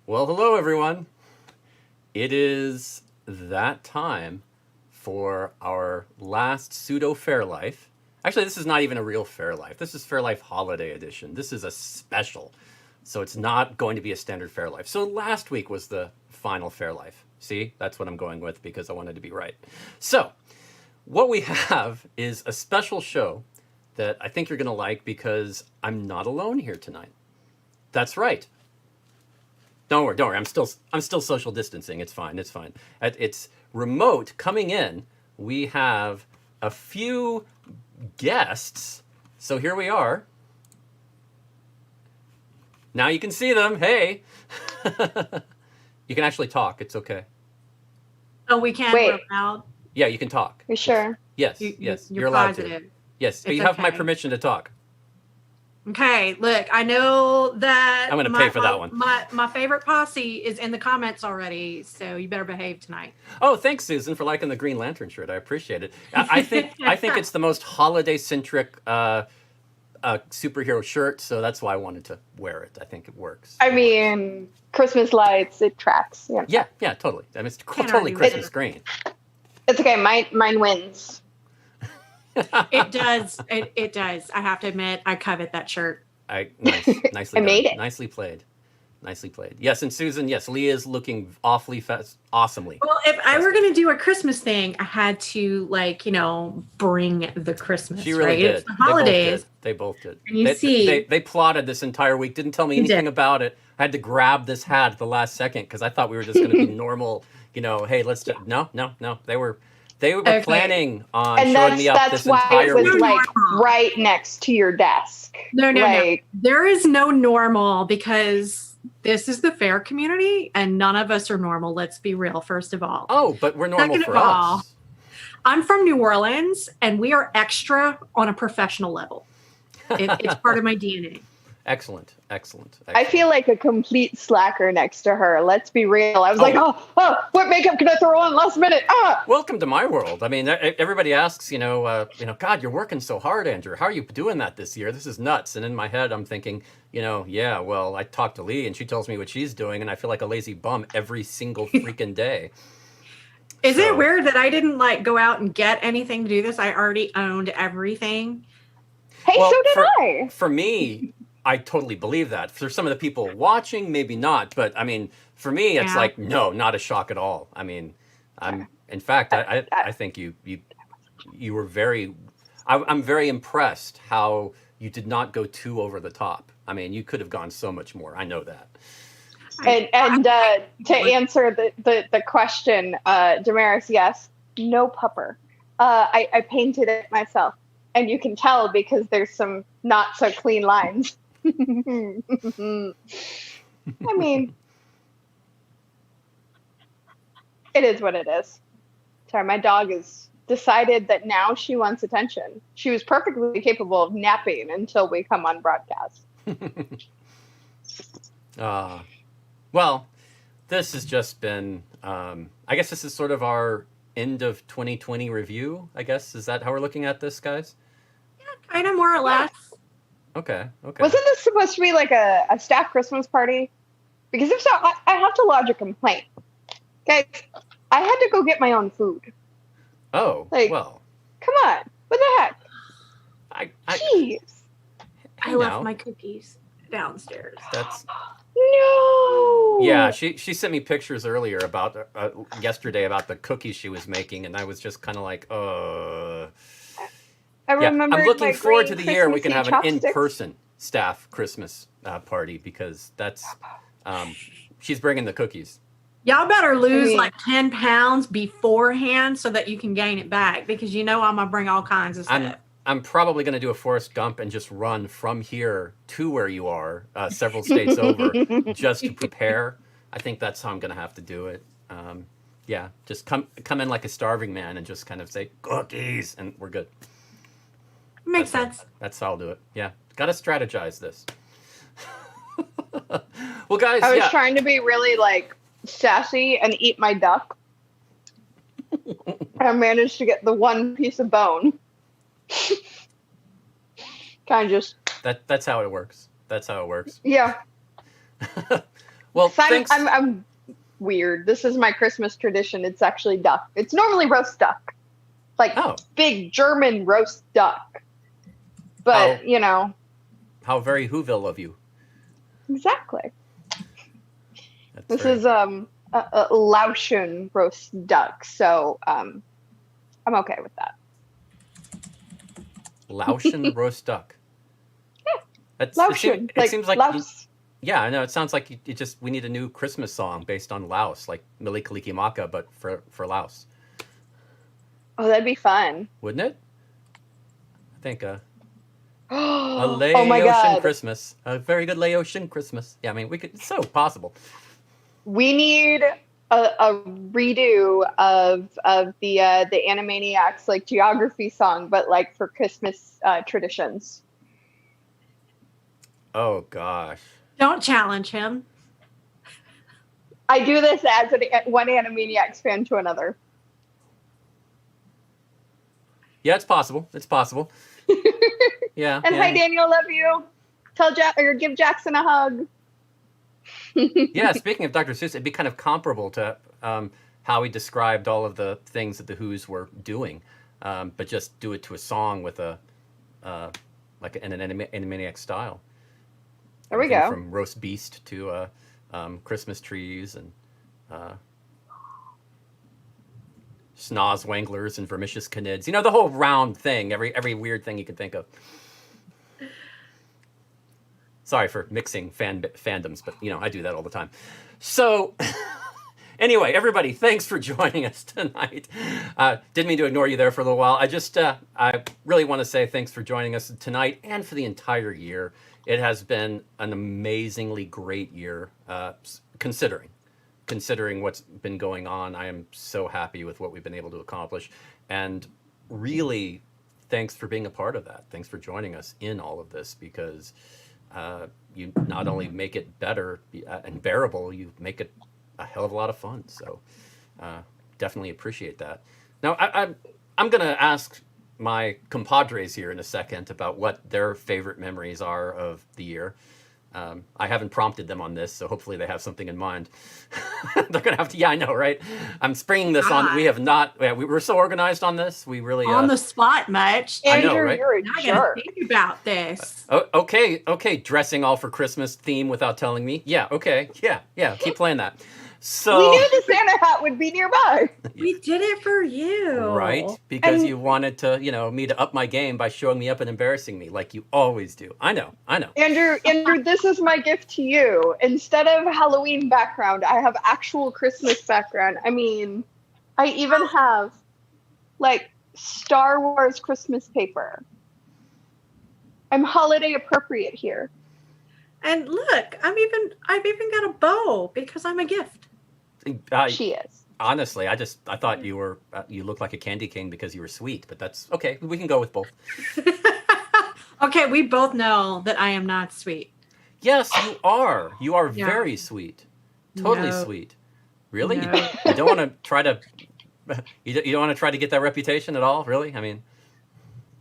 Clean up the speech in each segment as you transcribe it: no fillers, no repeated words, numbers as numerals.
Well, hello everyone. It is that time for our last pseudo Faire Life. Actually, this is not even a real Faire Life. This is Faire Life Holiday Edition. This is a special. So it's not going to be a standard Faire Life. So last week was the final Faire Life. See, that's what I'm going with because I wanted to be right. So what we have is a special show that I think you're going to like because I'm not alone here tonight. That's right. Don't worry. I'm still social distancing. It's fine. It's remote coming in. We have a few guests. So here we are. Now you can see them. Hey. You can actually talk. It's okay. Oh, we can. Wait. Yeah, you can talk. You sure? Yes. You're allowed positive. to. Yes, It's you have my okay. permission to talk. Okay, look, I know that I'm going to pay for that one. My favorite posse is in the comments already, so you better behave tonight. Oh, thanks, Susan, for liking the Green Lantern shirt. I appreciate it. I think it's the most holiday-centric superhero shirt, so that's why I wanted to wear it. I think it works. I mean, Christmas lights, it tracks. Yeah, totally. I mean, it's Can't totally argue with Christmas it. green. It's okay. Mine wins. It does. It does. I have to admit, I covet that shirt. Nicely I done. made it. Nicely played. Yes, and Susan, yes, Leah's looking awfully awesomely. Well, if I were going to do a Christmas thing, I had to, bring the Christmas. She really right? did. It's the holidays. They both did. And you see- they plotted this entire week. Didn't tell me They anything did. about it. I had to grab this hat at the last second because I thought we were just going to be normal. Hey, let's do. No. They were Okay. planning on And showing me up that's this why entire it was week. like right next to your desk. No. Like, There is no normal because this is the fair community and none of us are normal. Let's be real, first of all. Oh, but we're normal Second for of all, us. I'm from New Orleans and we are extra on a professional level. It's part of my DNA. Excellent. I feel like a complete slacker next to her. Let's be real. I was like, what makeup can I throw on last minute? Welcome to my world. I mean, everybody asks, God, you're working so hard, Andrew. How are you doing that this year? This is nuts. And in my head, I'm thinking, yeah, well, I talked to Lee and she tells me what she's doing, and I feel like a lazy bum every single freaking day. Is it weird that I didn't go out and get anything to do this? I already owned everything. Hey, Well, so did I. For me, I totally believe that. For some of the people watching, maybe not. But I mean, for me, it's Yeah. no, not a shock at all. I mean, in fact, I think you were very, I'm very impressed how you did not go too over the top. I mean, you could have gone so much more. I know that. And to answer the question, Damaris, yes, no pupper. I painted it myself, and you can tell because there's some not so clean lines. I mean, it is what it is. Sorry, my dog has decided that now she wants attention. She was perfectly capable of napping until we come on broadcast. Well, this has just been, I guess this is sort of our end of 2020 review, I guess. Is that how we're looking at this, guys? Kind of more or less. Okay. Wasn't this supposed to be like a staff Christmas party? Because if so, I have to lodge a complaint. Guys, I had to go get my own food. Oh, Like- well. Come on. What the heck? Jeez. I left my cookies downstairs. That's No. yeah. She sent me pictures earlier about yesterday about the cookies she was making, and I was just kind of like, I Yeah, remember. I'm looking forward to the year we can have an in-person staff Christmas party because that's she's bringing the cookies. Y'all better lose I mean- 10 pounds beforehand so that you can gain it back because I'm going to bring all kinds of stuff. I'm probably going to do a Forrest Gump and just run from here to where you are, several states over, just to prepare. I think that's how I'm going to have to do it. Yeah, just come in like a starving man and just kind of say cookies, and we're good. Makes sense. That's how I'll do it. Yeah, got to strategize this. Well, guys, I was trying to be really sassy and eat my duck. I managed to get the one piece of bone. Kind of just. That's how it works. That's how it works. Yeah. Well, So thanks. I'm weird. This is my Christmas tradition. It's actually duck. It's normally roast duck, like Oh. big German roast duck. But How very Whoville of you. exactly. That's This very- is a Laotian roast duck, so I'm okay with that. Laotian roast duck. Yeah, It Laotian, seems like Laos. yeah, I know. It sounds like we need a new Christmas song based on Laos, like Mili Kalikimaka, but for Laos, Oh, that'd be fun. wouldn't it? I think a Oh my Laotian God. Christmas, a very good Laotian Christmas. Yeah, I mean, we could. It's so possible. We need a redo of the Animaniacs like geography song, but like for Christmas traditions. Oh gosh. Don't challenge him. I do this as one Animaniacs fan to another. Yeah, it's possible. It's possible. Yeah. And yeah. hi, Daniel, love you. Tell give Jackson a hug. Yeah, speaking of Dr. Seuss, it'd be kind of comparable to how he described all of the things that the Who's were doing, but just do it to a song with a like in an Animaniac style. There we Everything go. From roast beast to Christmas trees and snozwanglers and vermicious canids. You know, the whole round thing. Every weird thing you can think of. Sorry for mixing fandoms, but I do that all the time. So anyway, everybody, thanks for joining us tonight. Didn't mean to ignore you there for a little while. I really want to say thanks for joining us tonight and for the entire year. It has been an amazingly great year, considering what's been going on. I am so happy with what we've been able to accomplish, and really, thanks for being a part of that. Thanks for joining us in all of this, because you not only make it better and bearable, you make it a hell of a lot of fun. So definitely appreciate that. Now, I'm going to ask my compadres here in a second about what their favorite memories are of the year. I haven't prompted them on this, so hopefully they have something in mind. They're going to have to, yeah, I know, right? I'm springing this on. We have not, we were so organized on this. We really... On the spot much. I know, Andrew, right? you're a Now I gotta jerk. think about this. Okay, dressing all for Christmas theme without telling me. Yeah, okay, yeah, keep playing that. So We knew the Santa hat would be nearby. We did it for you. right, because And- you wanted to, me to up my game by showing me up and embarrassing me like you always do. I know. Andrew, this is my gift to you. Instead of Halloween background, I have actual Christmas background. I mean, I even have like Star Wars Christmas paper. I'm holiday appropriate here. And look, I've even got a bow because I'm a gift. She is. Honestly, I thought you were you looked like a candy cane because you were sweet, but that's okay. We can go with both. Okay, we both know that I am not sweet. Yes, you are. You are Yeah. very sweet. Totally No. sweet. Really? No. You don't want to try to you don't want to try to get that reputation at all, really? I mean,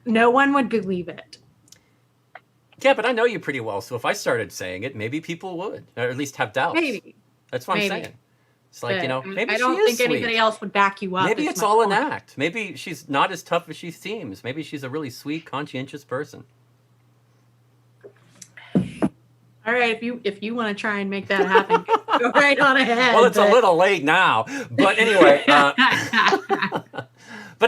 No one would believe it. yeah, but I know you pretty well, so if I started saying it, maybe people would, or at least have doubts. Maybe. That's what Maybe. I'm saying. It's like, But maybe I she don't is think sweet. anybody else would back you up. Maybe is it's my all an point. act. Maybe she's not as tough as she seems. Maybe she's a really sweet, conscientious person. All right, if you want to try and make that happen, go right on ahead. Well, it's a but- little late now, but anyway. But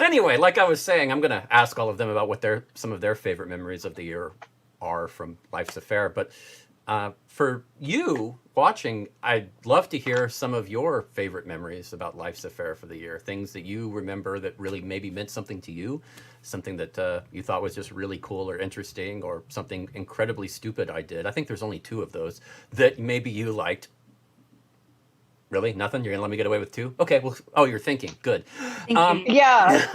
anyway, like I was saying, I'm going to ask all of them about what some of their favorite memories of the year are from Life's Affair. But for you watching, I'd love to hear some of your favorite memories about Life's Affair for the year. Things that you remember that really maybe meant something to you, something that you thought was just really cool or interesting, or something incredibly stupid I did. I think there's only 2 of those that maybe you liked. Really? Nothing? You're going to let me get away with 2? Okay, well, you're thinking. Good. Thank you. Yeah,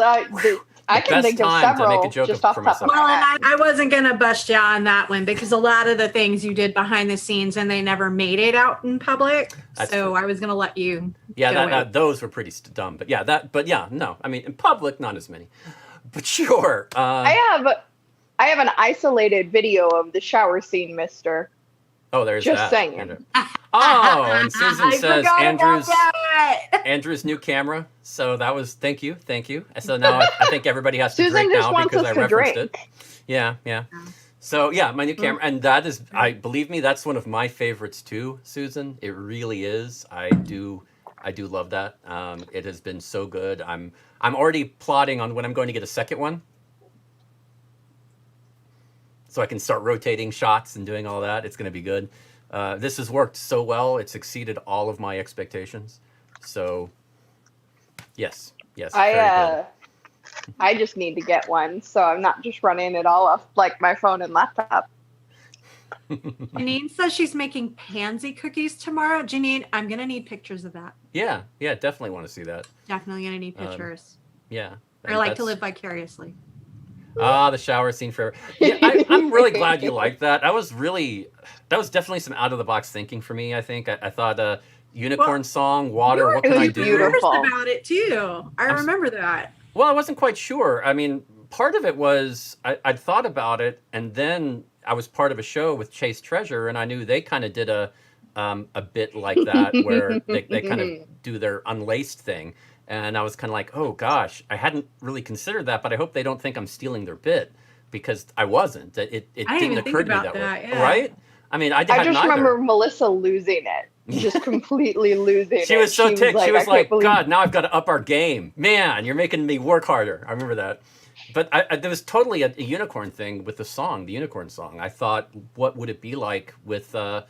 I can best think of time to several make a joke just of- off for the top of myself. Well, my and head. I wasn't going to bust you on that one because a lot of the things you did behind the scenes and they never made it out in public. That's so true. I was going to let you. Yeah, get away. those were pretty dumb. But yeah, no. I mean, in public, not as many. But sure. I have an isolated video of the shower scene, mister. There's just that. saying. And, Oh, and Susan I says forgot about that. Andrew's new camera. So that was thank you. So now I think everybody has to Susan drink just now wants because us I to referenced drink. it. Yeah. So yeah, my new camera, and that is, I believe me, that's one of my favorites too, Susan. It really is. I do love that. It has been so good. I'm already plotting on when I'm going to get a second one, so I can start rotating shots and doing all that. It's going to be good. This has worked so well. It's exceeded all of my expectations. So yes, very good. I just need to get one, so I'm not just running it all off like my phone and laptop. Janine says she's making pansy cookies tomorrow. Janine, I'm gonna need pictures of that. Yeah, definitely want to see that. Definitely gonna need pictures. Yeah. I like to live vicariously. The shower scene forever. Yeah, I'm really glad you liked that. That was definitely some out of the box thinking for me. I think I thought unicorn song, water. What can I do? Beautiful about it too. I remember that. Well, I wasn't quite sure. I mean, part of it was I'd thought about it, and then I was part of a show with Chase Treasure, and I knew they kind of did a bit like that where they kind of do their unlaced thing. And I was kind of like, oh gosh, I hadn't really considered that, but I hope they don't think I'm stealing their bit, because I wasn't. It didn't occur to me that way, right? I mean, I just remember Melissa losing it, just completely losing it. She was so ticked. She was like, believe... God, now I've got to up our game. Man, you're making me work harder. I remember that. But there was totally a unicorn thing with the song, the unicorn song. I thought, what would it be like with, with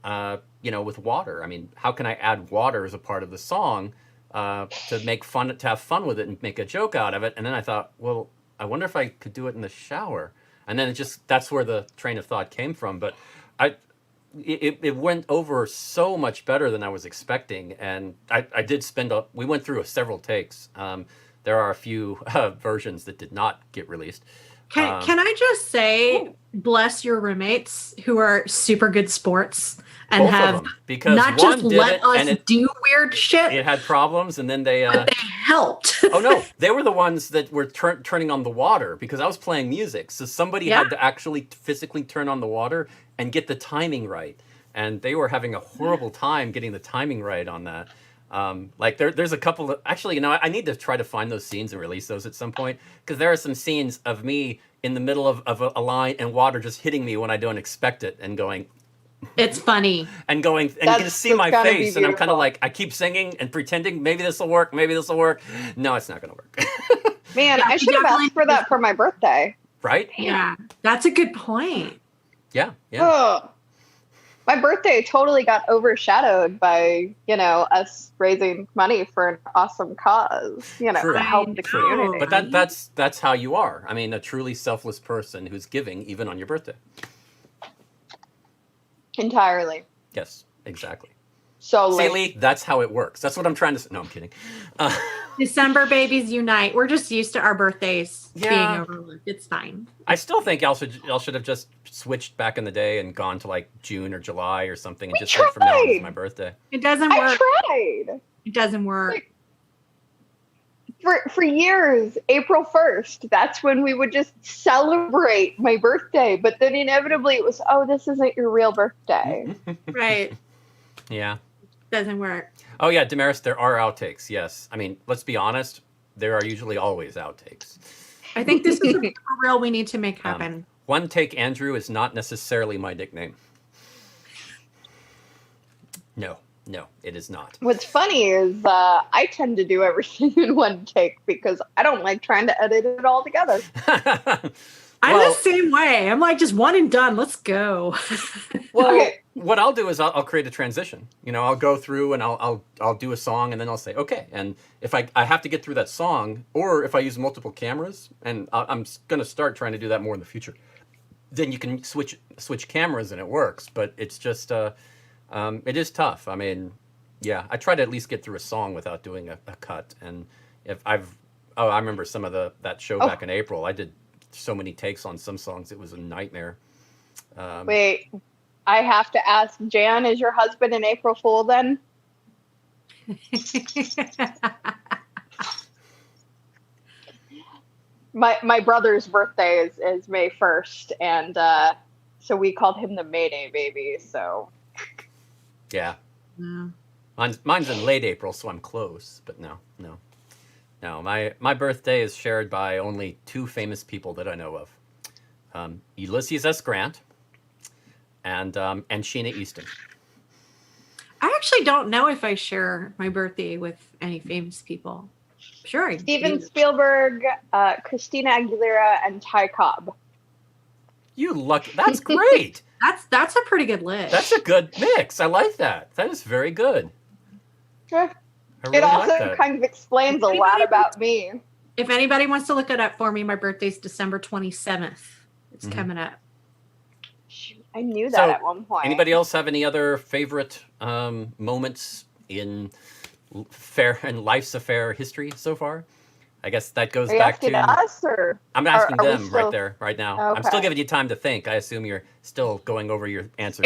water? I mean, how can I add water as a part of the song to have fun with it and make a joke out of it? And then I thought, well, I wonder if I could do it in the shower. And then that's where the train of thought came from. But it went over so much better than I was expecting. And I did we went through several takes. There are a few versions that did not get released. Can I just say, bless your roommates who are super good sports and have because not just let us do weird shit. It had problems, and then but they helped. Oh no, they were the ones that were turning on the water, because I was playing music, so somebody had to actually physically turn on the water and get the timing right, and they were having a horrible time getting the timing right on that. There's a couple of, actually, I need to try to find those scenes and release those at some point, because there are some scenes of me in the middle of a line and water just hitting me when I don't expect it, and going, it's funny, and going, and you can see my face, and I'm kind of like, I keep singing and pretending maybe this will work. No, it's not going to work. Man, I should have asked for that for my birthday. Right? Yeah, that's a good point. Yeah. Oh, my birthday totally got overshadowed by, us raising money for an awesome cause, to help the community. But that's how you are. I mean, a truly selfless person who's giving even on your birthday. Entirely. Yes, exactly. So, see, Lee, that's how it works. That's what I'm trying to say. No, I'm kidding. December babies unite. We're just used to our birthdays being overlooked. It's fine. I still think y'all should have just switched back in the day and gone to like June or July or something, and just said from now on is my birthday. It doesn't work. I tried. It doesn't work. For years, April 1st, that's when we would just celebrate my birthday. But then inevitably it was, oh, this isn't your real birthday. Right. Yeah. Doesn't work. Oh, yeah, Damaris, there are outtakes, yes. I mean, let's be honest, there are usually always outtakes. I think this is a real we need to make happen. One Take Andrew is not necessarily my nickname. No, it is not. What's funny is I tend to do everything in one take because I don't like trying to edit it all together. I'm the same way. I'm like, just one and done. Let's go. What I'll do is I'll create a transition. I'll go through and I'll do a song, and then I'll say, okay. And if I have to get through that song, or if I use multiple cameras, and I'm going to start trying to do that more in the future, then you can switch cameras and it works. But it's just, it is tough. I mean, yeah, I try to at least get through a song without doing a cut. And I remember some of that show back in April. I did so many takes on some songs. It was a nightmare. Wait, I have to ask, Jan, is your husband an April Fool then? My brother's birthday is May 1st, and so we called him the Mayday Baby. So Yeah. Yeah. Mine's in late April, so I'm close. But no. My birthday is shared by only two famous people that I know of: Ulysses S. Grant and Sheena Easton. I actually don't know if I share my birthday with any famous people. Sure, I Steven do. Spielberg, Christina Aguilera, and Ty Cobb. You lucky. That's great. That's a pretty good list. That's a good mix. I like that. That is very good. Yeah. I really It also like that. kind of explains a lot about me. If anybody wants to look it up for me, my birthday's December 27th. It's coming up. Shoot, I knew that So, at one point. Anybody else have any other favorite moments in fair and life's affair history so far? I guess that goes Are you back asking to us, or I'm asking are we them still- right there, right now. I'm still Okay. giving you time to think. I assume you're still going over your answers.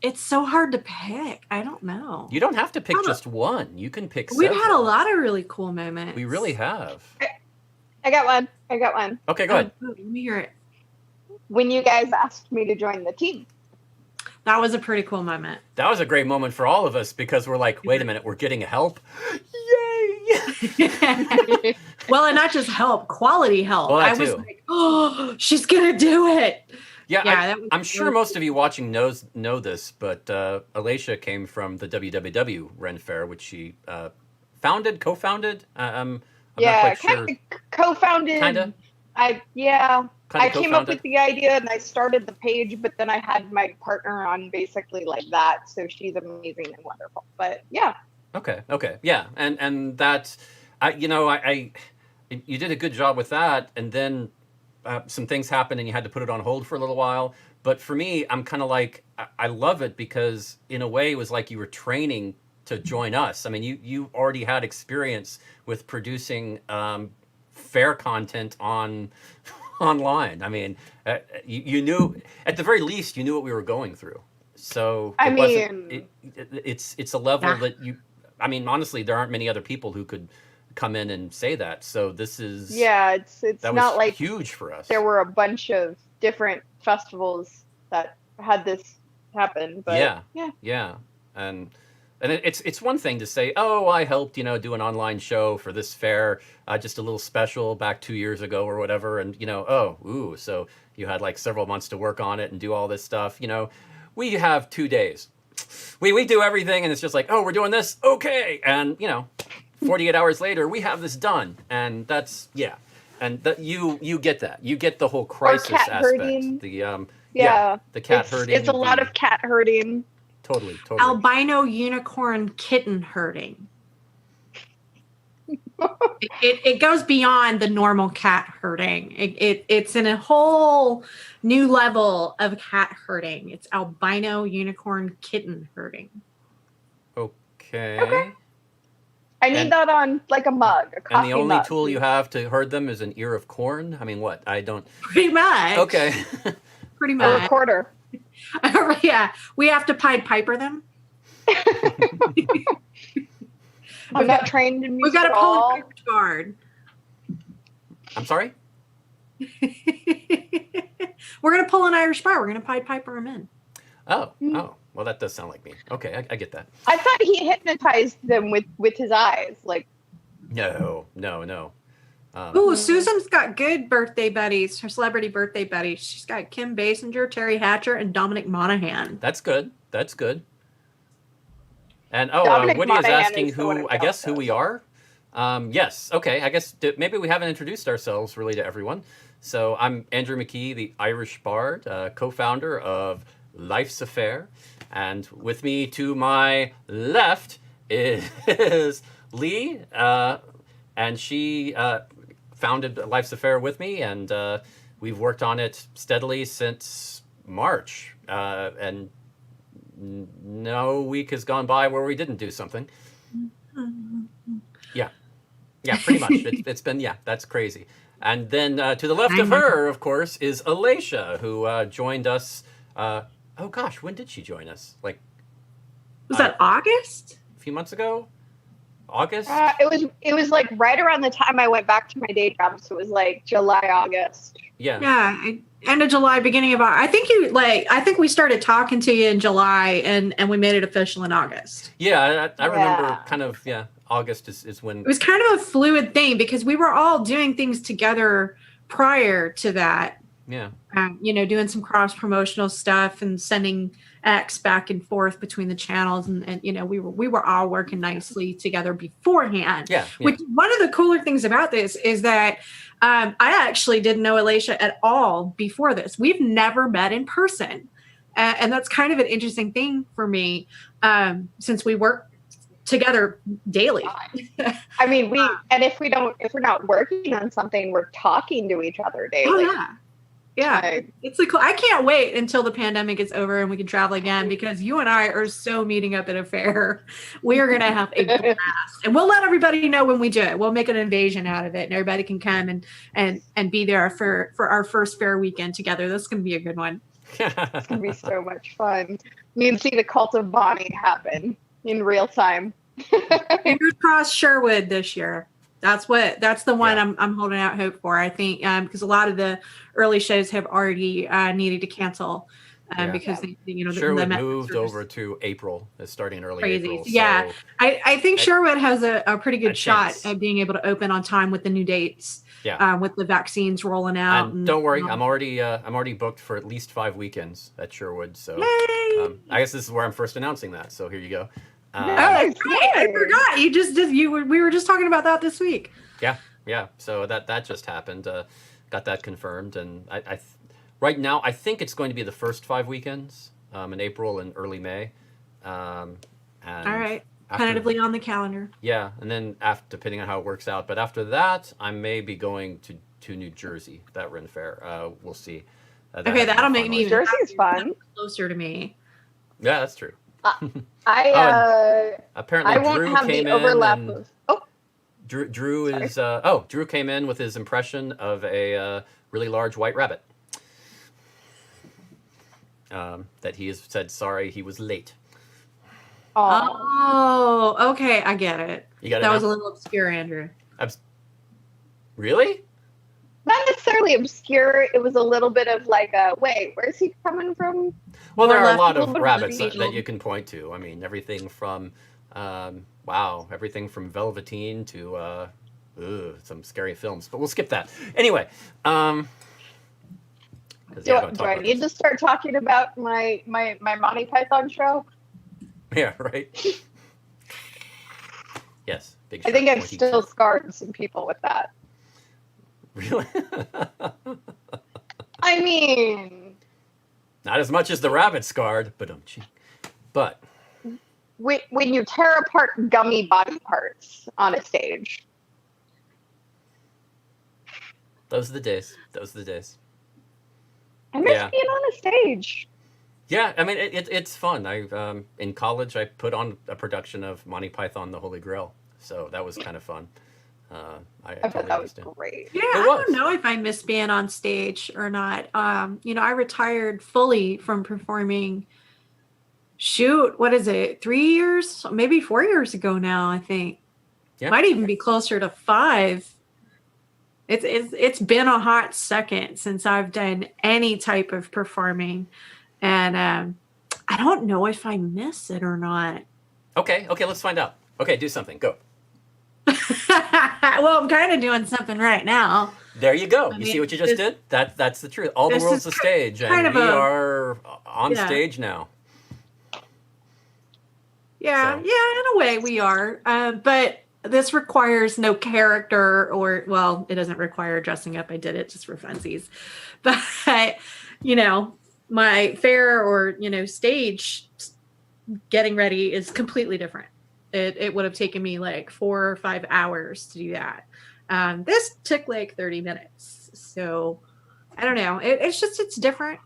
It's so hard to pick. I don't know. You don't have to pick Hold just one. You can pick We've several. had a lot of really cool moments. We really have. I got one. Okay, go ahead. Oh, let me hear it. When you guys asked me to join the team. That was a pretty cool moment. That was a great moment for all of us because we're like, wait a minute, we're getting help. Yay! Well, and not just help, quality help. Well, that I was too. like, oh, she's gonna do it. Yeah, that was I'm sure really most of you watching know this, but Alicia came from the WWW Ren Fair, which she co-founded. I'm not quite sure. kind of co-founded. Kinda? I Kinda came up co-founded? with the idea and I started the page, but then I had my partner on basically like that. So she's amazing and wonderful. But yeah. Okay, yeah, and that, you did a good job with that, and then some things happened and you had to put it on hold for a little while. But for me, I'm kind of like, I love it because in a way it was like you were training to join us. I mean, you already had experience with producing fair content online. I mean, you knew, at the very least, you knew what we were going through. So it's a level that I mean, honestly, there aren't many other people who could come in and say that. So this is it's that not was like huge for us. there were a bunch of different festivals that had this happen. But yeah, and it's one thing to say, oh, I helped do an online show for this fair, just a little special back 2 years ago or whatever, and so you had like several months to work on it and do all this stuff. We have 2 days. We do everything, and it's just like, oh, we're doing this, okay, and 48 hours later, we have this done, and that's and that you get that, you get the whole crisis cat aspect, herding. the cat herding. It's a lot of cat herding. Totally. albino unicorn kitten herding. It goes beyond the normal cat herding. It's in a whole new level of cat herding. It's albino unicorn kitten herding. Okay. I need that on like a mug, a coffee And the only mug. tool you have to herd them is an ear of corn? I mean, what? I don't... Pretty much. Okay. Pretty A much. recorder. Yeah. We have to Pied Piper them. I'm not trained in We've music got at to pull all. an Irish guard. I'm sorry? We're going to pull an Irish bar. We're going to Pied Piper them in. Oh. Well, that does sound like me. Okay, I get that. I thought he hypnotized them with his eyes. Like, No. Ooh, Susan's got good birthday buddies, her celebrity birthday buddies. She's got Kim Basinger, Terry Hatcher, and Dominic Monaghan. That's good. And Dominic Woody is Monaghan asking is the one who we are. Yes. Okay. I guess maybe we haven't introduced ourselves really to everyone. So I'm Andrew McKee, the Irish Bard, co-founder of Life's Affair. And with me to my left is Lee, and she founded Life's Affair with me, and we've worked on it steadily since March. And no week has gone by where we didn't do something. Yeah, pretty much. It's been, that's crazy. And then to the left of her, of course, is Alicia, who joined us. Oh gosh, when did she join us? Like, Was that August? a few months ago? August? it was like right around the time I went back to my day job, so it was like July, August. Yeah. Yeah, End of July, beginning of August. I think we started talking to you in July and we made it official in August. Yeah, I remember Yeah. kind of, August is when. It was kind of a fluid thing because we were all doing things together prior to that. Yeah. Doing some cross promotional stuff and sending X back and forth between the channels, and we were all working nicely together beforehand. Yeah. Which one of the cooler things about this is that I actually didn't know Alicia at all before this. We've never met in person, and that's kind of an interesting thing for me since we work together daily. I mean, if we're not working on something, we're talking to each other daily. Oh yeah. It's like I can't wait until the pandemic is over and we can travel again, because you and I are so meeting up at a fair. We are going to have a blast, and we'll let everybody know when we do it. We'll make an invasion out of it, and everybody can come and be there for our first fair weekend together. That's going to be a good one. It's going to be so much fun. You can see the cult of Bonnie happen in real time. Fingers crossed, Sherwood this year. That's the one I'm holding out hope for. I think because a lot of the early shows have already needed to cancel because Sherwood the moved over to April. It's starting in early April. Yeah, I think Sherwood has a pretty good shot chance. at being able to open on time with the new dates. Yeah. With the vaccines rolling out. And don't worry, I'm already booked for at least 5 weekends at Sherwood. So I guess this is where I'm first announcing that. So here you go. That's right. I forgot. We were just talking about that this week. Yeah. So that just happened. Got that confirmed, and I right now I think it's going to be the first 5 weekends in April and early May. And all right, tentatively on the calendar. Yeah, and then depending on how it works out, but after that I may be going to New Jersey. That Ren Fair. We'll see. Okay, that'll make me even Jersey's fun. Closer to me. Yeah, that's true. I Apparently won't Drew have came the overlap in. of. Drew is Drew came in with his impression of a really large white rabbit. That he has said sorry he was late. Oh, okay, I get it. You got it. That was a little obscure, Andrew. Not Really? necessarily obscure. It was a little bit of like wait, where's he coming from? Well, there are a lot left, of little rabbits bit that you can point to. I mean, everything from Velveteen to some scary films. But we'll skip that. Anyway, Do I need to start talking about my Monty Python show? Yeah, right. Yes, big. I think shark, I've pointy still teeth. scarred some people with that. Really. I mean, Not as much as the rabbit scarred, but when you tear apart gummy body parts on a stage. those are the days. I miss Yeah. being on a stage. Yeah, I mean it's fun. I in college I put on a production of Monty Python: The Holy Grail, so that was kind of fun. I I bet totally that was understand. great. Yeah, It I was. don't know if I miss being on stage or not. I retired fully from performing. Shoot, what is it? 3 years, maybe 4 years ago now, I think. Yeah. Might even be closer to 5. It's been a hot second since I've done any type of performing, and I don't know if I miss it or not. Okay, let's find out. Okay, do something. Go. Well, I'm kind of doing something right now. There you go. I You mean, see what you just did? That's the truth. All the this world's is a stage, kind and of we a- are on Yeah. stage now. Yeah, So- yeah, in a way we are. But this requires no character it doesn't require dressing up. I did it just for funsies. But, my fair or, stage getting ready is completely different. It would have taken me like 4 or 5 hours to do that. This took like 30 minutes. So I don't know. It's different.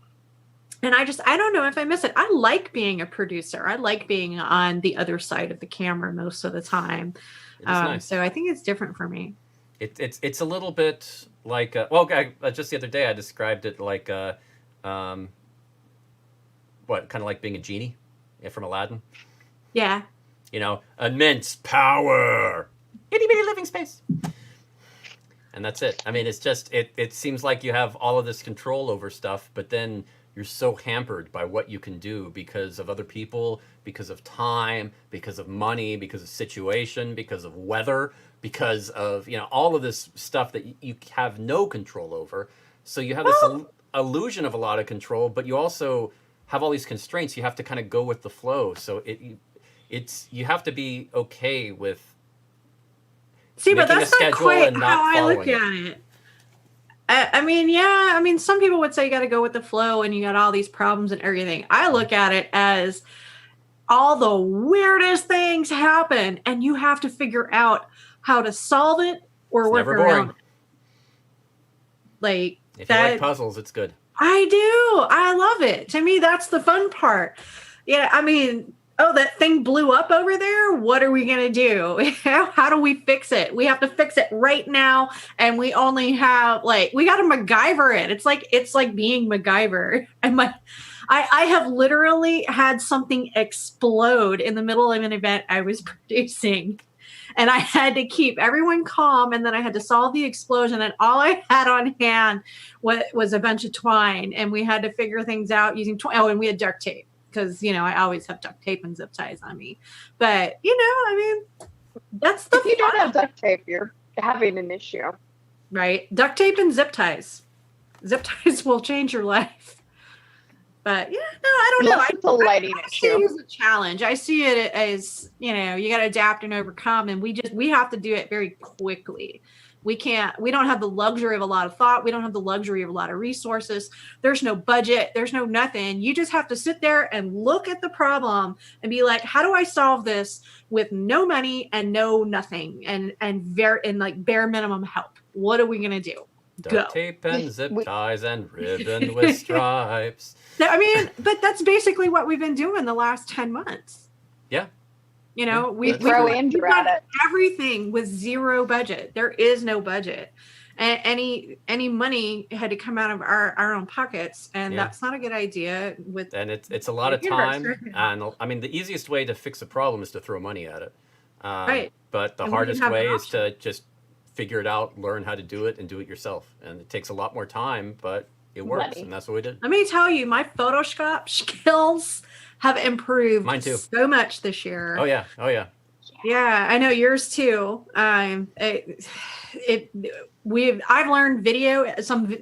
And I don't know if I miss it. I like being a producer. I like being on the other side of the camera most of the time. It is nice. So I think it's different for me. It's a little bit like just the other day I described it like kind of like being a genie from Aladdin. Yeah. Immense power, itty bitty living space. and that's it. I mean, it's just it seems like you have all of this control over stuff, but then you're so hampered by what you can do because of other people, because of time, because of money, because of situation, because of weather, because of, you know, all of this stuff that you have no control over. So you have this illusion of a lot of control, but you also have all these constraints. You have to kind of go with the flow. So it's you have to be okay with See, but making a that's not schedule quite and not how I look following at it. I mean, yeah, I mean, some people would say you got to go with the flow and you got all these problems and everything. I look at it as all the weirdest things happen and you have to figure out how to solve it or It's work never around boring. it. Like If you that, like puzzles, it's good. I do. I love it. To me, that's the fun part. Yeah, I mean, oh, that thing blew up over there. What are we going to do? How do we fix it? We have to fix it right now. And we only have we got to MacGyver it. It's like being MacGyver. And I have literally had something explode in the middle of an event I was producing. And I had to keep everyone calm. And then I had to solve the explosion. And all I had on hand was a bunch of twine. And we had to figure things out using twine. Oh, and we had duct tape. Because, you know, I always have duct tape and zip ties on me. But, you know, I mean, that's the If you don't have duct tape, you're having an issue. Right? Duct tape and zip ties. Zip ties will change your life. But, yeah, no, I don't know. Unless it's a lighting I see it issue. as a challenge. I see it as, you know, you got to adapt and overcome. And we have to do it very quickly. We don't have the luxury of a lot of thought. We don't have the luxury of a lot of resources. There's no budget. There's no nothing. You just have to sit there and look at the problem and be like, how do I solve this with no money and no nothing and like bare minimum help? What are we going to do? Duct tape and zip ties and ribbon with stripes. I mean, but that's basically what we've been doing the last 10 months. Yeah. You know, we throw Andrew at it. Everything with zero budget. There is no budget. And any money had to come out of our own pockets, and that's not a good idea. And it's a lot of time. And I mean, the easiest way to fix a problem is to throw money at it. Right. But the hardest way is to just figure it out, learn how to do it, and do it yourself. And it takes a lot more time, but it works, and that's what we did. Let me tell you, my Photoshop skills have improved Mine too. So much this year. Oh yeah. Yeah, I know yours too. I've learned some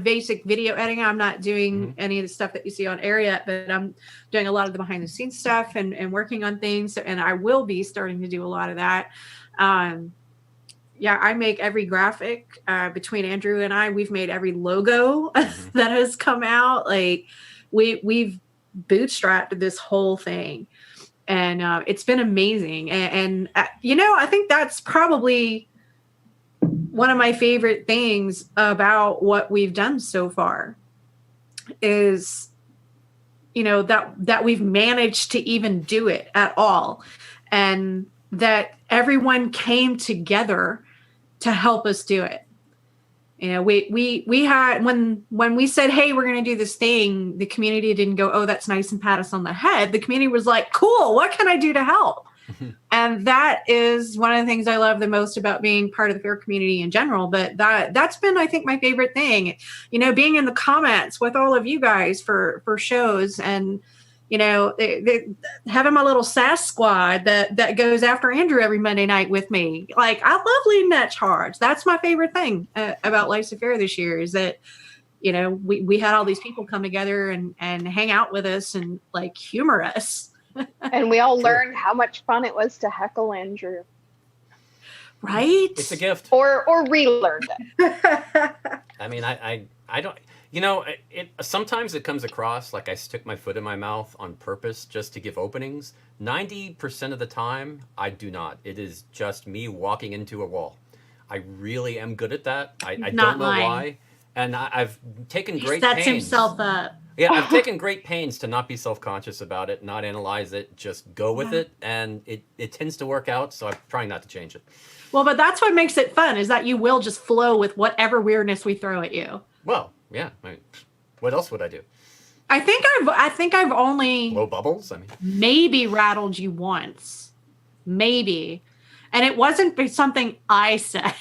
basic video editing. I'm not doing any of the stuff that you see on air yet, but I'm doing a lot of the behind the scenes stuff and working on things. And I will be starting to do a lot of that. I make every graphic between Andrew and I. We've made every logo that has come out. Like we've bootstrapped this whole thing. And it's been amazing. And I think that's probably one of my favorite things about what we've done so far is, that we've managed to even do it at all. And that everyone came together to help us do it. We had, when we said, hey, we're going to do this thing, the community didn't go, oh, that's nice, and pat us on the head. The community was like, cool, what can I do to help? And that is one of the things I love the most about being part of the Faire community in general. But that's been, I think, my favorite thing, being in the comments with all of you guys for shows and, having my little sass squad that goes after Andrew every Monday night with me. Like, I love leading that charge. That's my favorite thing about Life's a Faire this year is that, we had all these people come together and hang out with us and like humor us. And we all learned how much fun it was to heckle Andrew. Right? It's a gift. Or relearned it. I mean, I don't... sometimes it comes across like I stick my foot in my mouth on purpose just to give openings. 90% of the time, I do not. It is just me walking into a wall. I really am good at that. I don't know why. And I've taken great pains. He sets himself up. Yeah, I've taken great pains to not be self-conscious about it, not analyze it, just go with it. And it tends to work out, so I'm trying not to change it. Well, but that's what makes it fun, is that you will just flow with whatever weirdness we throw at you. Well, yeah. I mean, what else would I do? I think I've only blow bubbles. I mean, maybe rattled you once, maybe, and it wasn't something I said.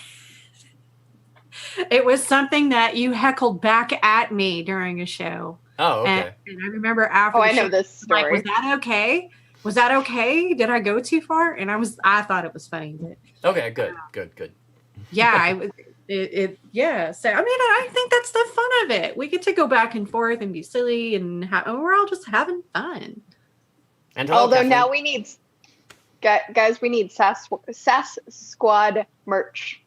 It was something that you heckled back at me during a show. Oh, okay. And I remember after Oh, the I know show, this I'm like, story. was that okay? Was that okay? Did I go too far? And I thought it was funny, but Okay, good. yeah, yeah. So I mean, I think that's the fun of it. We get to go back and forth and be silly, and we're all just having fun. And hello, Although Kathleen. now we need, guys, we need SAS Squad merch.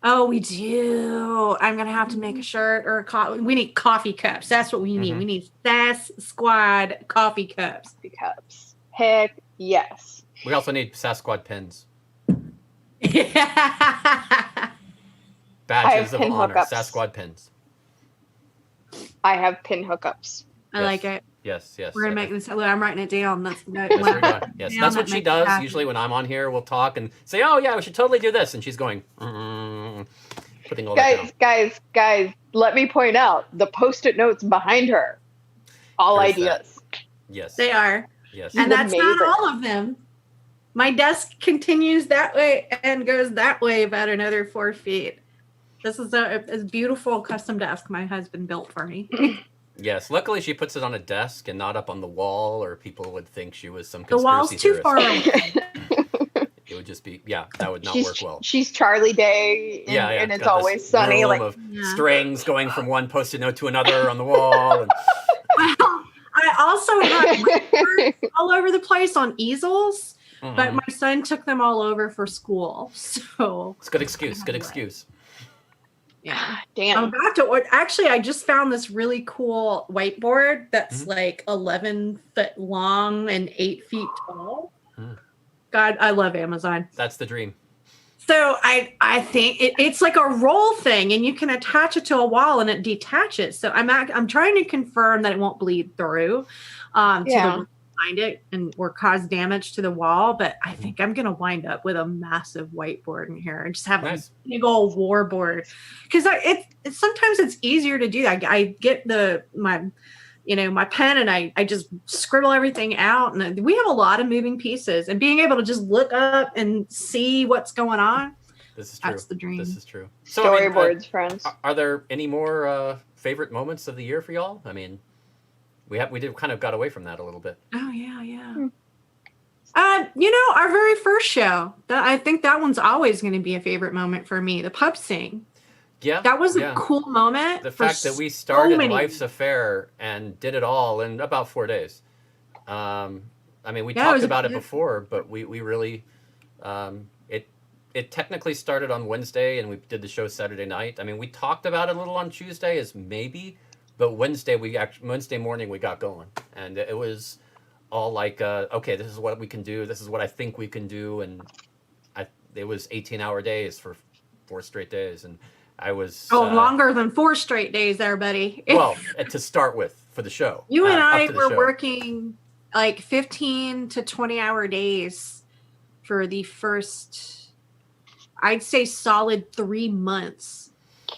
Oh, we do. I'm gonna have to make a shirt or we need coffee cups. That's what we need. Mhm. We need SAS Squad coffee cups. Cups. Heck yes. We also need Sasquatch pins. Yeah. Badges of pin honor. hookups. Sasquatch pins. I have pin hookups. I like it. Yes. We're gonna make this. I'm writing it down. Yes, Yes, that's what she does. Usually when I'm on here, we'll talk and say, "Oh yeah, we should totally do this," and she's going, putting all that down. Guys, let me point out the Post-it notes behind her. All There's ideas. Yes, They are. yes. And that's Amazing. not all of them. My desk continues that way and goes that way about another 4 feet. This is a beautiful custom desk my husband built for me. Yes, luckily she puts it on a desk and not up on the wall, or people would think she was some The conspiracy wall's too theorist. far away. It would just be, that would not work well. She's Charlie Day, and it's got this always sunny. room Like of Yeah. strings going from one Post-it note to another on the wall. And, Well, I also have whiteboards all over the place on easels, but Mhm. my son took them all over for school. So It's a good excuse. Good excuse. yeah. I'm damn. about to actually I just found this really cool whiteboard that's Mhm. like 11 foot long and 8 feet tall. Mm. God, I love Amazon. That's the dream. So I think it's like a roll thing, and you can attach it to a wall and it detaches. So I'm trying to confirm that it won't bleed through to the Yeah. wall behind it or cause damage to the wall. But I think I'm gonna wind up with a massive whiteboard in here and just have Nice. a big old war board, because sometimes it's easier to do that. I get my pen and I just scribble everything out, and we have a lot of moving pieces, and being able to just look up and see what's going on. This is true. That's the dream. This is true. So, I mean, Storyboards, friends. are there any more favorite moments of the year for y'all? I mean, we did kind of got away from that a little bit. Oh yeah. Our very first show. I think that one's always going to be a favorite moment for me. The pub sing. Yeah, That was yeah. a cool moment. The for fact that we started many- Life's Affair and did it all in about 4 days. I mean, we Yeah, it talked was- about it before, but we really, it technically started on Wednesday and we did the show Saturday night. I mean, we talked about it a little on Tuesday as maybe, but Wednesday morning we got going, and it was all like, okay, this is what we can do. This is what I think we can do, and it was 18-hour days for 4 straight days, and I was longer than 4 straight days there, buddy. well, to start with for the show. You and up I to the were show. working like 15 to 20-hour days for the first, I'd say, solid 3 months,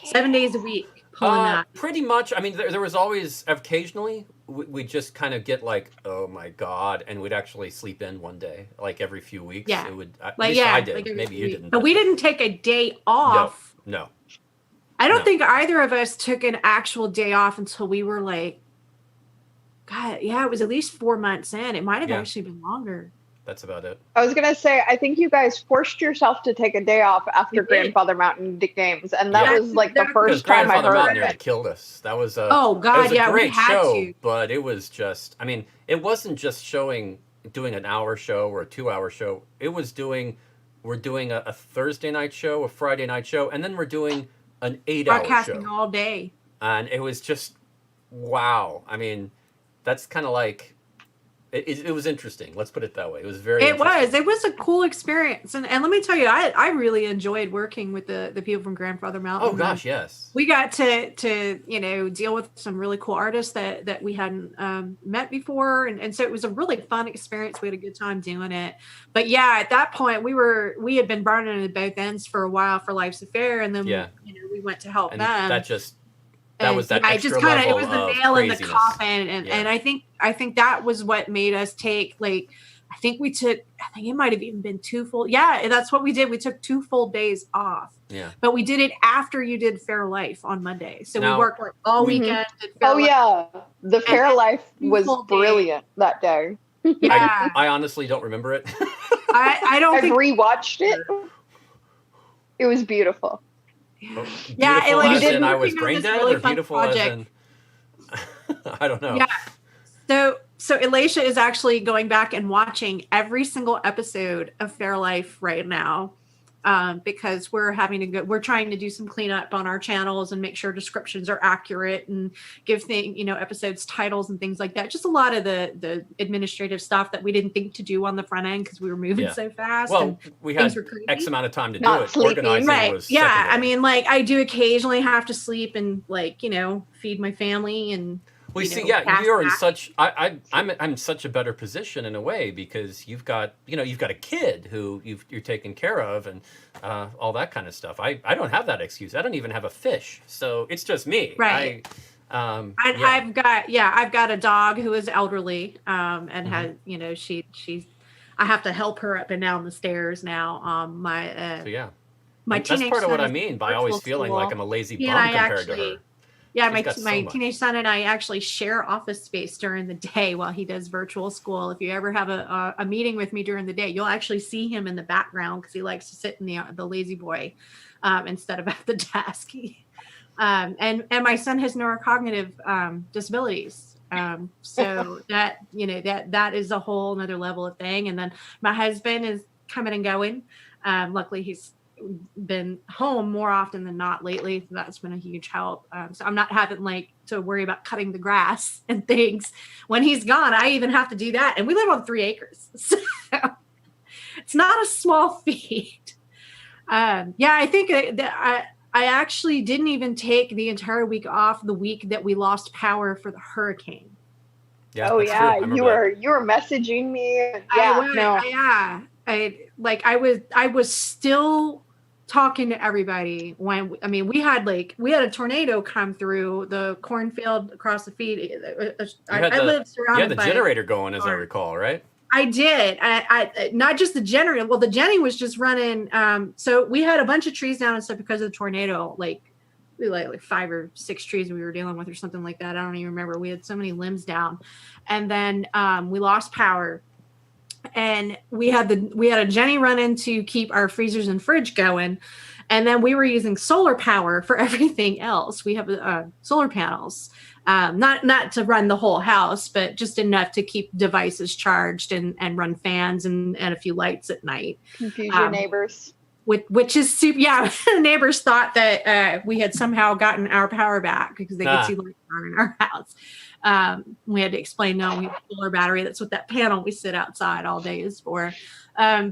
7 days a week. Pulling that. Pretty much. I mean, there was always, occasionally, we just kind of get like, oh my God, and we'd actually sleep in one day, like every few weeks. Yeah. It would, at Like, least yeah, I did. like every Maybe you week. didn't. But we didn't take a day off. No. I don't No. think either of us took an actual day off until we were like, God, yeah, it was at least 4 months in. It might have Yeah. actually been longer. That's about it. I was gonna say, I think you guys forced yourself to take a day off after We did. Grandfather Mountain Games, and that Yeah. was like the Because first Because time I Grandfather heard Mountain of nearly it. killed us. That was a, Oh, it God, was a yeah, we great had show, to. but it was just, I mean, it wasn't just doing an hour show or a 2-hour show. We're doing a Thursday night show, a Friday night show, and then we're doing an 8-hour Broadcasting show. all day. And it was just, wow. I mean, that's kind of like, it was interesting. Let's put it that way. It was very interesting. It was a cool experience. And let me tell you, I really enjoyed working with the people from Grandfather Mountain. Oh, gosh, yes. We got to deal with some really cool artists that we hadn't met before, and so it was a really fun experience. We had a good time doing it. But yeah, at that point we had been burning at both ends for a while for Life's Affair, and then we went to help And them. that was that extra it level was the of nail in the craziness. coffin, and Yeah. and I think that was what made us take like I think it might have even been 2 full. Yeah, that's what we did. We took 2 full days off. Yeah. But we did it after you did Faire Life on Monday. So Now- we worked like all weekend. Did Faire Oh Life. yeah, the Faire Life was full day. brilliant that day. Yeah. I honestly don't remember it. I don't I've think rewatched it. It was beautiful. Yeah, Beautiful like, as you in I didn't was think of brain this dead, really or fun beautiful as project. in I don't know. Yeah. So Elisha is actually going back and watching every single episode of Faire Life right now, because we're trying to do some cleanup on our channels and make sure descriptions are accurate and give episodes titles and things like that. Just a lot of the administrative stuff that we didn't think to do on the front end because we were moving Yeah. so fast. Well, and we had things were crazy. X amount of time to do Not it. sleeping. Organizing Right. was Yeah. secondary. I mean, like I do occasionally have to sleep and feed my family and Well, you see, know, yeah, fast you're in back. such. I'm in such a better position in a way because you've got a kid who you're taking care of and all that kind of stuff. I don't have that excuse. I don't even have a fish, so it's just me. Right. Yeah. I've got a dog who is elderly, and has she's I have to help her up and down the stairs now. My So yeah, my that's teenage part of son what I is mean in by always virtual feeling school. like I'm a lazy He bum and I compared to actually- her. Yeah, She's got so my much. teenage son and I actually share office space during the day while he does virtual school. If you ever have a meeting with me during the day, you'll actually see him in the background because he likes to sit in the lazy boy instead of at the desk. And my son has neurocognitive disabilities. So that is a whole another level of thing. And then my husband is coming and going. Luckily, he's been home more often than not lately. So that's been a huge help. So I'm not having to worry about cutting the grass and things. When he's gone, I even have to do that. And we live on 3 acres. So it's not a small feat. I think that I actually didn't even take the entire week off the week that we lost power for the hurricane. Yeah. Oh that's true. I yeah, remember you were messaging me. I was still talking to everybody when we had a tornado come through the cornfield across the feed. I lived surrounded You had the by generator going, as I recall, right? I did. I not just the generator. Well, the Jenny was just running. So we had a bunch of trees down and stuff because of the tornado. We like 5 or 6 trees we were dealing with or something like that. I don't even remember. We had so many limbs down, and then we lost power. And we had a Jenny run in to keep our freezers and fridge going. And then we were using solar power for everything else. We have solar panels, not to run the whole house, but just enough to keep devices charged and run fans and a few lights at night. Confuse your neighbors. Which is super. Yeah, neighbors thought that we had somehow gotten our power back because they could see lights on in our house. We had to explain, no, we have a solar battery. That's what that panel we sit outside all day is for. I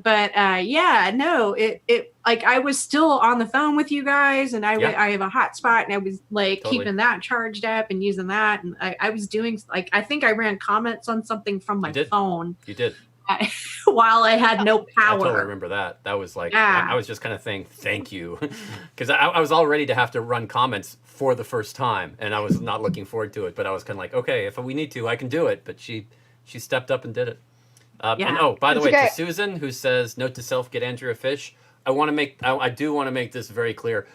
was still on the phone with you guys, and I have a hotspot, and I was keeping that charged up and using that. And I was doing I think I ran comments on something from my phone. You did. While I had no power. I totally remember that. That was I was just kind of saying thank you because I was all ready to have to run comments for the first time, and I was not looking forward to it. But I was kind of okay, if we need to, I can do it. But she stepped up and did it. And by the way, to Susan, who says, note to self, get Andrew a fish. I do want to make this very clear.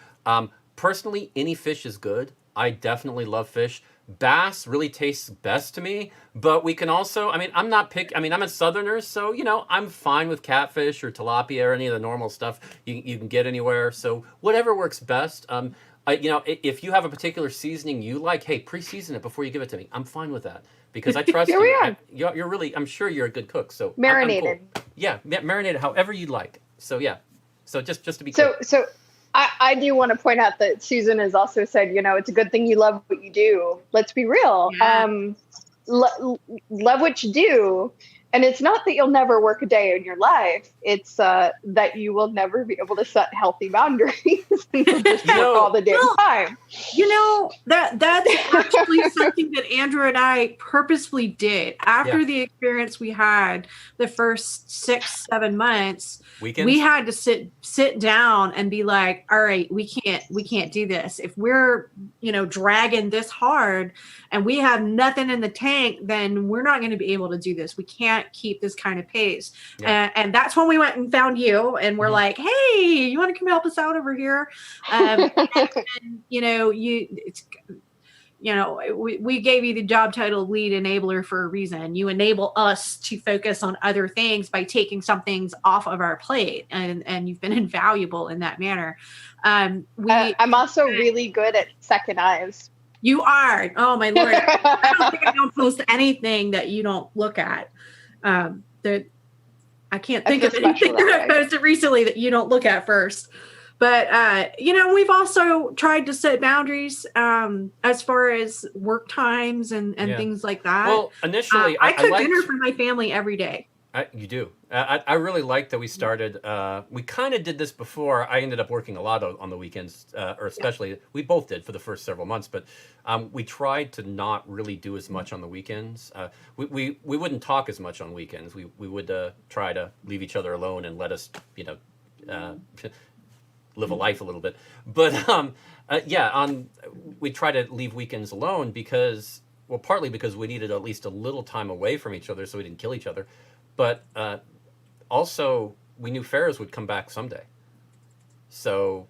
Personally, any fish is good. I definitely love fish. Bass really tastes best to me, but we can also, I'm not I'm a Southerner, so, I'm fine with catfish or tilapia or any of the normal stuff you can get anywhere. So whatever works best. If you have a particular seasoning you like, hey, pre-season it before you give it to me. I'm fine with that because I trust you. You're really, I'm sure you're a good cook. So marinated. I'm cool. Yeah, marinated however you'd like. So yeah. So just to be clear. So I do want to point out that Susan has also said, it's a good thing you love what you do. Let's be real. Yeah. Love what you do. And it's not that you'll never work a day in your life. It's that you will never be able to set healthy boundaries and you'll just work all the damn time. That's actually something that Andrew and I purposefully did after the experience we had the first 6-7 months. Weekends? We had to sit down and be like, all right, we can't do this. If we're, dragging this hard and we have nothing in the tank, then we're not going to be able to do this. We can't can't keep this kind of pace. Yeah. And that's when we went and found you, and we're like, hey, you want to come help us out over here? And, you know, we gave you the job title lead enabler for a reason. You enable us to focus on other things by taking some things off of our plate, and you've been invaluable in that manner. I'm also really good at second eyes. You are. Oh my Lord. I don't think I don't post anything that you don't look at. That I can't think of anything that I posted recently that you don't look at first. But, you know, we've also tried to set boundaries as far as work times and things like that. Well, initially, I cook dinner for my family every day. You do. I really like that we started. We kind of did this before. I ended up working a lot on the weekends, or especially we both did for the first several months. But we tried to not really do as much on the weekends. We wouldn't talk as much on weekends. We would try to leave each other alone and let us, you know, live a life a little bit. But we try to leave weekends alone because, well, partly because we needed at least a little time away from each other so we didn't kill each other. But also, we knew Ferris would come back someday. So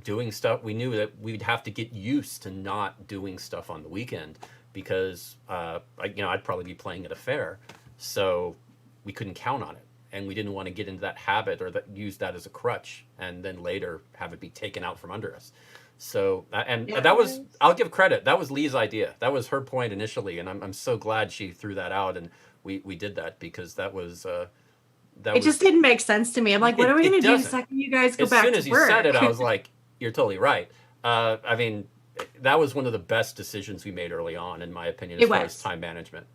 doing stuff, we knew that we'd have to get used to not doing stuff on the weekend because, I'd probably be playing at a fair. So we couldn't count on it. And we didn't want to get into that habit or use that as a crutch and then later have it be taken out from under us. So, that was, I'll give credit. That was Lee's idea. That was her point initially. And I'm so glad she threw that out and we did that because it just didn't make sense to me. I'm like, what are we going to do the second you guys go back to work? As soon as you said it, I was like, you're totally right. I mean, that was one of the best decisions we made early on, in my opinion, as far as time management.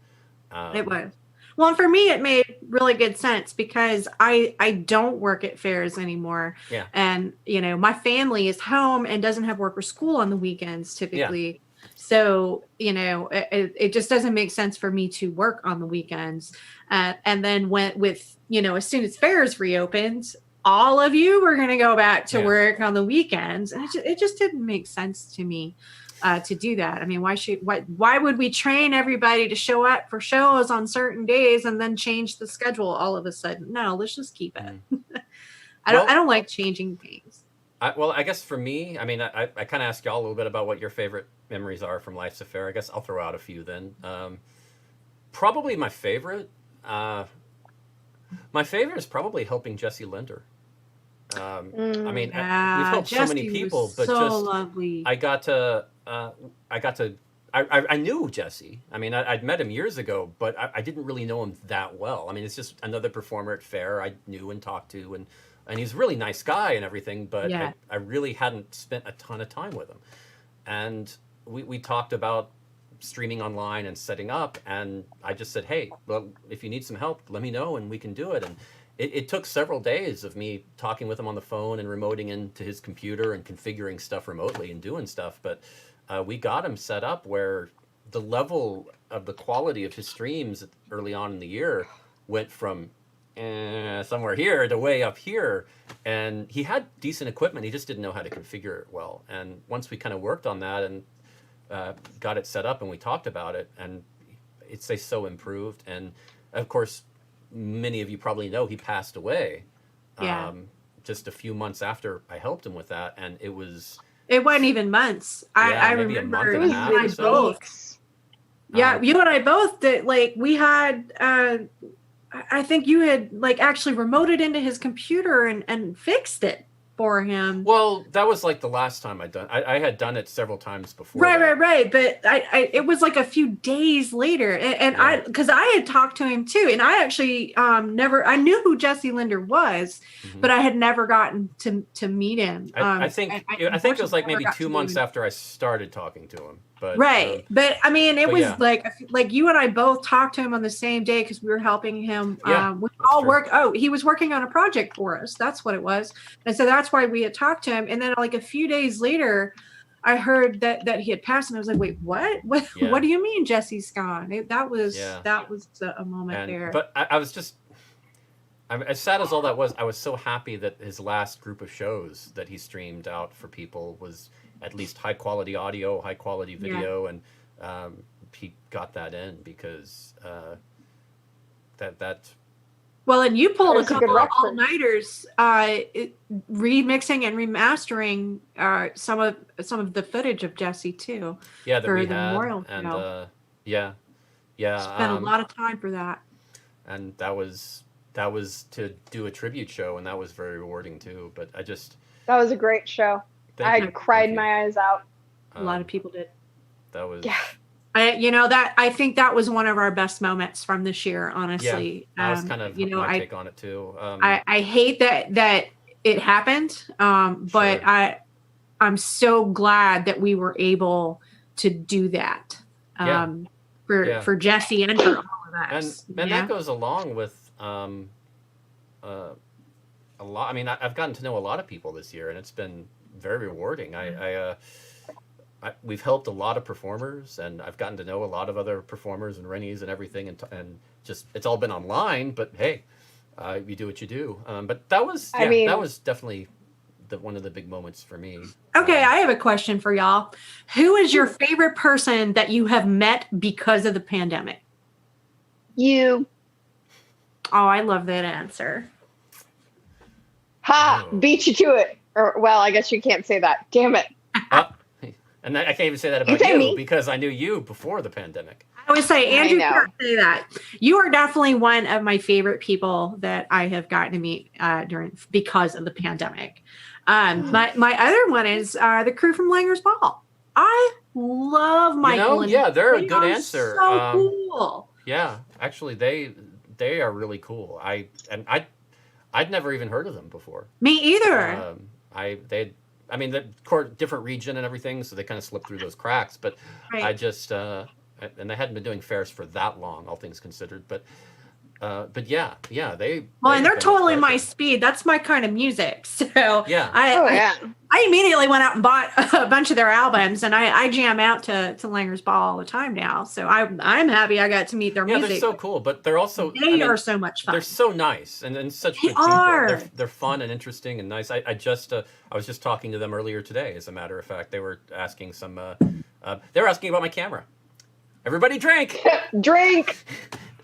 It was. Well, and for me, it made really good sense because I don't work at fairs anymore. Yeah. And, you know, my family is home and doesn't have work or school on the weekends typically. Yeah. So, you know, it just doesn't make sense for me to work on the weekends. And then as soon as fairs reopened, all of you were going to go back to work on the weekends. And it just didn't make sense to me. To do that. I mean, why would we train everybody to show up for shows on certain days and then change the schedule all of a sudden? No, let's just keep it. I don't like changing things. I guess for me, I mean, I kind of asked y'all a little bit about what your favorite memories are from Life's a Fair. I guess I'll throw out a few then. Probably my favorite. My favorite is probably helping Jesse Linder. I mean, we've helped so many people, but lovely. I knew Jesse. I mean, I'd met him years ago, but I didn't really know him that well. I mean, it's just another performer at Fair I knew and talked to, and he's a really nice guy and everything, but I really hadn't spent a ton of time with him. And we talked about streaming online and setting up, and I just said, hey, well, if you need some help, let me know and we can do it. And it took several days of me talking with him on the phone and remoting into his computer and configuring stuff remotely and doing stuff. But we got him set up where the level of the quality of his streams early on in the year went from somewhere here to way up here. And he had decent equipment. He just didn't know how to configure it well. And once we kind of worked on that and got it set up and we talked about it, and it's so improved. And of course, many of you probably know he passed away just a few months after I helped him with that. And it wasn't even months. I remember you and I both. Yeah, you and I both did. Like, we had, I think you had like actually remoted into his computer and fixed it for him. Well, that was like the last time I had done it several times before. Right. But it was like a few days later, and because I had talked to him too, and I actually I knew who Jesse Linder was, but I had never gotten to meet him. I think it was like maybe 2 months after I started talking to him. But but I mean, it was like you and I both talked to him on the same day because we were helping him. We all worked. Oh, he was working on a project for us. That's what it was, and so that's why we had talked to him. And then like a few days later, I heard that he had passed, and I was like, "Wait, what? What do you mean Jesse's gone?" That was a moment there. But I was just. As sad as all that was, I was so happy that his last group of shows that he streamed out for people was at least high quality audio, high quality video, and he got that in because that Well, and you pulled a That's a good couple of record. all-nighters, remixing and remastering some of the footage of Jesse too yeah that for we the had, memorial and show. yeah, yeah, Spent a lot of time for that. and that was to do a tribute show, and that was very rewarding too. But I just That was a great show. thank I you, cried thank you. my eyes out. A lot of Um, people did. that was Yeah. I think that was one of our best moments from this year, honestly. that was kind of my take on it too. I hate that it happened, but Sure. I'm so glad that we were able to do that, Yeah. Yeah. for Jesse and for all of and us. and Yeah. that goes along with a lot. I mean, I've gotten to know a lot of people this year, and it's been very rewarding. We've helped a lot of performers, and I've gotten to know a lot of other performers and Rennies and everything, and just it's all been online. But hey, you do what you do. But that was I mean- that was definitely one of the big moments for me. Okay, I have a question for y'all. Who is your favorite person that you have met because of the pandemic? You. Oh, I love that answer. Ha! Oh. Beat you to it. Or, well, I guess you can't say that. Damn it. And I can't even say that You about say you me? because I knew you before the pandemic. I would say, I Andrew, know. can't say that. You are definitely one of my favorite people that I have gotten to meet because of the pandemic. My other one is the crew from Langer's Ball. I love Michael. and yeah, they're a they good are answer. So cool. Yeah, actually, they are really cool. I'd never even heard of them before. Me either. I mean, the different region and everything, so they kind of slipped through those cracks. But Right. I just and they hadn't been doing fairs for that long, all things considered. But yeah, they. Well, they've and they're been a totally my pleasure. speed. That's my kind of music. So Yeah. I immediately went out and bought a bunch of their albums, and I jam out to Langer's Ball all the time now. So I'm happy I got to meet their Yeah, music. they're so cool, but they're also They are so much fun. They're so nice and such They good people. are. They're fun and interesting and nice. I was just talking to them earlier today. As a matter of fact, they were asking they were asking about my camera. Everybody drink. Drink.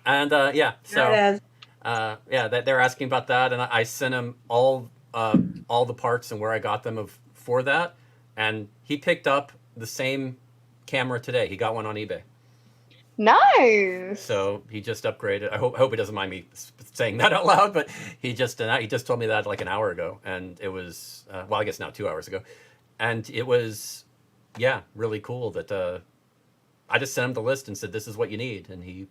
And yeah, so There it is. yeah, they're asking about that, and I sent him all the parts and where I got them for that, and he picked up the same camera today. He got one on eBay. Nice. So he just upgraded. I hope he doesn't mind me saying that out loud, but he just told me that like an hour ago, and it was well, I guess now 2 hours ago, and it was really cool that I just sent him the list and said this is what you need, and he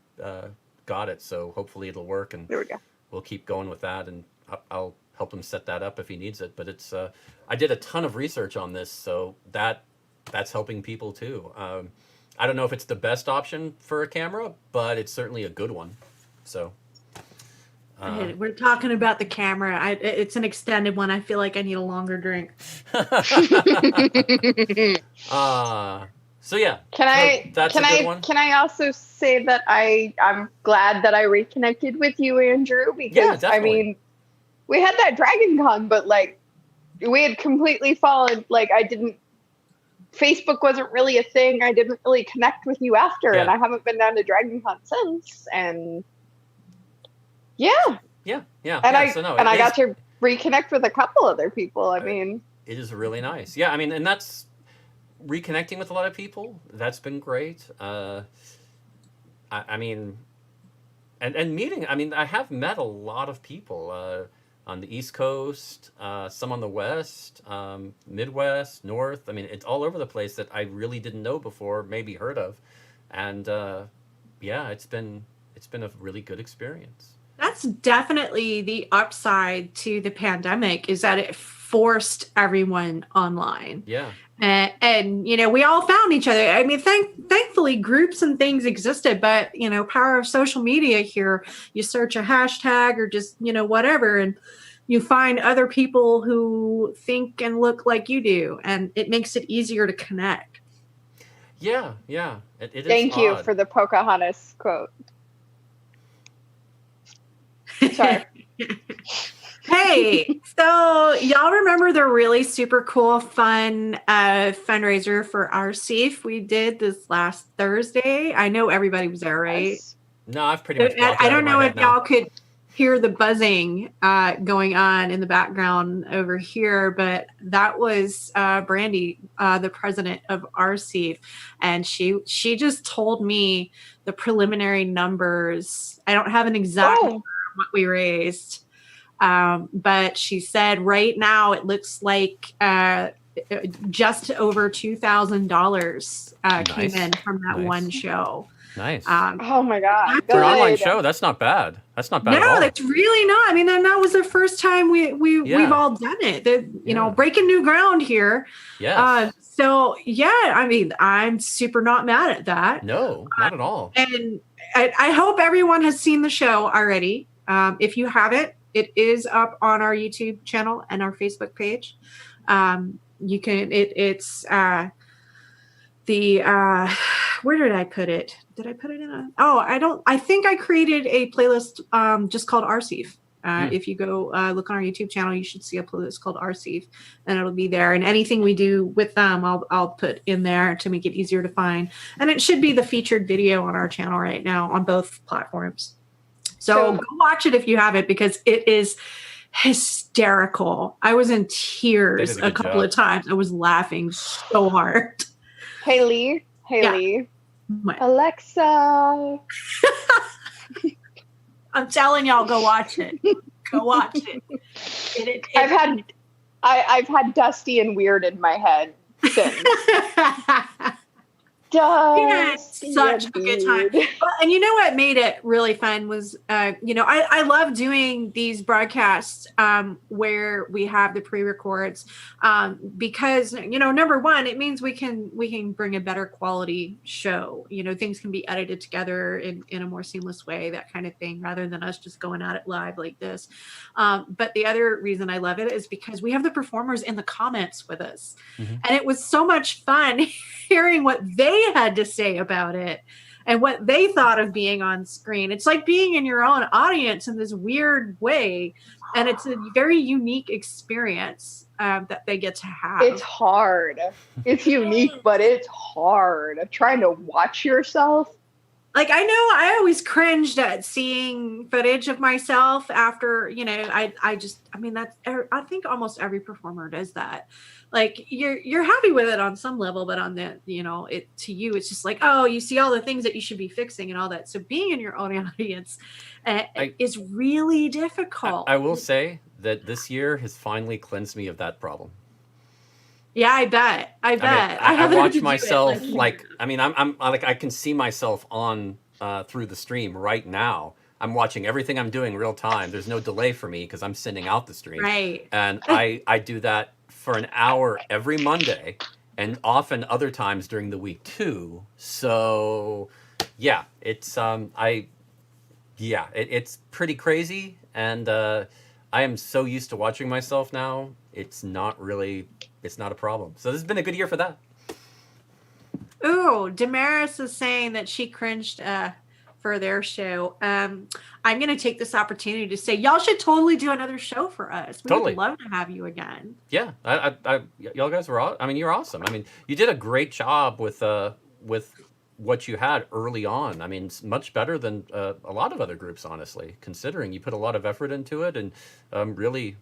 got it. So hopefully it'll work, and There we go. we'll keep going with that, and I'll help him set that up if he needs it. But it's I did a ton of research on this, so that's helping people too. I don't know if it's the best option for a camera, but it's certainly a good one. So We're talking about the camera. It's an extended one. I feel like I need a longer drink. So yeah. That's a good one. Can I also say that I'm glad that I reconnected with you, Andrew, because Yeah, definitely. I mean, we had that Dragon Con, but like we had completely fallen. Like Facebook wasn't really a thing. I didn't really connect with you after, and Yeah. I haven't been down to Dragon Con since. And yeah, Yeah. and I it got is- to reconnect with a couple other people. I mean, It is really nice. Yeah, I mean, and that's reconnecting with a lot of people. That's been great. I mean, and meeting. I mean, I have met a lot of people on the East Coast, some on the West, Midwest, North. I mean, it's all over the place that I really didn't know before, maybe heard of, and yeah, it's been a really good experience. That's definitely the upside to the pandemic, is that it forced everyone online. Yeah. And we all found each other. I mean, thankfully groups and things existed, but power of social media here, you search a hashtag or just whatever, and you find other people who think and look like you do, and it makes it easier to connect. Yeah. It is thank you odd. for the Pocahontas quote. Sorry. Hey, so y'all remember the really super cool, fun fundraiser for our SEAF we did this last Thursday? I know everybody was there, right? Yes. No, I've pretty much blocked I it out of don't my know head if now. y'all could hear the buzzing going on in the background over here, but that was Brandy, the president of RCEIF, and she just told me the preliminary numbers. I don't have an exact number of what we raised, but she said right now it looks like just over $2,000 came Nice. in from that Nice. one show. Nice. Oh my God. For an Good. online show, that's not bad. That's not bad at all. No, that's really not. I mean, and that was the first time we've Yeah. all done it. You Yeah. know, breaking new ground here. Yes. So yeah, I mean, I'm super not mad at that. No, not at all. And I hope everyone has seen the show already. If you haven't, it is up on our YouTube channel and our Facebook page. You can. It's the where did I put it? Did I put it in a? Oh, I don't. I think I created a playlist just called RCEIF. If you go look on our YouTube channel, you should see a playlist called RCEIF, and it'll be there. And anything we do with them, I'll put in there to make it easier to find. And it should be the featured video on our channel right now on both platforms. So go watch it if you haven't, because it is hysterical. I was in tears a couple of times. I was laughing so hard. Haley, Alexa. I'm telling y'all, go watch it. Go watch it. I've had Dusty and Weird in my head since. Such a good time. And you know what made it really fun was, I love doing these broadcasts where we have the pre-records because, number one, it means we can bring a better quality show. Things can be edited together in a more seamless way, that kind of thing, rather than us just going at it live like this. But the other reason I love it is because we have the performers in the comments with us. Mm-hmm. And it was so much fun hearing what they had to say about it and what they thought of being on screen. It's like being in your own audience in this weird way, and it's a very unique experience that they get to have. It's hard. It's unique, but it's hard. Trying to watch yourself. Like, I know I always cringed at seeing footage of myself after, I think almost every performer does that. Like, you're happy with it on some level, but on the, to you, it's just like, oh, you see all the things that you should be fixing and all that. So being in your own audience is really difficult. I will say that this year has finally cleansed me of that problem. Yeah, I bet. I watch myself I'm like, I can see myself on through the stream right now. I'm watching everything I'm doing real time. There's no delay for me because I'm sending out the stream. Right. And I do that for an hour every Monday, and often other times during the week too. So yeah, it's it's pretty crazy, and I am so used to watching myself now. It's not a problem. So this has been a good year for that. Ooh, Damaris is saying that she cringed for their show. I'm going to take this opportunity to say y'all should totally do another show for us. We would love to have you again. Yeah, y'all guys were. You're awesome. I mean, you did a great job with what you had early on. I mean, it's much better than a lot of other groups, honestly, considering you put a lot of effort into it and really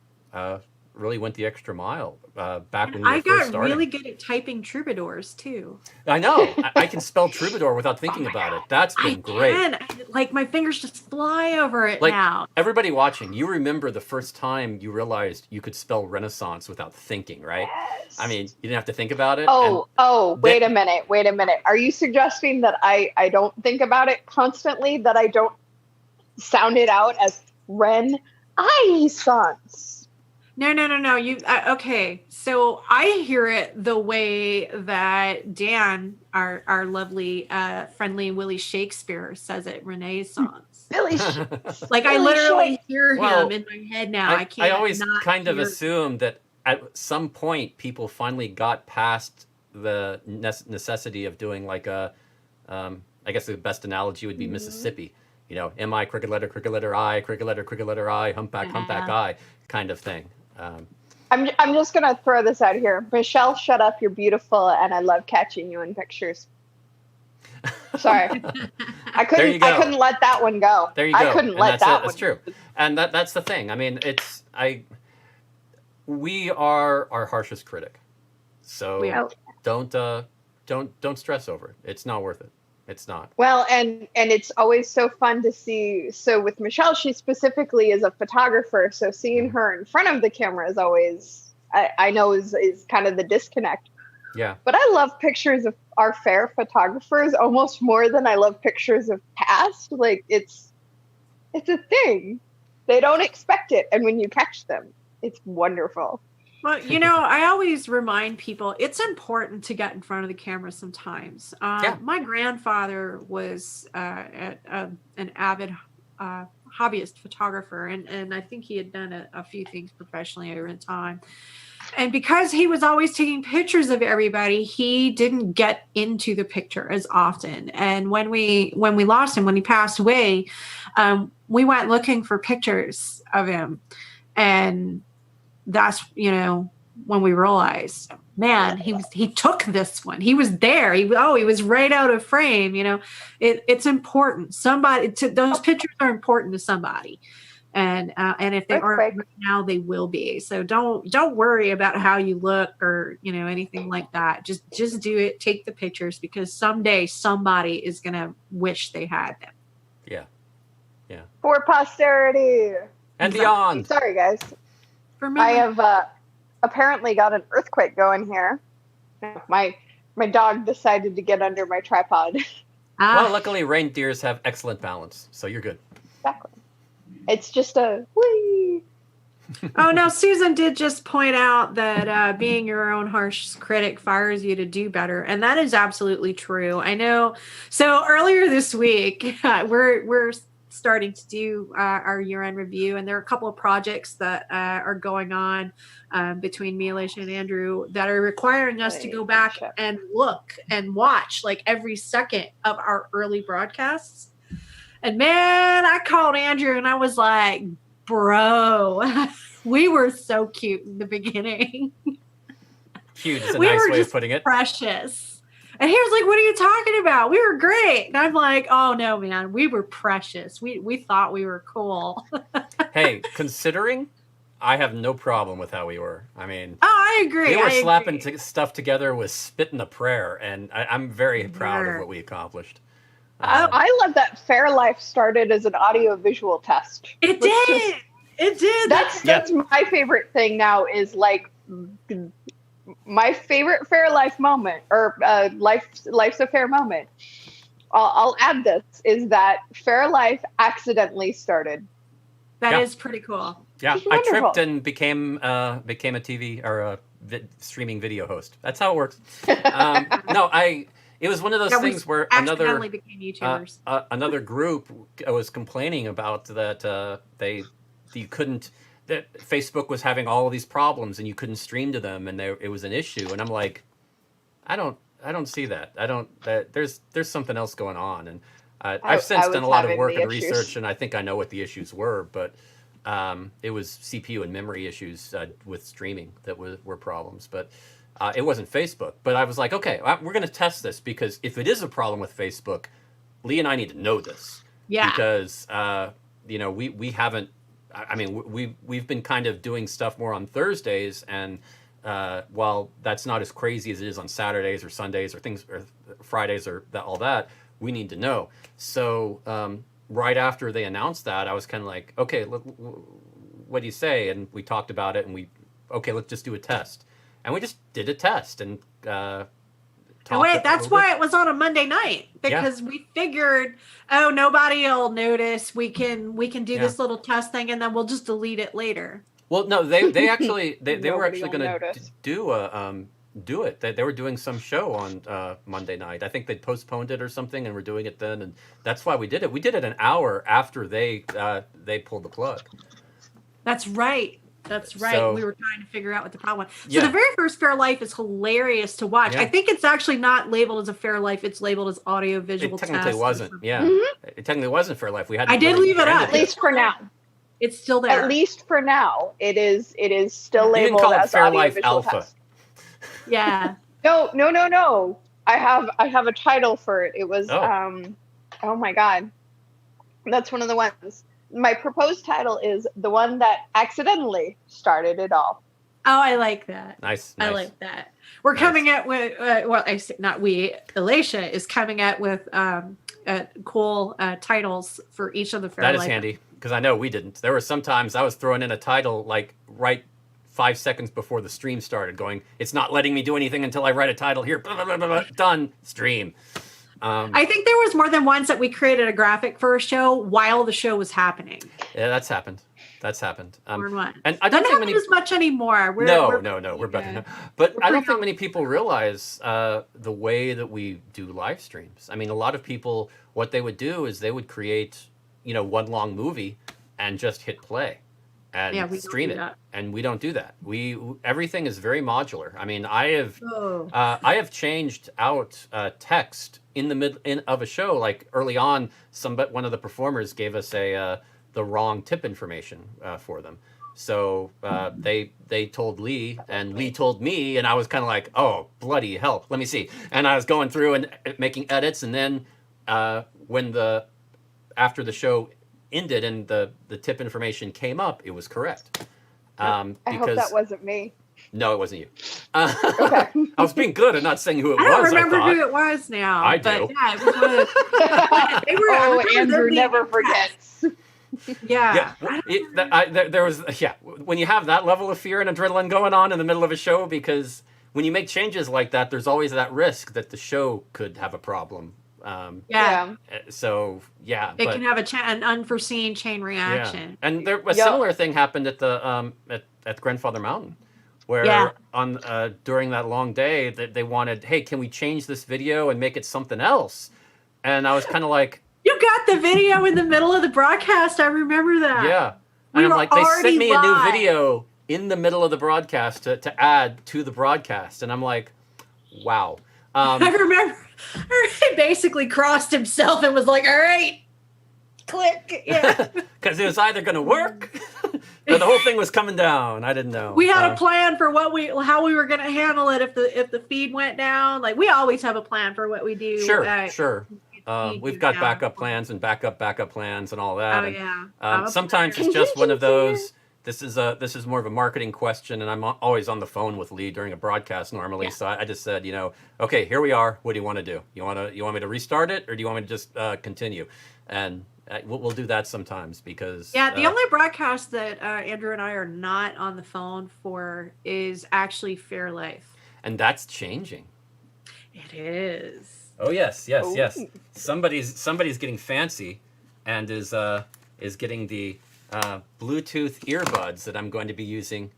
went the extra mile back when you were first starting. I got really good at typing troubadours too. I know. I can spell troubadour without thinking about it. That's been great. Like, my fingers just fly over it now. Everybody watching, you remember the first time you realized you could spell Renaissance without thinking, right? Yes. I mean, you didn't have to think about it. Wait a minute. Are you suggesting that I don't think about it constantly, that I don't sound it out as Renaissance? No. You okay? So I hear it the way that Dan, our lovely, friendly Willie Shakespeare, says it. Renaissance. Billy, like I literally hear him in my head now. I always kind of assume that at some point people finally got past the necessity of doing like a. I guess the best analogy would be Mississippi. M-I, crooked letter I, crooked letter I, humpback I, kind of thing. I'm just gonna throw this out here. Michelle, shut up. You're beautiful, and I love catching you in pictures. Sorry. I There you couldn't. go. I couldn't let that one go. There you go. I couldn't And let that's that it. one. That's true. And that's the thing. I mean, we are our harshest critic. So We are. don't stress over it. It's not worth it. It's not. Well, and it's always so fun to see. So with Michelle, she specifically is a photographer. So seeing her in front of the camera is always, I know, is kind of the disconnect. Yeah. But I love pictures of our Faire photographers almost more than I love pictures of past. Like it's a thing. They don't expect it, and when you catch them, it's wonderful. Well, I always remind people it's important to get in front of the camera sometimes. Yeah. My grandfather was an avid hobbyist photographer, and I think he had done a few things professionally over the time. And because he was always taking pictures of everybody, he didn't get into the picture as often. And when we lost him, when he passed away, we went looking for pictures of him. And that's, when we realized, man, he took this one. He was there. He was right out of frame. It's important. Those pictures are important to somebody. And if they aren't right now, they will be. So don't worry about how you look or anything like that. Just do it. Take the pictures, because someday somebody is gonna wish they had them. Yeah. For posterity And beyond. Sorry, guys. I have apparently got an earthquake going here. My dog decided to get under my tripod. Well, luckily reindeers have excellent balance, so you're good. Exactly. It's just a whee. Oh, no, Susan did just point out that being your own harsh critic fires you to do better. And that is absolutely true. I know. So earlier this week, we're starting to do our year-end review, and there are a couple of projects that are going on between me, Alicia, and Andrew that are requiring us to go back and look and watch like every second of our early broadcasts. And man, I called Andrew and I was like, bro, we were so cute in the beginning. Cute is a nice way of putting it. Precious. And he was like, what are you talking about? We were great. And I'm like, oh no, man, we were precious. We thought we were cool. Hey, considering, I have no problem with how we were. I mean, I agree. We were slapping stuff together with spitting a prayer, and I'm very proud of what we accomplished. I love that Faire Life started as an audio-visual test. It did. It did. That's my favorite thing now. Is like my favorite Faire Life moment, or Life's a Fair moment. I'll add this: is that Faire Life accidentally started. That is pretty cool. Yeah, I tripped and became a TV or a streaming video host. That's how it works. It was one of those things where another group was complaining about that that Facebook was having all of these problems and you couldn't stream to them, and it was an issue. And I'm like, I don't see that. There's something else going on. And I've since done a lot of work and research, and I think I know what the issues were, but it was CPU and memory issues with streaming that were problems. But it wasn't Facebook. But I was like, okay, we're going to test this, because if it is a problem with Facebook, Lee and I need to know this. Yeah. Because we haven't. I mean, we've been kind of doing stuff more on Thursdays, and while that's not as crazy as it is on Saturdays or Sundays or Fridays or all that, we need to know. So right after they announced that, I was kind of like, okay, what do you say? And we talked about it, and let's just do a test. And we just did a test and that's why it was on a Monday night, because we figured, nobody will notice. We can do this little test thing, and then we'll just delete it later. Well, no, they actually they were actually going to do it. They were doing some show on Monday night. I think they postponed it or something, and we're doing it then, and that's why we did it. We did it an hour after they pulled the plug. That's right. That's right. So, we were trying to figure out what the problem was. So the very first Faire Life is hilarious to watch. I think it's actually not labeled as a Faire Life. It's labeled as audio visual. It technically wasn't. Yeah. Mm-hmm. It technically wasn't Faire Life. I did leave it up. At least for now. It's still there. At least for now. It is still labeled you didn't call it as Faire audio Life visual Alpha. test. Yeah. No. I have a title for it. It was oh my god. That's one of the ones. My proposed title is the one that accidentally started it all. Oh, I like that. Nice. I like that. We're coming at with well, I say not we. Alicia is coming at with cool titles for each of the Faire That is Life. handy because I know we didn't. There were some times I was throwing in a title like right 5 seconds before the stream started, going, "It's not letting me do anything until I write a title here." Blah, blah, blah, blah, blah, done stream. I think there was more than once that we created a graphic for a show while the show was happening. Yeah, that's happened. That's happened. More than once. And I don't think happen as much anymore. We're better now. But I don't think many people realize the way that we do live streams. I mean, a lot of people, what they would do is they would create, one long movie and just hit play and stream it. And we don't do that. Everything is very modular. I mean, I have changed out text in the mid of a show. Like early on, one of the performers gave us the wrong tip information for them. So they told Lee, and Lee told me, and I was kind of like, oh, bloody hell, let me see. And I was going through and making edits, and then after the show ended and the tip information came up, it was correct. I hope that wasn't me. No, it wasn't you. Okay. I was being good and not saying who it was. I don't remember who it was now. I do. But yeah, it was one of they were, Andrew never forgets. Yeah. There was when you have that level of fear and adrenaline going on in the middle of a show, because when you make changes like that, there's always that risk that the show could have a problem. So it can have an unforeseen chain reaction. Yeah. And a similar thing happened at the at Grandfather Mountain, where during that long day they wanted, hey, can we change this video and make it something else? And I was kind of like, you got the video in the middle of the broadcast. I remember that. Yeah. And I'm like, they sent me a new video in the middle of the broadcast to add to the broadcast. And I'm like, wow. I remember he basically crossed himself and was like, all right, click. Yeah. Because it was either going to work or the whole thing was coming down. I didn't know. We had a plan for how we were going to handle it if the feed went down. Like, we always have a plan for what we do. Sure. We've got backup plans and backup plans and all that. Oh, yeah. Sometimes it's just one of those. This is more of a marketing question, and I'm always on the phone with Lee during a broadcast normally. Yeah. So I just said, okay, here we are. What do you want to do? You want me to restart it, or do you want me to just continue? And we'll do that sometimes because the only broadcast that Andrew and I are not on the phone for is actually Faire Life, and that's changing. It is. Oh yes. Somebody's getting fancy, and is getting the Bluetooth earbuds that I'm going to be using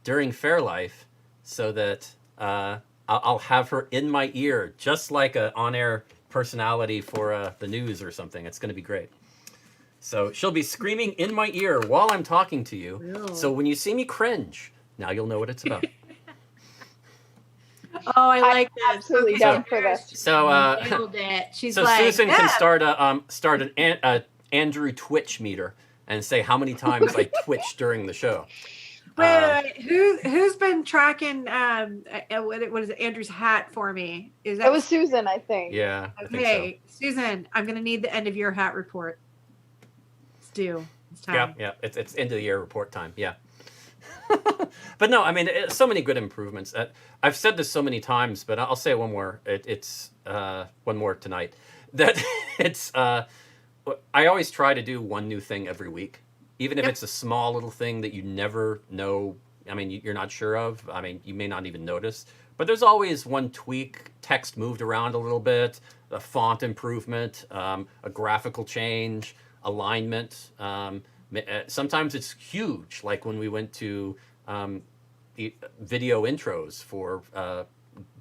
during Faire Life, so that I'll have her in my ear, just like an on-air personality for the news or something. It's going to be great. So she'll be screaming in my ear while I'm talking to you. Really? So when you see me cringe, now you'll know what it's about. Oh, I like that. Absolutely down for this. So, she's so like, Susan can start an Andrew Twitch meter and say how many times I twitch during the show. Wait. Who's been tracking? What is it? Andrew's hat for me? It was Susan, I think. Yeah. Okay, so. Susan, I'm gonna need the end of year hat report. It's due. It's time. Yeah. It's end of the year report time. Yeah. But no, I mean, so many good improvements. I've said this so many times, but I'll say one more. It's one more tonight. That it's. I always try to do one new thing every week, even if it's a small little thing that you never know. I mean, you're not sure of. I mean, you may not even notice. But there's always one tweak, text moved around a little bit, a font improvement, a graphical change, alignment. Sometimes it's huge, like when we went to video intros for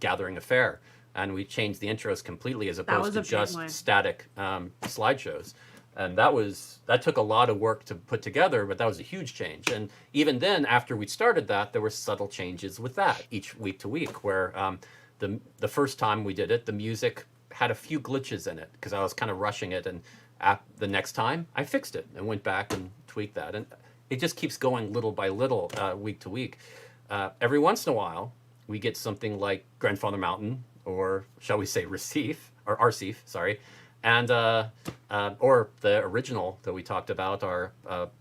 Gathering a Fair, and we changed the intros completely as opposed to just static slideshows. And that took a lot of work to put together, but that was a huge change. And even then, after we started that, there were subtle changes with that each week to week, where the first time we did it, the music had a few glitches in it because I was kind of rushing it, and the next time I fixed it and went back and tweaked that. And it just keeps going little by little, week to week. Every once in a while, we get something like Grandfather Mountain or shall we say Receive, or Arcif, sorry, and or the original that we talked about, our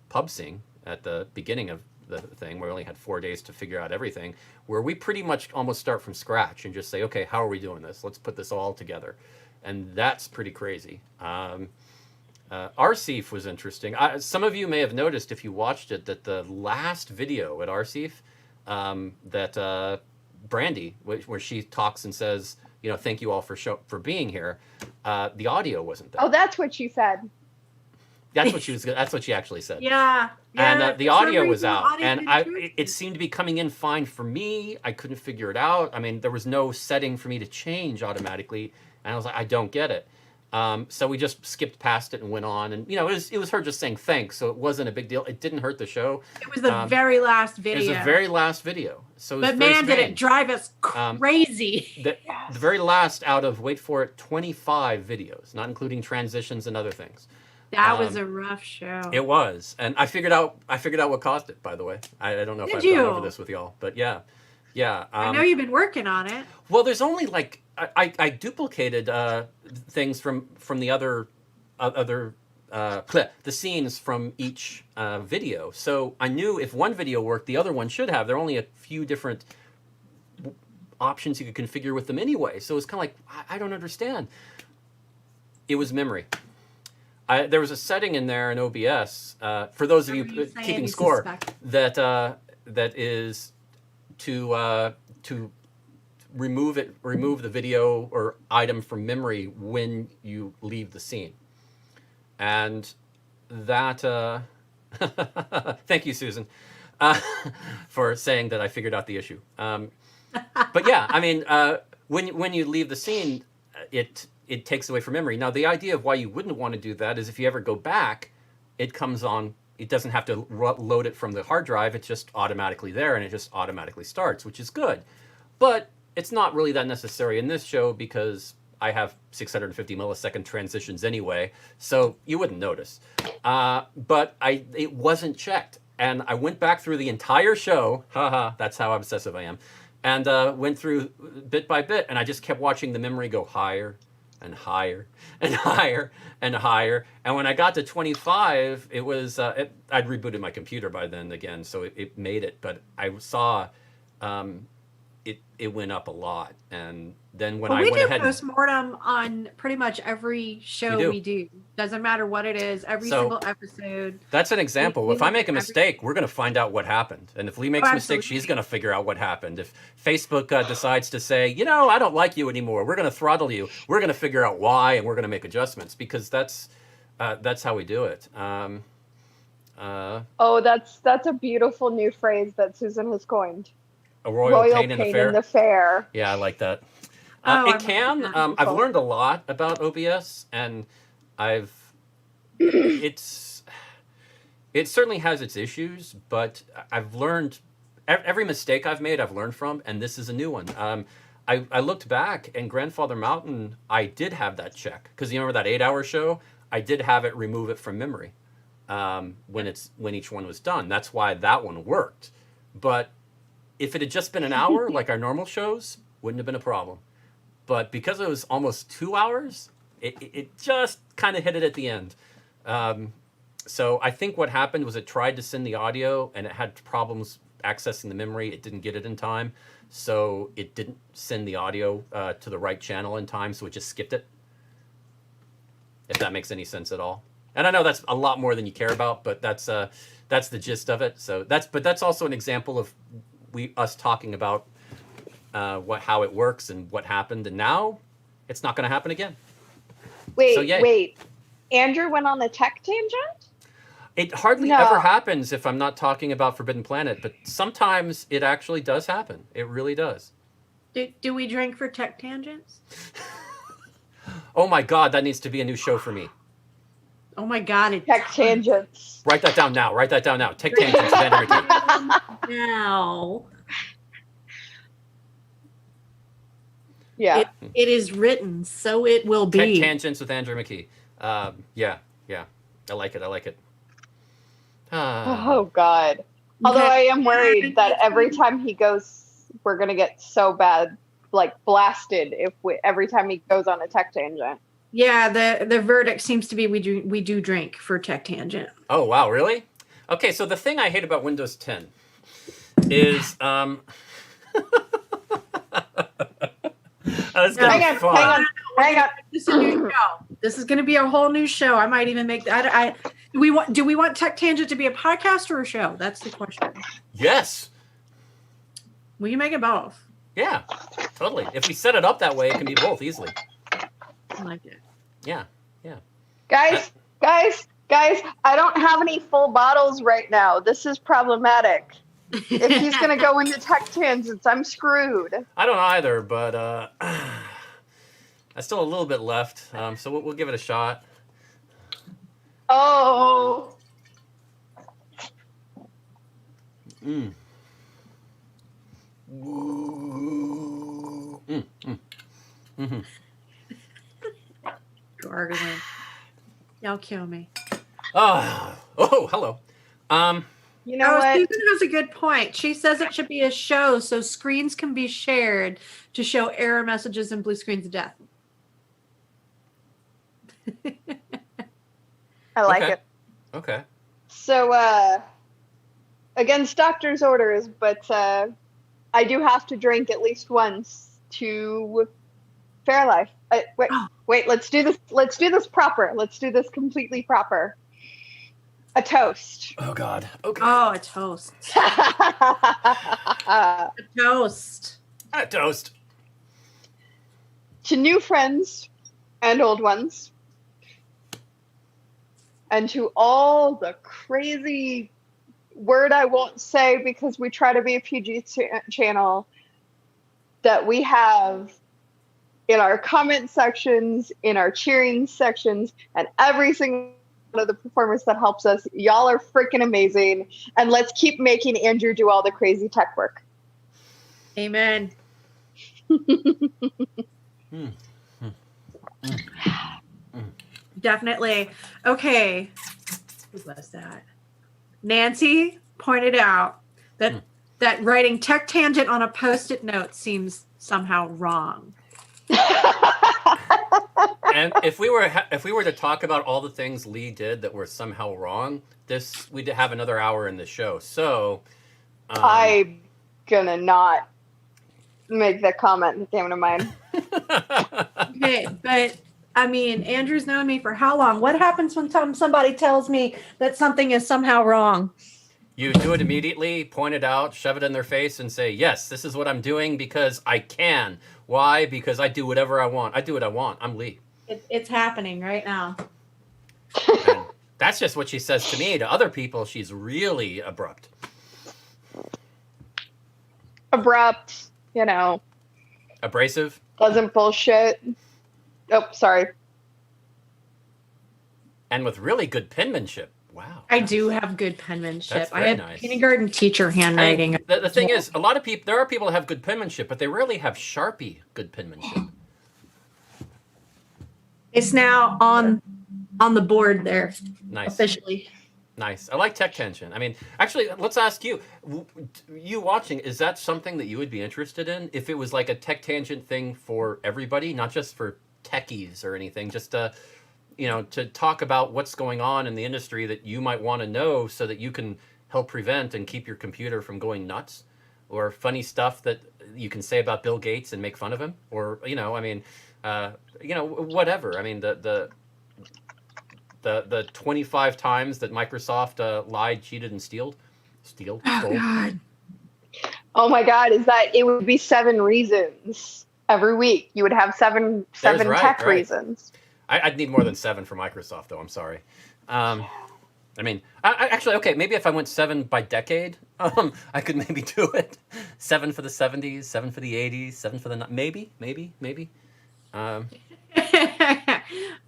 pub sing at the beginning of the thing, where we only had 4 days to figure out everything, where we pretty much almost start from scratch and just say, okay, how are we doing this? Let's put this all together. And that's pretty crazy. Arcif was interesting. Some of you may have noticed if you watched it that the last video at Arcif, that Brandy, where she talks and says, you know, thank you all for being here, the audio wasn't there. Oh, that's what she said. That's what she actually said. Yeah. And the audio was out, and it seemed to be coming in fine for me. I couldn't figure it out. I mean, there was no setting for me to change automatically, and I was like, I don't get it. So we just skipped past it and went on, and you know, it was her just saying thanks, so it wasn't a big deal. It didn't hurt the show. It was the very last video. It was the very last video. So, but man, did it drive us crazy. The very last out of, wait for it, 25 videos, not including transitions and other things. That was a rough show. It was, and I figured out what caused it. By the way, I don't know if I've gone over this with y'all, but yeah. I know you've been working on it. Well, there's only like I duplicated things from the other clip, the scenes from each video. So I knew if one video worked, the other one should have. There are only a few different options you could configure with them anyway. So it's kind of like, I don't understand. It was memory. There was a setting in there in OBS, for those of you keeping score, that is to remove the video or item from memory when you leave the scene. And that thank you, Susan, for saying that I figured out the issue. But yeah, I mean, when you leave the scene, it takes away from memory. Now, the idea of why you wouldn't want to do that is if you ever go back, it comes on. It doesn't have to load it from the hard drive. It's just automatically there, and it just automatically starts, which is good. But it's not really that necessary in this show because I have 650 millisecond transitions anyway, so you wouldn't notice. But it wasn't checked, and I went back through the entire show. Haha, that's how obsessive I am. And went through bit by bit, and I just kept watching the memory go higher and higher and higher and higher. And when I got to 25, it was, I'd rebooted my computer by then again, so it made it. But I saw it went up a lot. And then when I went ahead... We do postmortem on pretty much every show we do. Doesn't matter what it is, every single episode. That's an example. If I make a mistake, we're going to find out what happened. And if Lee makes a mistake, she's going to figure out what happened. If Facebook decides to say, you know, I don't like you anymore, we're going to throttle you, we're going to figure out why, and we're going to make adjustments, because that's how we do it. That's a beautiful new phrase that Susan has coined. A royal pain in the fair. Yeah, I like that. It can. I've learned a lot about OBS, and it certainly has its issues, but I've learned every mistake I've made, I've learned from, and this is a new one. I looked back, and Grandfather Mountain, I did have that check, because you remember that 8-hour show? I did have it remove it from memory when each one was done. That's why that one worked. But if it had just been an hour, like our normal shows, wouldn't have been a problem. But because it was almost 2 hours, it just kind of hit it at the end. So I think what happened was it tried to send the audio, and it had problems accessing the memory. It didn't get it in time. So it didn't send the audio to the right channel in time, so it just skipped it. If that makes any sense at all. And I know that's a lot more than you care about, but that's the gist of it. So that's also an example of us talking about how it works and what happened, and now it's not going to happen again. Wait. Andrew went on a tech tangent? It hardly ever happens if I'm not talking about Forbidden Planet, but sometimes it actually does happen. It really does. Do we drink for tech tangents? Oh my God, that needs to be a new show for me. Oh my God. Tech tangents. Write that down now. Tech tangents. Now. Yeah. It is written, so it will be. Tech tangents with Andrew McKee. Yeah. I like it. Oh God. Although I am worried that every time he goes, we're gonna get so bad like blasted every time he goes on a tech tangent. Yeah, the verdict seems to be we do drink for Tech Tangent. Oh wow, really? Okay, so the thing I hate about Windows 10 is that's gonna Hang be fun. on. This is a new show. This is going to be a whole new show. I might even make that. Do we want Tech Tangent to be a podcast or a show? That's the question. Yes. Will you make it both? Yeah, totally. If we set it up that way, it can be both easily. I like it. Yeah. Guys, I don't have any full bottles right now. This is problematic. If he's going to go into tech tangents, I'm screwed. I don't either, but I still a little bit left, so we'll give it a shot. Oh. Mm. Mm-hmm. Gargling. Y'all kill me. Oh, hello. You know what? Susan has a good point. She says it should be a show so screens can be shared to show error messages and blue screens of death. I like it. Okay. So, against doctor's orders, but I do have to drink at least once to Faire Life. Wait, let's do this. Let's do this proper. Let's do this completely proper. A toast. Oh God. Okay. Oh, a toast. A toast. A toast. To new friends and old ones. And to all the crazy word I won't say because we try to be a PG channel that we have in our comment sections, in our cheering sections, and every single one of the performers that helps us. Y'all are freaking amazing. And let's keep making Andrew do all the crazy tech work. Amen. Definitely. Okay. Who was that? Nancy pointed out that writing Tech Tangent on a Postit Note seems somehow wrong. And if we were to talk about all the things Lee did that were somehow wrong, we'd have another hour in the show. So I'm gonna not make that comment that came to mind. Okay, but I mean, Andrew's known me for how long? What happens when somebody tells me that something is somehow wrong? You do it immediately, point it out, shove it in their face, and say, yes, this is what I'm doing because I can. Why? Because I do whatever I want. I do what I want. I'm Lee. It's happening right now. And that's just what she says to me. To other people, she's really abrupt. Abrupt, Abrasive. doesn't bullshit. Oh, sorry. And with really good penmanship. Wow. I do have good penmanship. That's I very have nice. kindergarten teacher handwriting. I mean, the thing is, a lot of people, there are people that have good penmanship, but they rarely have Sharpie good penmanship. It's now on the board there. Nice. Officially. Nice. I like Tech Tension. I mean, actually, let's ask you. You watching, is that something that you would be interested in? If it was like a Tech Tangent thing for everybody, not just for techies or anything, just to talk about what's going on in the industry that you might want to know so that you can help prevent and keep your computer from going nuts, or funny stuff that you can say about Bill Gates and make fun of him, or, whatever. I mean, the 25 times that Microsoft lied, cheated, and stole. Oh, God. Oh my God, it would be 7 reasons every week. You would have seven right, tech right. reasons. I'd need more than 7 for Microsoft, though. I'm sorry. I mean, I actually, okay, maybe if I went 7 by decade, I could maybe do it. 7 for the 70s, 7 for the 80s, 7 for the... Maybe.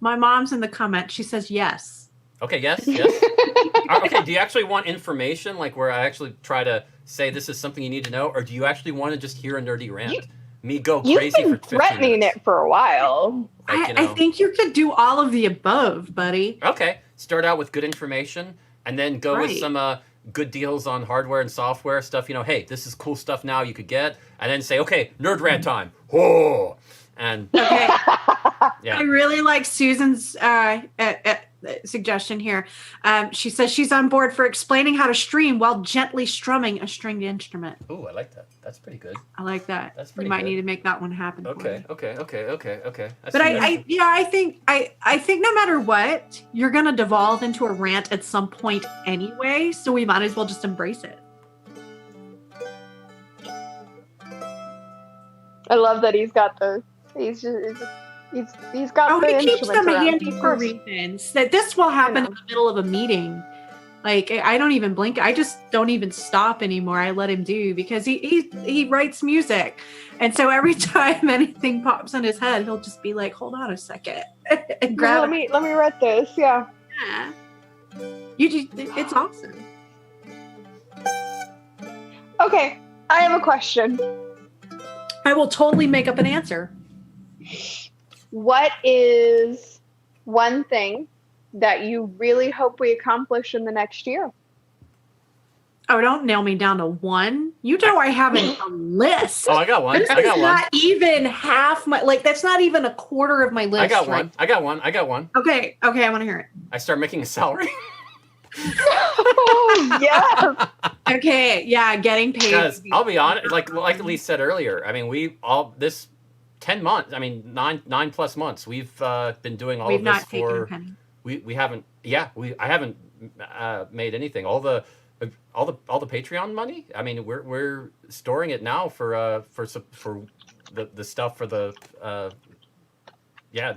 My mom's in the comment. She says yes. Okay, yes. Okay, do you actually want information, like where I actually try to say this is something you need to know, or do you actually want to just hear a nerdy rant? Me go crazy You've been for 15 threatening minutes. it for a while. Like, I think you could do all of the above, buddy. Okay, start out with good information, and then go with Right. some good deals on hardware and software stuff. Hey, this is cool stuff now you could get, and then say, okay, nerd rant time. Whoa, and Okay. yeah, I really like Susan's suggestion here. She says she's on board for explaining how to stream while gently strumming a stringed instrument. ooh, I like that. That's pretty good. I like that. That's You pretty might good. need to make that one happen. For Okay, you. okay. But I think no matter what, you're gonna devolve into a rant at some point anyway. So we might as well just embrace it. I love that he's got the he's got Oh, the he keeps instruments them around. handy Of for course. reasons. That this will happen know. in the middle of a meeting. Like I don't even blink. I just don't even stop anymore. I let him do because he writes music, and so every time anything pops in his head, he'll just be like, "Hold on a second," and grab Let me write this. Yeah. it. It's awesome. Okay, I have a question. I will totally make up an answer. What is one thing that you really hope we accomplish in the next year? Oh, don't nail me down to one. You know I have a list. Oh, I got one. This I got is one. not even half my that's not even a quarter of my list. I got right? one. I got one. Okay, I want to hear it. I start making a salary. Oh, yes. Okay, yeah, getting paid. Because I'll be honest, like Elise said earlier, I mean, we all this 10 months, I mean, nine plus months, we've been doing all We've of this not taken a for. penny. We haven't. Yeah, I haven't made anything. All the Patreon money. I mean, we're storing it now for the stuff for the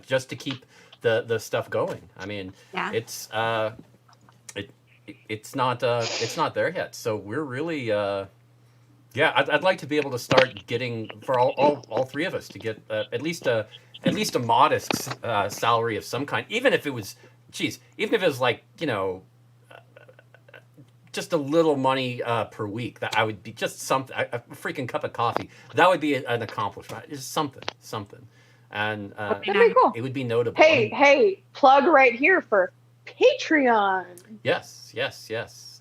just to keep the stuff going. I mean, Yeah. it's not there yet. So we're really I'd like to be able to start getting for all three of us to get at least a modest salary of some kind, even if it was like just a little money per week. That I would be just something, a freaking cup of coffee. That would be an accomplishment. Just something, and That'd be cool. it would be notable. Hey, plug right here for Patreon, Yes.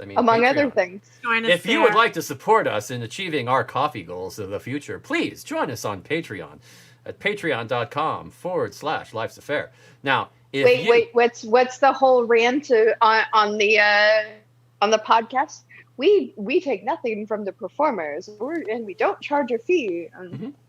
I mean, among Patreon. other things. Join us If you would there. like to support us in achieving our coffee goals of the future, please join us on Patreon at patreon.com/Life's Affair. Now, if Wait, what's the whole rant on the podcast? We take nothing from the performers, and we don't charge a fee.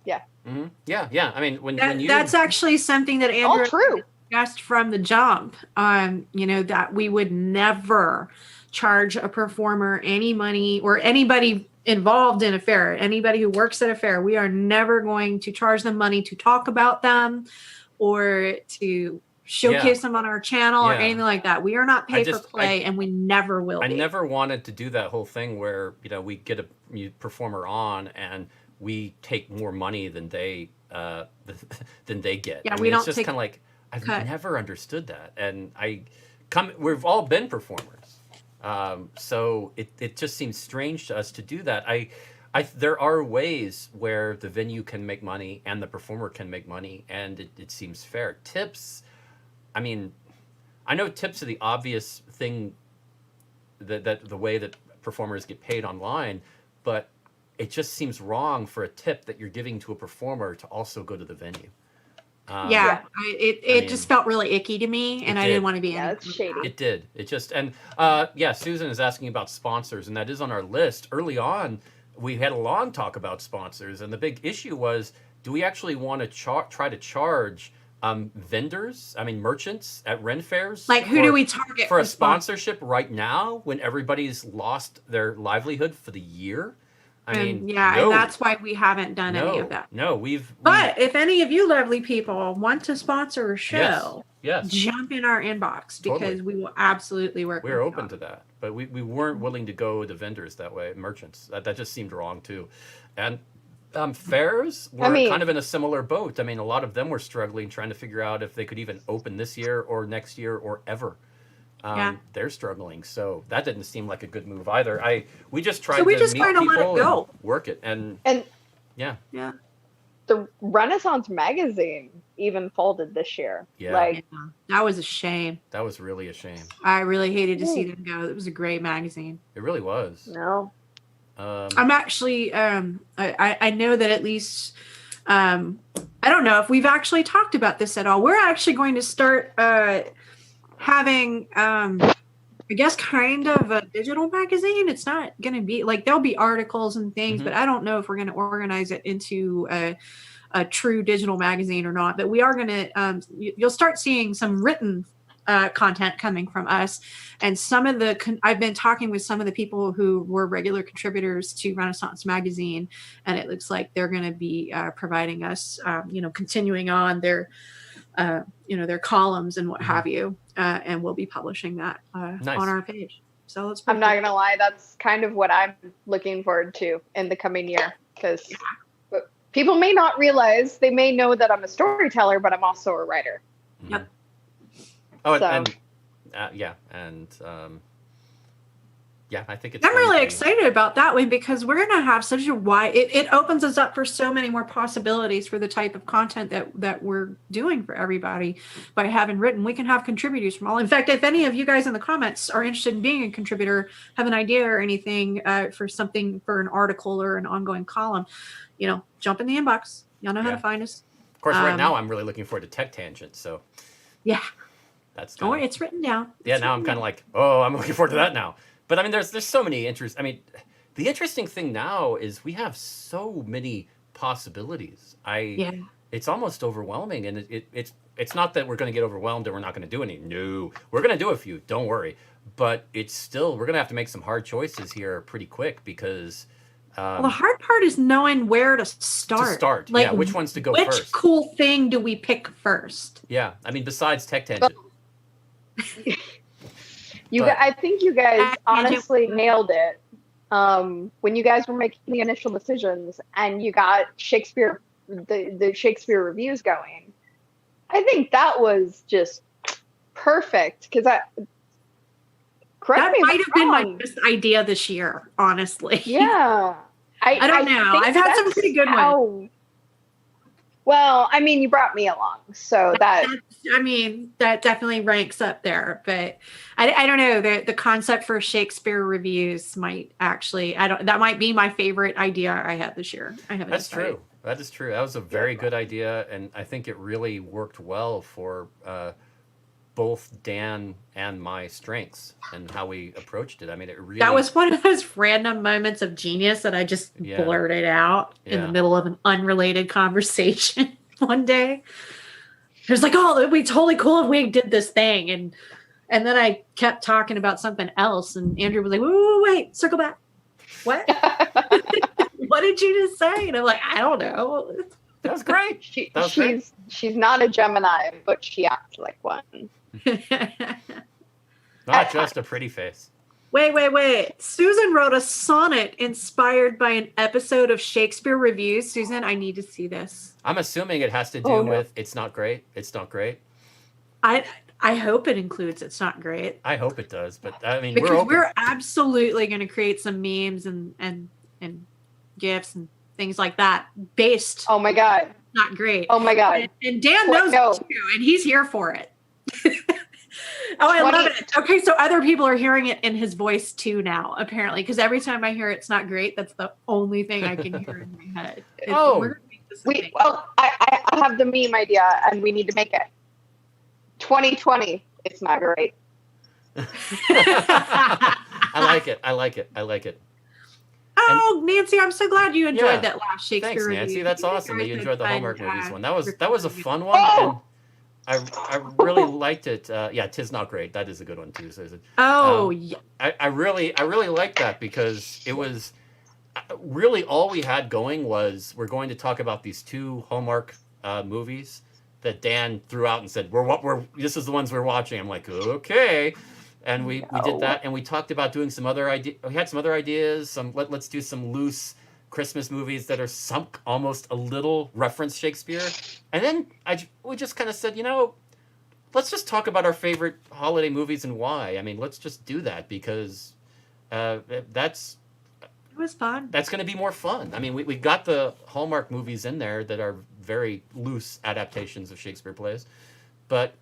Yeah. Mhm. Yeah. I mean, when you That's actually something that All Andrew true. discussed from the jump. That we would never charge a performer any money or anybody involved in a fair, anybody who works at a fair. We are never going to charge them money to talk about them or to showcase them on our channel or Yeah. anything like that. We are not pay for play, and we never will I be. never wanted to do that whole thing where we get a performer on and we take more money than they get. Yeah, I mean, we it's don't just take kind of like I've cut. never understood that, and we've all been performers, so it just seems strange to us to do that. There are ways where the venue can make money and the performer can make money, and it seems fair. Tips, I mean, I know tips are the obvious thing that the way that performers get paid online, but it just seems wrong for a tip that you're giving to a performer to also go to the venue. It just felt really icky to me, and I didn't want to be in it. It's shady. It did. It just, and Susan is asking about sponsors, and that is on our list. Early on, we had a long talk about sponsors, and the big issue was, do we actually want to try to charge vendors, merchants at Ren fairs? Like, who do we target for a sponsorship right now when everybody's lost their livelihood for the year? And no. that's why we haven't done any of that. No, But if any of you lovely people want to sponsor a show, yes, jump in our inbox because Totally. we will absolutely work. we're open to that. But we weren't willing to go to vendors that way, merchants. That just seemed wrong too. And fairs were kind of in a similar boat. A lot of them were struggling, trying to figure out if they could even open this year or next year or ever. They're struggling, so that didn't seem like a good move either. We just tried to meet people and work it, and yeah. The Renaissance magazine even folded this year. Yeah. Like, Yeah, that was a shame. That was really a shame. I really hated to see them go. It was a great magazine. It really was. no. I'm actually I know that at least I don't know if we've actually talked about this at all. We're actually going to start having I guess kind of a digital magazine. It's not going to be like there'll be articles and things, but I don't know if we're going to organize it into a true digital magazine or not. But we are going to you'll start seeing some written content coming from us, and some of the I've been talking with some of the people who were regular contributors to Renaissance magazine, and it looks like they're going to be providing us continuing on their their columns and what have you, and we'll be publishing that Nice. on our page. So let's I'm not gonna lie, that's kind of what I'm looking forward to in the coming year, because people may not realize, they may know that I'm a storyteller, but I'm also a writer. Yep. Oh, So- and I think it's. I'm going really to be- excited about that one because we're going to have such a wide, it opens us up for so many more possibilities for the type of content that we're doing for everybody by having written. We can have contributors from all. In fact, if any of you guys in the comments are interested in being a contributor, have an idea or anything for something, for an article or an ongoing column, jump in the inbox. Y'all know how to find us. Of course, right now I'm really looking forward to Tech Tangent. So Yeah. that's. Oh, it's written down. Yeah, now I'm kind of like, I'm looking forward to that now. But I mean, there's so many interests. I mean, the interesting thing now is we have so many possibilities. It's almost overwhelming, and it's not that we're going to get overwhelmed and we're not going to do any. No, we're going to do a few. Don't worry. But it's still, we're going to have to make some hard choices here pretty quick because. Well, the hard part is knowing where to start. Like, which ones to go which first. Which cool thing do we pick first? Yeah, I mean, besides Tech Tangent. I think you guys honestly nailed it when you guys were making the initial decisions and you got Shakespeare, the Shakespeare reviews going. I think that was just perfect because that might have been my best idea this year, honestly. Yeah, I don't know. I've had some pretty good ones. Well, I mean, you brought me along, so that definitely ranks up there. But I don't know. The concept for Shakespeare reviews might actually, that might be my favorite idea I had this year. I haven't. That's true. That is true. That was a very good idea, and I think it really worked well for both Dan and my strengths and how we approached it. I mean, it really. That was one of those random moments of genius that I just blurted out in the middle of an unrelated conversation one day. It was like, oh, it'd be totally cool if we did this thing. And then I kept talking about something else. And Andrew was like, wait, circle back. What? What did you just say? And I'm like, I don't know. That was great. She's not a Gemini, but she acts like one. Not just a pretty face. Wait. Susan wrote a sonnet inspired by an episode of Shakespeare Reviews. Susan, I need to see this. I'm assuming it has to do with It's Not Great. It's Not Great. I hope it includes It's Not Great. I hope it does, but I mean, because we're absolutely going to create some memes and GIFs and things like that based. Oh my God. Not great. Oh my God. And Dan knows it too, and he's here for it. I love it. Okay, so other people are hearing it in his voice too now, apparently, because every time I hear It's Not Great, that's the only thing I can hear in my head. I have the meme idea, and we need to make it. 2020, It's Not Great. I like it. Oh, Nancy, I'm so glad you enjoyed that last Shakespeare Thanks, review. Nancy. That's awesome that you enjoyed the Hallmark movies one. That was a fun one. Oh! And I really liked it. Tis Not Great. That is a good one too. So yeah. I really liked that because it was really all we had going was we're going to talk about these two Hallmark movies that Dan threw out and said this is the ones we're watching. I'm like, okay. And we did that, and we talked about doing some other ideas. We had some other ideas. Let's do some loose Christmas movies that are almost a little reference Shakespeare. And then we just kind of said, let's just talk about our favorite holiday movies and why. I mean, let's just do that because it was fun. That's going to be more fun. I mean, we got the Hallmark movies in there that are very loose adaptations of Shakespeare plays. But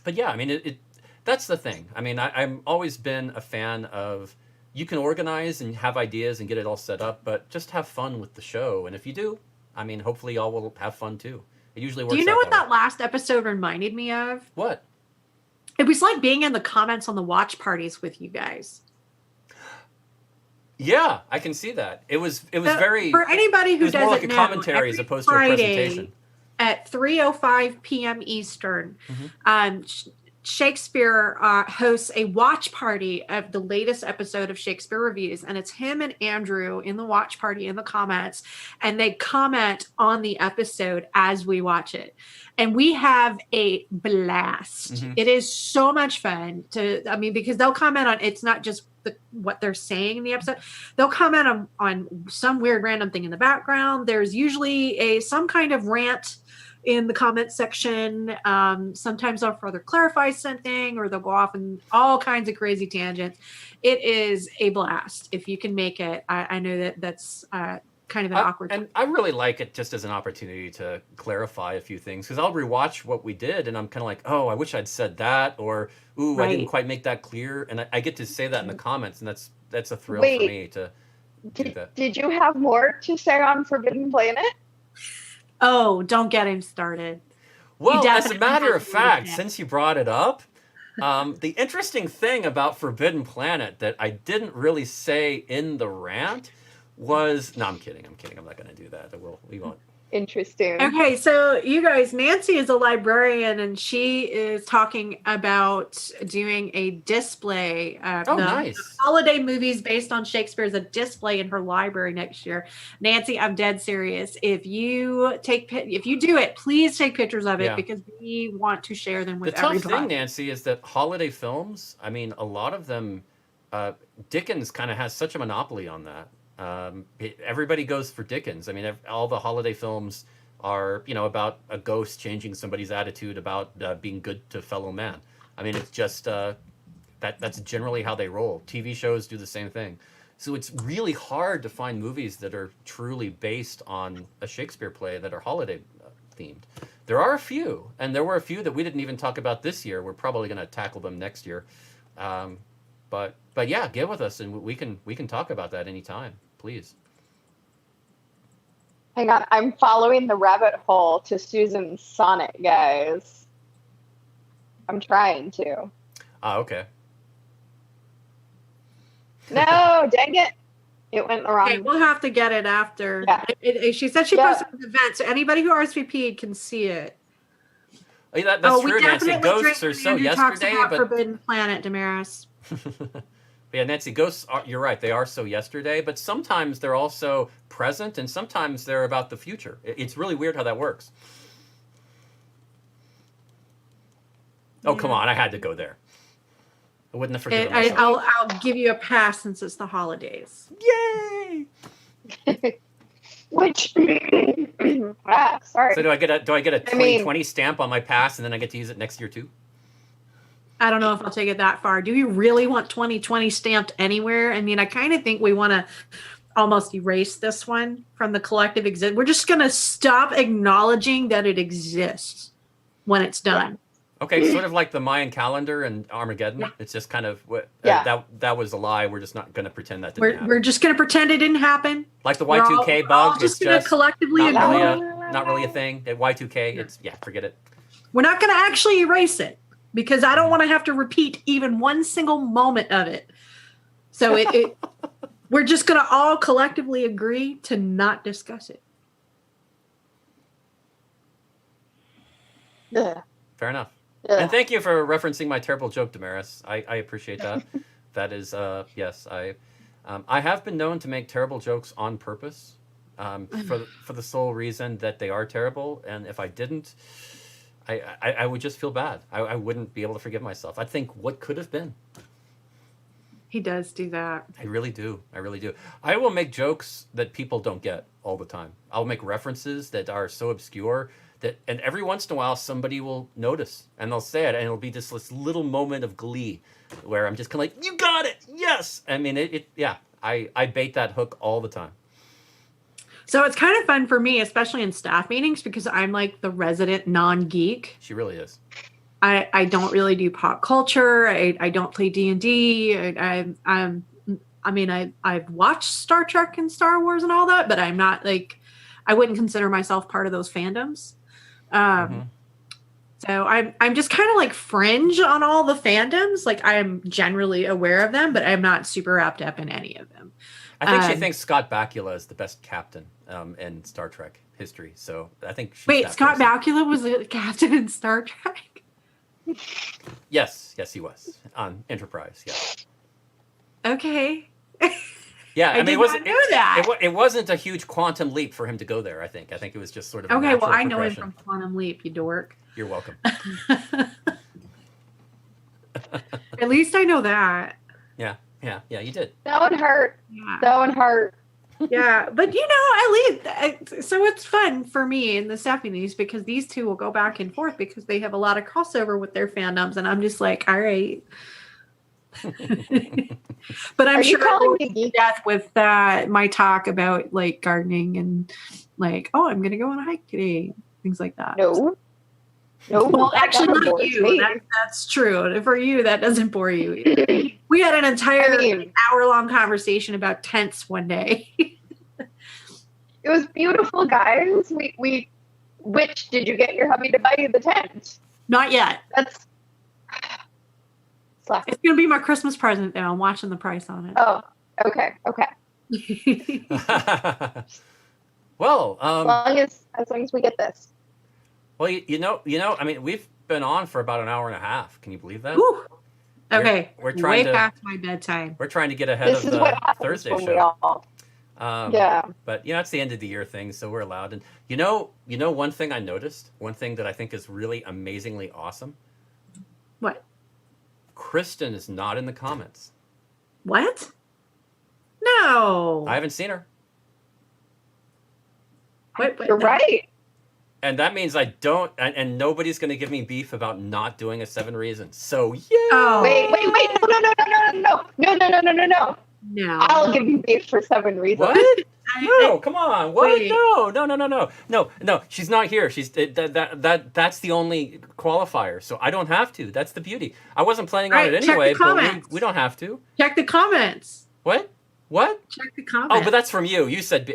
yeah, I mean, that's the thing. I mean, I'm always been a fan of, you can organize and have ideas and get it all set up, but just have fun with the show. And if you do, I mean, hopefully y'all will have fun too. It usually works. Do you know out what that that last episode reminded me of? What? It was like being in the comments on the watch parties with you guys. Yeah, I can see that. It was So, very, for anybody it who was more doesn't like a know, commentary as every opposed to a Friday presentation. at 3:05 p.m. Eastern, Mm-hmm. Shakespeare hosts a watch party of the latest episode of Shakespeare Reviews, and it's him and Andrew in the watch party in the comments, and they comment on the episode as we watch it, and we have a blast. Mm-hmm. It is so much fun because they'll comment on, it's not just what they're saying in the episode. They'll comment on some weird random thing in the background. There's usually some kind of rant in the comment section. Sometimes they'll further clarify something, or they'll go off in all kinds of crazy tangents. It is a blast if you can make it. I know that's kind of an awkward and I really like it just as an opportunity to clarify a few things, because I'll rewatch what we did and I'm kind of like, oh, I wish I'd said that, or ooh, I didn't quite make that clear, and I get to say that in the comments, and that's a thrill for me to do that. Did you have more to say on Forbidden Planet? Oh, don't get him started. Well, as a matter of fact, since you brought it up, the interesting thing about Forbidden Planet that I didn't really say in the rant was, no, I'm kidding. I'm not going to do that. We won't. Interesting. Okay, so you guys, Nancy is a librarian, and she is talking about doing a display of nice. the holiday movies based on Shakespeare as a display in her library next year. Nancy, I'm dead serious. If you do it, please take pictures of it, because we want to share them with everybody. The tough thing, Nancy, is that holiday films, I mean, a lot of them, Dickens kind of has such a monopoly on that. Everybody goes for Dickens. I mean, all the holiday films are, about a ghost changing somebody's attitude about being good to fellow man. I mean, it's just that's generally how they roll. TV shows do the same thing. So it's really hard to find movies that are truly based on a Shakespeare play that are holiday themed. There are a few, and there were a few that we didn't even talk about this year. We're probably going to tackle them next year. But yeah, get with us, and we can talk about that anytime. Please. Hang on, I'm following the rabbit hole to Susan's sonnet, guys. I'm trying to. Okay. No, dang it. It went the wrong. Okay, we'll have to get it after. Yeah. She said she posted an event, so anybody who RSVP'd can see it. That's true, Nancy. Ghosts are so yesterday, but Forbidden Planet, Damaris. Yeah, Nancy, ghosts you're right, they are so yesterday, but sometimes they're also present, and sometimes they're about the future. It's really weird how that works. Oh, come on, I had to go there. I wouldn't have forgiven myself. I'll give you a pass since it's the holidays. Yay! Which sorry. So do I get a 2020 stamp on my pass, and then I get to use it next year too? I don't know if I'll take it that far. Do you really want 2020 stamped anywhere? I mean, I kind of think we want to almost erase this one from the collective exist. We're just going to stop acknowledging that it exists when it's done. Okay, sort of like the Mayan calendar and Armageddon. Yeah. It's just kind of that was a lie. We're just not going to pretend that didn't happen. We're just going to pretend it didn't happen. Like the Y2K bug. We're just going to collectively not really a thing. Y2K. It's forget it. We're not going to actually erase it, because I don't want to have to repeat even one single moment of it. So we're just going to all collectively agree to not discuss it. Yeah. Fair enough. Yeah. And thank you for referencing my terrible joke, Damaris. I appreciate that. That is, yes, I have been known to make terrible jokes on purpose, for the sole reason that they are terrible. And if I didn't, I would just feel bad. I wouldn't be able to forgive myself. I'd think, what could have been? He does do that. I really do. I will make jokes that people don't get all the time. I'll make references that are so obscure and every once in a while somebody will notice and they'll say it, and it'll be just this little moment of glee where I'm just kind of like, you got it, yes. I mean, I bait that hook all the time. So it's kind of fun for me, especially in staff meetings, because I'm like the resident non-geek. She really is. I don't really do pop culture. I don't play D&D. I mean, I've watched Star Trek and Star Wars and all that, but I'm not like, I wouldn't consider myself part of those fandoms. So I'm just kind of like fringe on all the fandoms. Like I'm generally aware of them, but I'm not super wrapped up in any of them. I think she thinks Scott Bakula is the best captain in Star Trek history. So I think she's Wait, that Scott person. Bakula was a captain in Star Trek? Yes, he was on Enterprise. Yes. Okay. Yeah, I mean, did it wasn't not know that. It wasn't a huge quantum leap for him to go there. I think it was just sort of a Okay, well, natural I know him progression. from Quantum Leap, you dork. You're welcome. At least I know that. Yeah, you did. That would hurt. Yeah. That would hurt. Yeah, but at least so it's fun for me in the staff meetings because these two will go back and forth because they have a lot of crossover with their fandoms, and I'm just like, all right. But I'm Are you sure I calling will me be geek? death with my talk about like gardening and like, oh, I'm gonna go on a hike today, things like that. No. Well, that actually, never not bores you. me. That's true. For you, that doesn't bore you either. We had an entire I mean, hour-long conversation about tents one day. it was beautiful, guys. Which did you get your hubby to buy you the tent? Not yet. That's slack. It's gonna be my Christmas present though. I'm watching the price on it. Oh, okay. Well, As long as we get this. well, you know. I mean, we've been on for about an hour and a half. Can you believe that? Ooh. Okay. We're trying way to- past my bedtime. We're trying to get ahead This of is what the happens Thursday when we show. all. Yeah. But it's the end of the year thing, so we're allowed. And you know, one thing I noticed, one thing that I think is really amazingly awesome. What? Kristen is not in the comments. What? No. I haven't seen her, Wait, You're right. and that means I don't. And nobody's going to give me beef about not doing a 7 Reasons. So yeah. Oh. Wait. No. No. I'll give you beef for 7 reasons. What? I- No, come on. What? Wait. No. She's not here. She's that's the only qualifier. So I don't have to. That's the beauty. I wasn't planning on Right, it check the anyway, but comments. we don't have to. Check the comments. What? Check the comments. Oh, but that's from you. You said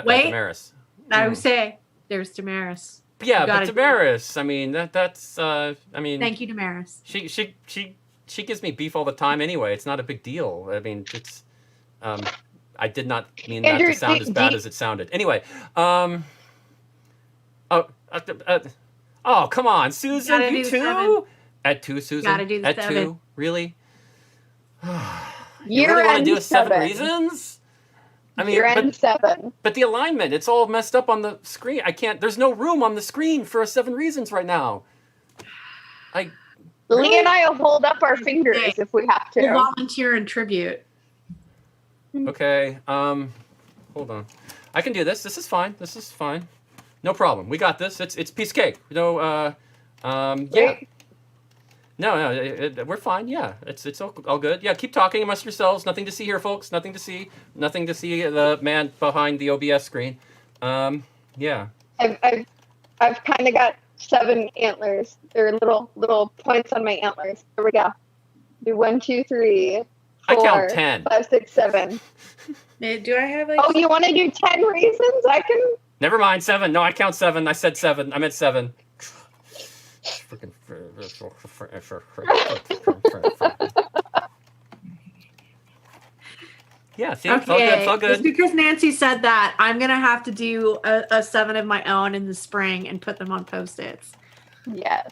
Wait. Damaris. I would say there's Damaris. Yeah, You but gotta do Damaris. I mean that's. I mean. Thank you, Damaris. She gives me beef all the time anyway. It's not a big deal. I mean, it's. I did not mean that Andrew, to sound as bad as it sounded. Anyway, oh, come on, Susan, Gotta you do the 7. too? At 2, Susan? Gotta do the At 7. 2? Really? You Year really want to end do a 7 7. Reasons? I mean, Year end 7. but the alignment, it's all messed up on the screen. I can't, there's no room on the screen for a 7 Reasons right now. Lee and I will hold up our fingers if we have We'll to. volunteer and tribute. Okay, hold on. I can do this. This is fine. No problem. We got this. It's piece of cake. Yeah. Right? No, we're fine. Yeah, it's all good. Yeah, keep talking amongst yourselves. Nothing to see here, folks. Nothing to see. Nothing to see the man behind the OBS screen. Yeah. I've kind of got 7 antlers. They're little points on my antlers. Here we go. Do 1, 2, 3. I 4, count 10. 5, 6, 7. Do I have like? Oh, you want to do 10 reasons? I can. Never mind. 7. No, I count 7. I said 7. I meant 7. Freaking. Yeah, see, it's all good. It's all Just good. because Nancy said that, I'm gonna have to do a 7 of my own in the spring and put them on Post-its. Yes.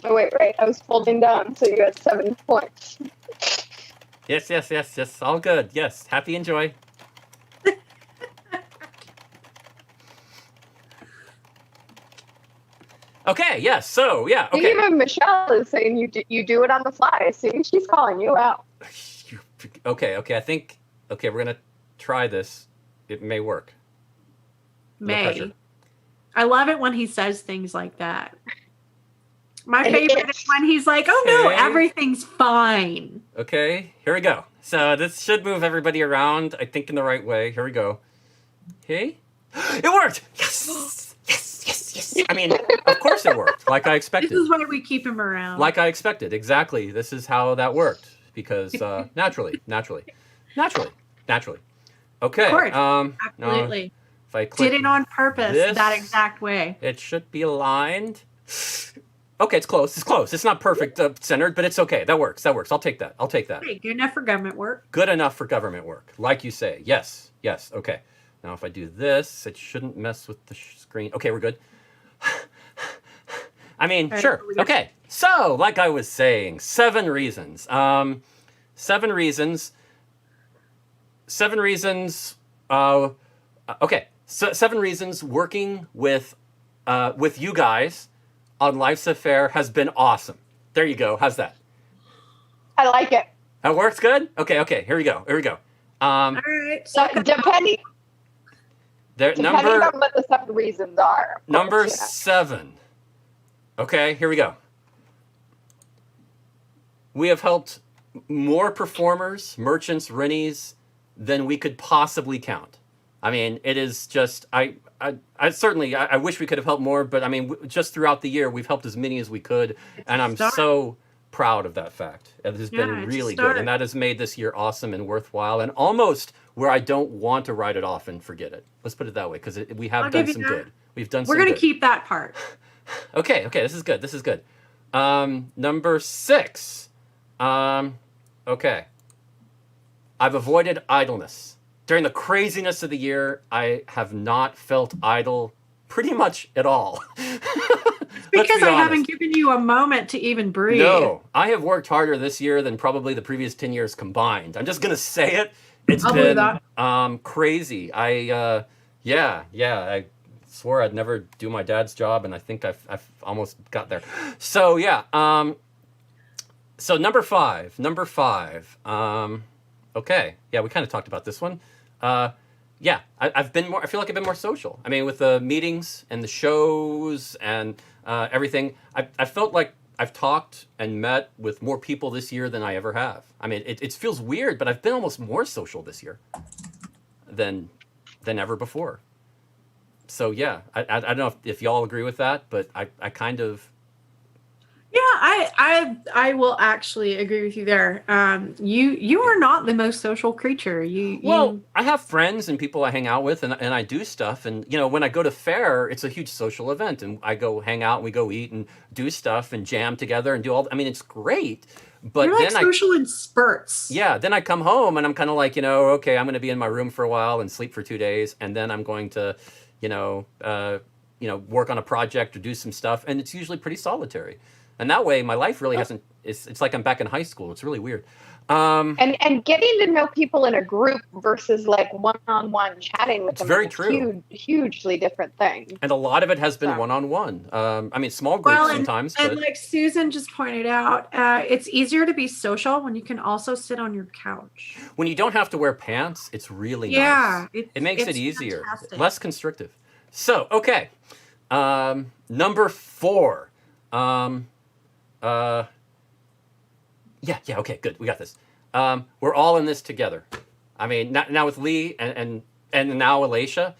Oh wait, right. I was folding down, so you got 7 points. Yes. All good. Yes. Happy enjoy. Okay. Yes. So yeah. Okay. Even Michelle is saying you do it on the fly. See, she's calling you out. Okay. I think. Okay, we're gonna try this. It may work. No pressure. May. I love it when he says things like that. My And favorite it's- is when he's like, "Oh no, Okay. everything's fine." Okay. Here we go. So this should move everybody around, I think, in the right way. Here we go. Hey, it worked. Yes, yes, yes, yes. I mean, of course it worked, like I expected. This is why we keep him around. Like I expected, exactly. This is how that worked because naturally. Okay. Of course, Now, absolutely. if I click Did it on purpose this, that exact way. it should be aligned. Okay, it's close. It's close. It's not perfect centered, but it's okay. That works. I'll take that. Hey, good enough for government work. Good enough for government work, like you say. Yes. Okay. Now, if I do this, it shouldn't mess with the screen. Okay, we're good. I mean, right, sure. Okay. So, like I was saying, 7 reasons. 7 reasons. 7 reasons. Okay. So 7 reasons working with you guys on Life's Affair has been awesome. There you go. How's that? I like it. That works good? Okay. Here we go. All right. So depending Number on what the 7 reasons are. number 7. Okay, here we go. We have helped more performers, merchants, rennies than we could possibly count. I mean, it is just I certainly wish we could have helped more, but I mean, just throughout the year we've helped as many as we could, and I'm so proud of that fact. It has been really good, and that has made this year awesome and worthwhile, and almost where I don't want to write it off and forget it. Let's put it that way, because we have done some good. We've done. We're going to keep that part. Okay, this is good. Number 6. Okay. I've avoided idleness. During the craziness of the year, I have not felt idle pretty much at all. Because I haven't given you a moment to even breathe. No, I have worked harder this year than probably the previous 10 years combined. I'm just going to say it. It's been crazy. I swore I'd never do my dad's job, and I think I've almost got there. So yeah. So number 5. Okay. Yeah, we kind of talked about this one. Yeah, I've been more. I feel like I've been more social. I mean, with the meetings and the shows and everything, I felt like I've talked and met with more people this year than I ever have. I mean, it feels weird, but I've been almost more social this year than ever before. So yeah, I don't know if y'all agree with that, but I kind of. Yeah, I will actually agree with you there. You are not the most social creature. Well, I have friends and people I hang out with, and I do stuff. And when I go to Faire, it's a huge social event, and I go hang out, and we go eat and do stuff and jam together and do all. I mean, it's great. But you're like then social in spurts. Yeah, then I come home and I'm kind of like, okay, I'm going to be in my room for a while and sleep for 2 days, and then I'm going to, work on a project or do some stuff, and it's usually pretty solitary. And that way, my life really hasn't. It's like I'm back in high school. It's really weird. And getting to know people in a group versus like one-on-one chatting with them. Very true. Hugely different thing. And a lot of it has been one-on-one. I mean, small groups sometimes. And like Susan just pointed out, it's easier to be social when you can also sit on your couch. When you don't have to wear pants, it's really nice. It makes it easier, less constrictive. So, okay, number 4. Yeah, okay, good. We got this. We're all in this together. I mean, now with Lee and now Alicia,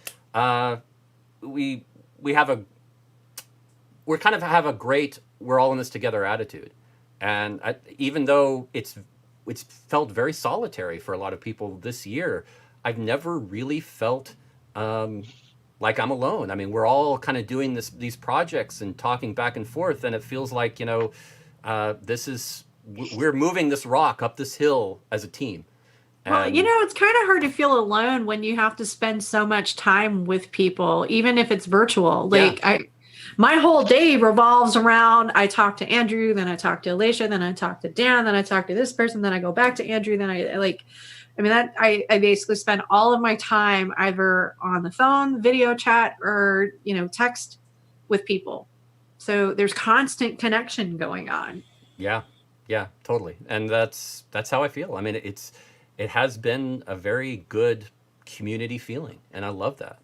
we kind of have a great we're all in this together attitude. And even though it's felt very solitary for a lot of people this year, I've never really felt like I'm alone. I mean, we're all kind of doing these projects and talking back and forth, and it feels like, we're moving this rock up this hill as a team. Well, it's kind of hard to feel alone when you have to spend so much time with people, even if it's virtual. My whole day revolves around, I talk to Andrew, then I talk to Alicia, then I talk to Dan, then I talk to this person, then I go back to Andrew, then I basically spend all of my time either on the phone, video chat, or, text with people. So there's constant connection going on. Yeah, totally. And that's how I feel. I mean, it has been a very good community feeling, and I love that.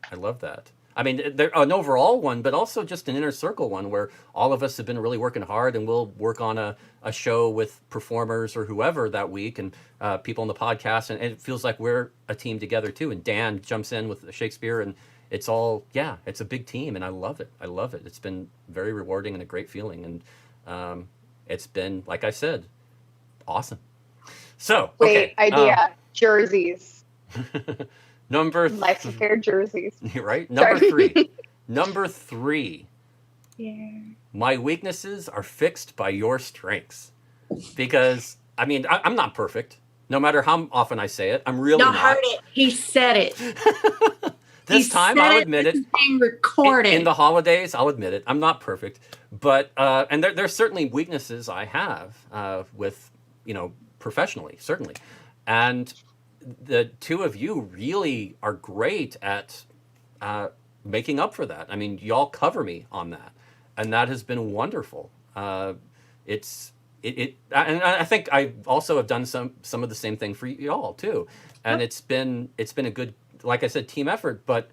I mean, they're an overall one, but also just an inner circle one where all of us have been really working hard, and we'll work on a show with performers or whoever that week, and people on the podcast, and it feels like we're a team together too. And Dan jumps in with Shakespeare, and it's all, yeah, it's a big team, and I love it. I love it. It's been very rewarding and a great feeling, and it's been, like I said, awesome. So, Wait, okay, idea, jerseys. number Life's Affair jerseys. right? Sorry. Number three. Yeah. My weaknesses are fixed by your strengths. Because, I mean, I'm not perfect. No matter how often I say it, I'm really Y'all not. heard it. He said it. This time, I'll admit it. This is being recorded. In the holidays, I'll admit it. I'm not perfect. But, and there's certainly weaknesses I have with, professionally, certainly. And the two of you really are great at making up for that. I mean, y'all cover me on that, and that has been wonderful. And I think I also have done some of the same thing for y'all too, and it's been a good, like I said, team effort. But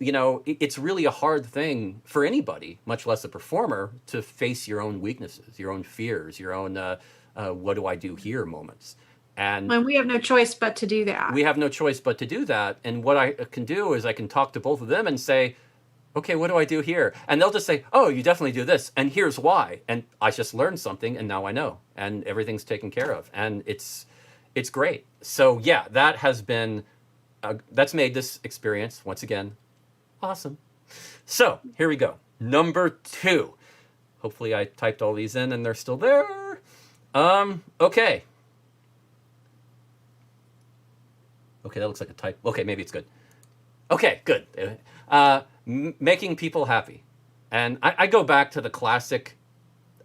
it's really a hard thing for anybody, much less a performer, to face your own weaknesses, your own fears, your own what do I do here moments. And we have no choice but to do that. We have no choice but to do that. And what I can do is I can talk to both of them and say, okay, what do I do here? And they'll just say, oh, you definitely do this. And here's why. And I just learned something, and now I know. And everything's taken care of. And it's great. So yeah, that has been, that's made this experience, once again, awesome. So here we go. Number 2. Hopefully I typed all these in and they're still there. Okay. Okay, that looks like a type. Okay, maybe it's good. Okay, good. Making people happy. And I go back to the classic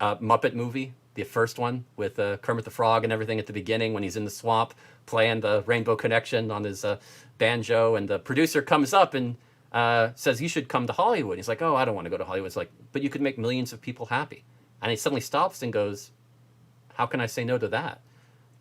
Muppet movie, the first one with Kermit the Frog and everything at the beginning when he's in the swamp playing the Rainbow Connection on his banjo. And the producer comes up and says, you should come to Hollywood. He's like, oh, I don't want to go to Hollywood. It's like, but you could make millions of people happy. And he suddenly stops and goes, how can I say no to that?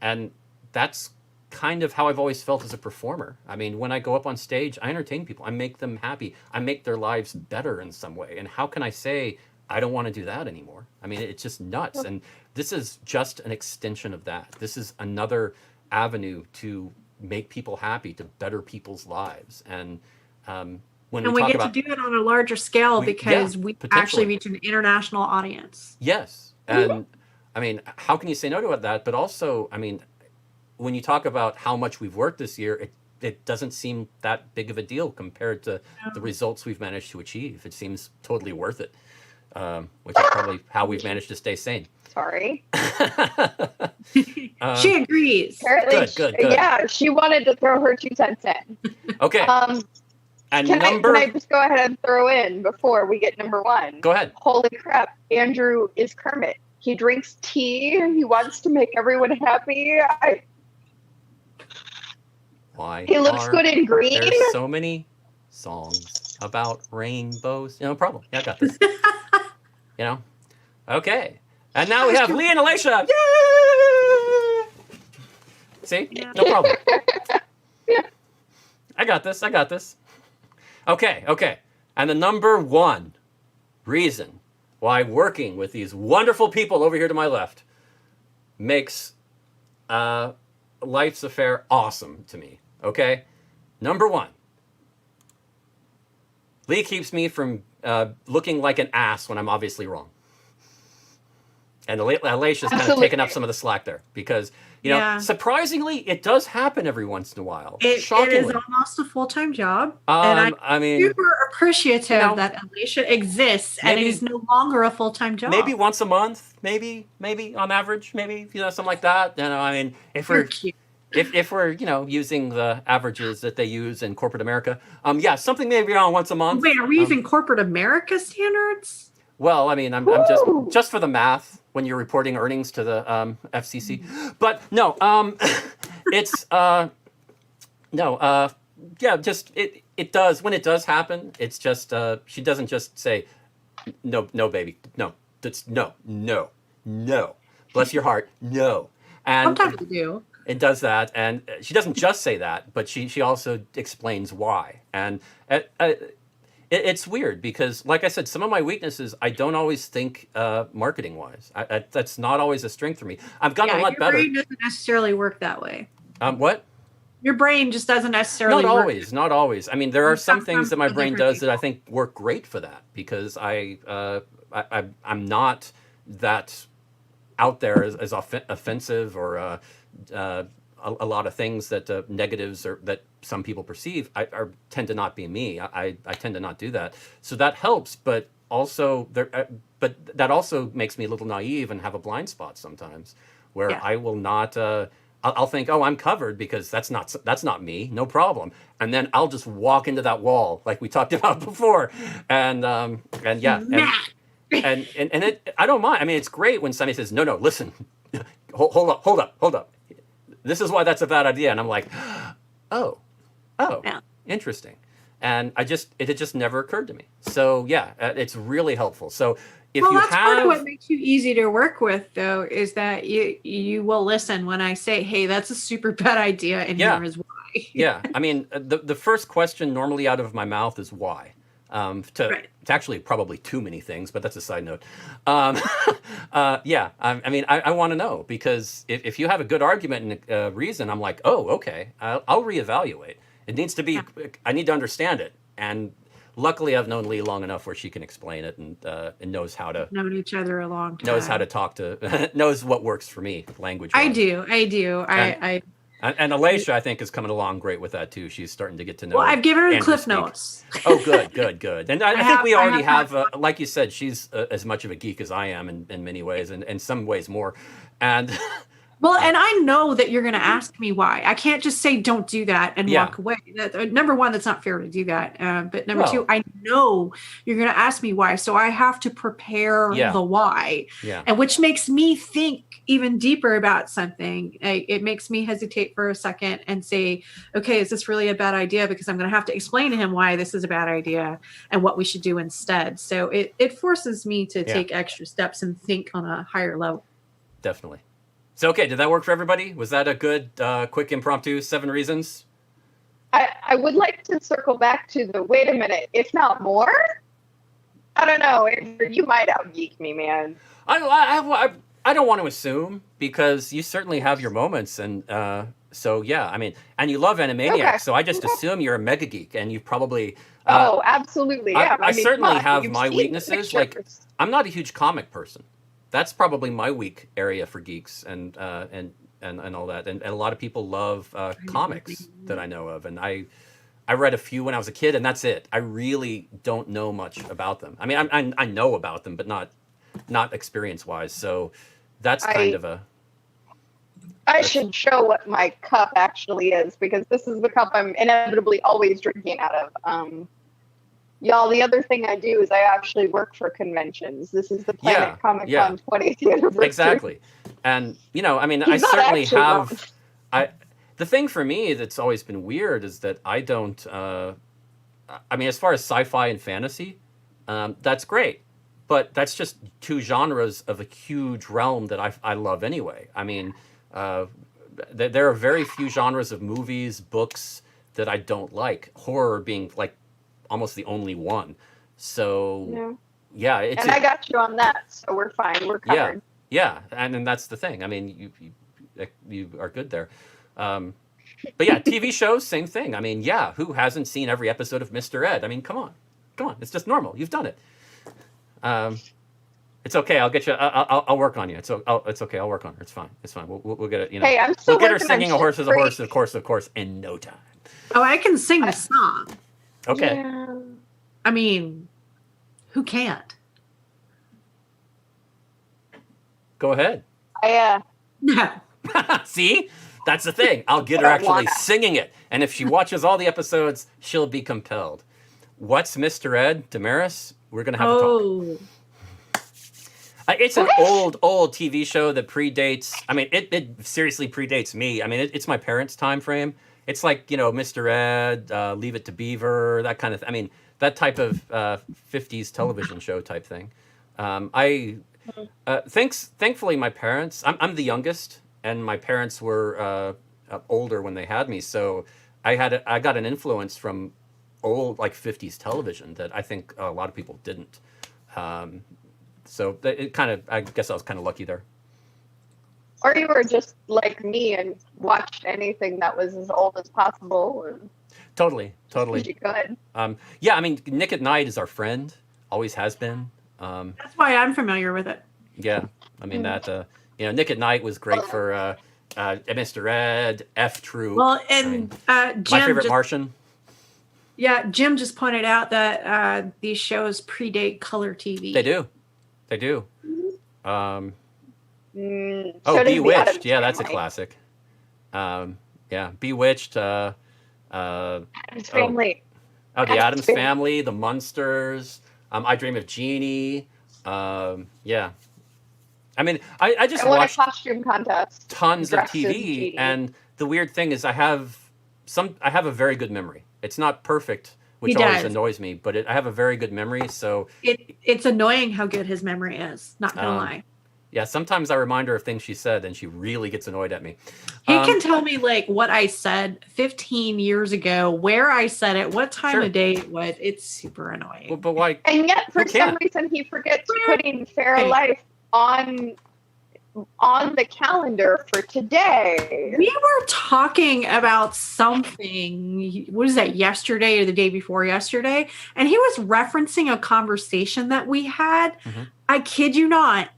And that's kind of how I've always felt as a performer. I mean, when I go up on stage, I entertain people. I make them happy. I make their lives better in some way. And how can I say, I don't want to do that anymore? I mean, it's just nuts. And this is just an extension of that. This is another avenue to make people happy, to better people's lives. And when we talk about, to do it on a larger scale because we actually reach an international audience. Yes. And I mean, how can you say no to that? But also, I mean, when you talk about how much we've worked this year, it doesn't seem that big of a deal compared to the results we've managed to achieve. It seems totally worth it, which is probably how we've managed to stay sane. Sorry. She agrees. Apparently, good. Yeah, she wanted to throw her 2 cents in. Okay. And can I just go ahead and throw in before we get number 1? Go ahead. Holy crap, Andrew is Kermit. He drinks tea. He wants to make everyone happy. Why? He looks good in green. There's so many songs about rainbows. No problem. Yeah, I got this. Okay. And now we have Lee and Alicia. Yay! See? Yeah. No problem. Yeah. I got this. Okay. And the number 1 reason why working with these wonderful people over here to my left makes Life's Affair awesome to me. Okay? Number 1. Lee keeps me from looking like an ass when I'm obviously wrong. And Alicia's kind of taken up some of the slack there because, surprisingly, it does happen every once in a while. It is almost a full-time job. And I'm super appreciative that Alicia exists and it is no longer a full-time job. Maybe once a month, maybe on average, maybe, something like that. I mean, if we're cute. If we're, using the averages that they use in corporate America, something maybe on once a month. Wait, are we using corporate America standards? Well, I mean, I'm just for the math when you're reporting earnings to the FCC. But no, it's just it does when it does happen. It's just she doesn't just say no, baby, no, that's no. Bless your heart, no. And sometimes we do. It does that, and she doesn't just say that, but she also explains why. And It's weird because, like I said, some of my weaknesses I don't always think marketing wise. That's not always a strength for me. I've gotten a Yeah, lot your better. brain doesn't necessarily work that way. What? Your brain just doesn't necessarily Not work. always, not always. I mean, there are You some come things that from my two brain different does that I people. think work great for that because I'm not that out there as offensive or a lot of things that negatives or that some people perceive tend to not be me. I tend to not do that, so that helps. But also but that also makes me a little naive and have a blind spot sometimes, where Yeah. I will not. I'll think, oh, I'm covered because that's not me, no problem, and then I'll just walk into that wall like we talked about before, and yeah, Nah. and I don't mind. I mean, it's great when somebody says, no, listen, hold up. This is why that's a bad idea. And I'm like, oh, Yeah. interesting. And it had just never occurred to me. So yeah, it's really helpful. So if Well, you that's part of have, what makes you easy to work with, though, is that you will listen when I say, "Hey, that's a super bad idea," and yeah, here is why. yeah. I mean, the first question normally out of my mouth is why. Right. It's actually probably too many things, but that's a side note. Um, yeah, I mean, I want to know because if you have a good argument and a reason, I'm like, oh, okay, I'll reevaluate. It needs to be, Yeah. I need to understand it. And luckily, I've known Lee long enough where she can explain it and knows how to Known each other a long time. talk to, knows what works for me language. I do. And Alaisha, I think, is coming along great with that too. She's starting to get to know. Well, I've given her Andrew Cliff speak. Notes. Oh, good. And I think we already have have, like you said, she's as much of a geek as I am in many ways, and in some ways more. And Well, and I know that you're going to ask me why. I can't just say don't do that and Yeah. walk away. Number one, that's not fair to do that. But number Well- two, I know you're going to ask me why, so I have to prepare Yeah. the why, yeah, and which makes me think even deeper about something. It makes me hesitate for a second and say, okay, is this really a bad idea? Because I'm going to have to explain to him why this is a bad idea and what we should do instead. So it forces me to Yeah. take extra steps and think on a higher level. definitely. So, okay, did that work for everybody? Was that a good, quick, impromptu 7 reasons? I would like to circle back to the wait a minute, if not more. I don't know. Andrew, you might out-geek me, man. I don't want to assume because you certainly have your moments, and so yeah, I mean, and you love Animaniacs, Okay. so I just assume you're a mega geek, and you've probably. Oh, absolutely. Yeah. I mean, certainly come on, have you've my seen weaknesses. Like, pictures. I'm not a huge comic person. That's probably my weak area for geeks and all that. And a lot of people love comics that I know of, and I read a few when I was a kid, and that's it. I really don't know much about them. I mean, I know about them, but not experience wise. So that's kind of a. I should show what my cup actually is, because this is the cup I'm inevitably always drinking out of. Y'all, the other thing I do is I actually work for conventions. This is the Planet Comic Con 20th anniversary. Exactly. And, I mean, I He's not certainly actually wrong. have. The thing for me that's always been weird is that I don't. I mean, as far as sci-fi and fantasy, that's great. But that's just two genres of a huge realm that I love anyway. I mean, there are very few genres of movies, books that I don't like. Horror being like almost the only one. So yeah, it's. And I got you on that, so we're fine. We're covered. Yeah, and that's the thing. I mean, you are good there. But yeah, TV shows, same thing. I mean, yeah, who hasn't seen every episode of Mr. Ed? I mean, come on, it's just normal. You've done it. It's okay. I'll get you. I'll work on you. It's okay. I'll work on her. It's fine. We'll get it. Hey, I'm still we'll get her working on singing "A Horse Is a Shit's Horse," Creek. of course, in no time. Oh, I can sing the song. Okay. Yeah. I mean, who can't? Go ahead. No. See, that's the thing. I'll get her I actually wanna. singing it, and if she watches all the episodes, she'll be compelled. What's Mr. Ed, Damaris? We're gonna have a talk. Oh, It's an What? old TV show that predates. I mean, it seriously predates me. I mean, it's my parents' time frame. It's like Mr. Ed, Leave It to Beaver, that kind of. I mean, that type of '50s television show type thing. Thankfully, my parents. I'm the youngest, and my parents were older when they had me, so I got an influence from old like 50s television that I think a lot of people didn't. So it kind of, I guess I was kind of lucky there. Or you were just like me and watched anything that was as old as possible. And Totally. you could. Yeah, I mean, Nick at Night is our friend, always has been. That's why I'm familiar with it. Yeah, I mean that. Nick at Night was great for Mr. Ed, F Troop. Well, and Jim, my favorite Martian. Yeah, Jim just pointed out that these shows predate color TV. They do. So Bewitched. Yeah, that's a classic. Bewitched. Addams Family. The Addams Family, The Munsters. I Dream of Jeannie. Yeah. I mean, I just watched a costume contest. Tons of TV, and the weird thing is I have a very good memory. It's not perfect, which always annoys me, but I have a very good memory. So it's annoying how good his memory is. Not gonna lie. Yeah, sometimes I remind her of things she said, and she really gets annoyed at me. He can tell me like what I said 15 years ago, where I said it, what time of day it was. It's super annoying. Well, but why? And yet, for some reason, he forgets putting Faire Life on the calendar for today. We were talking about something. What is that? Yesterday or the day before yesterday, and he was referencing a conversation that we had. Mm-hmm. I kid you not.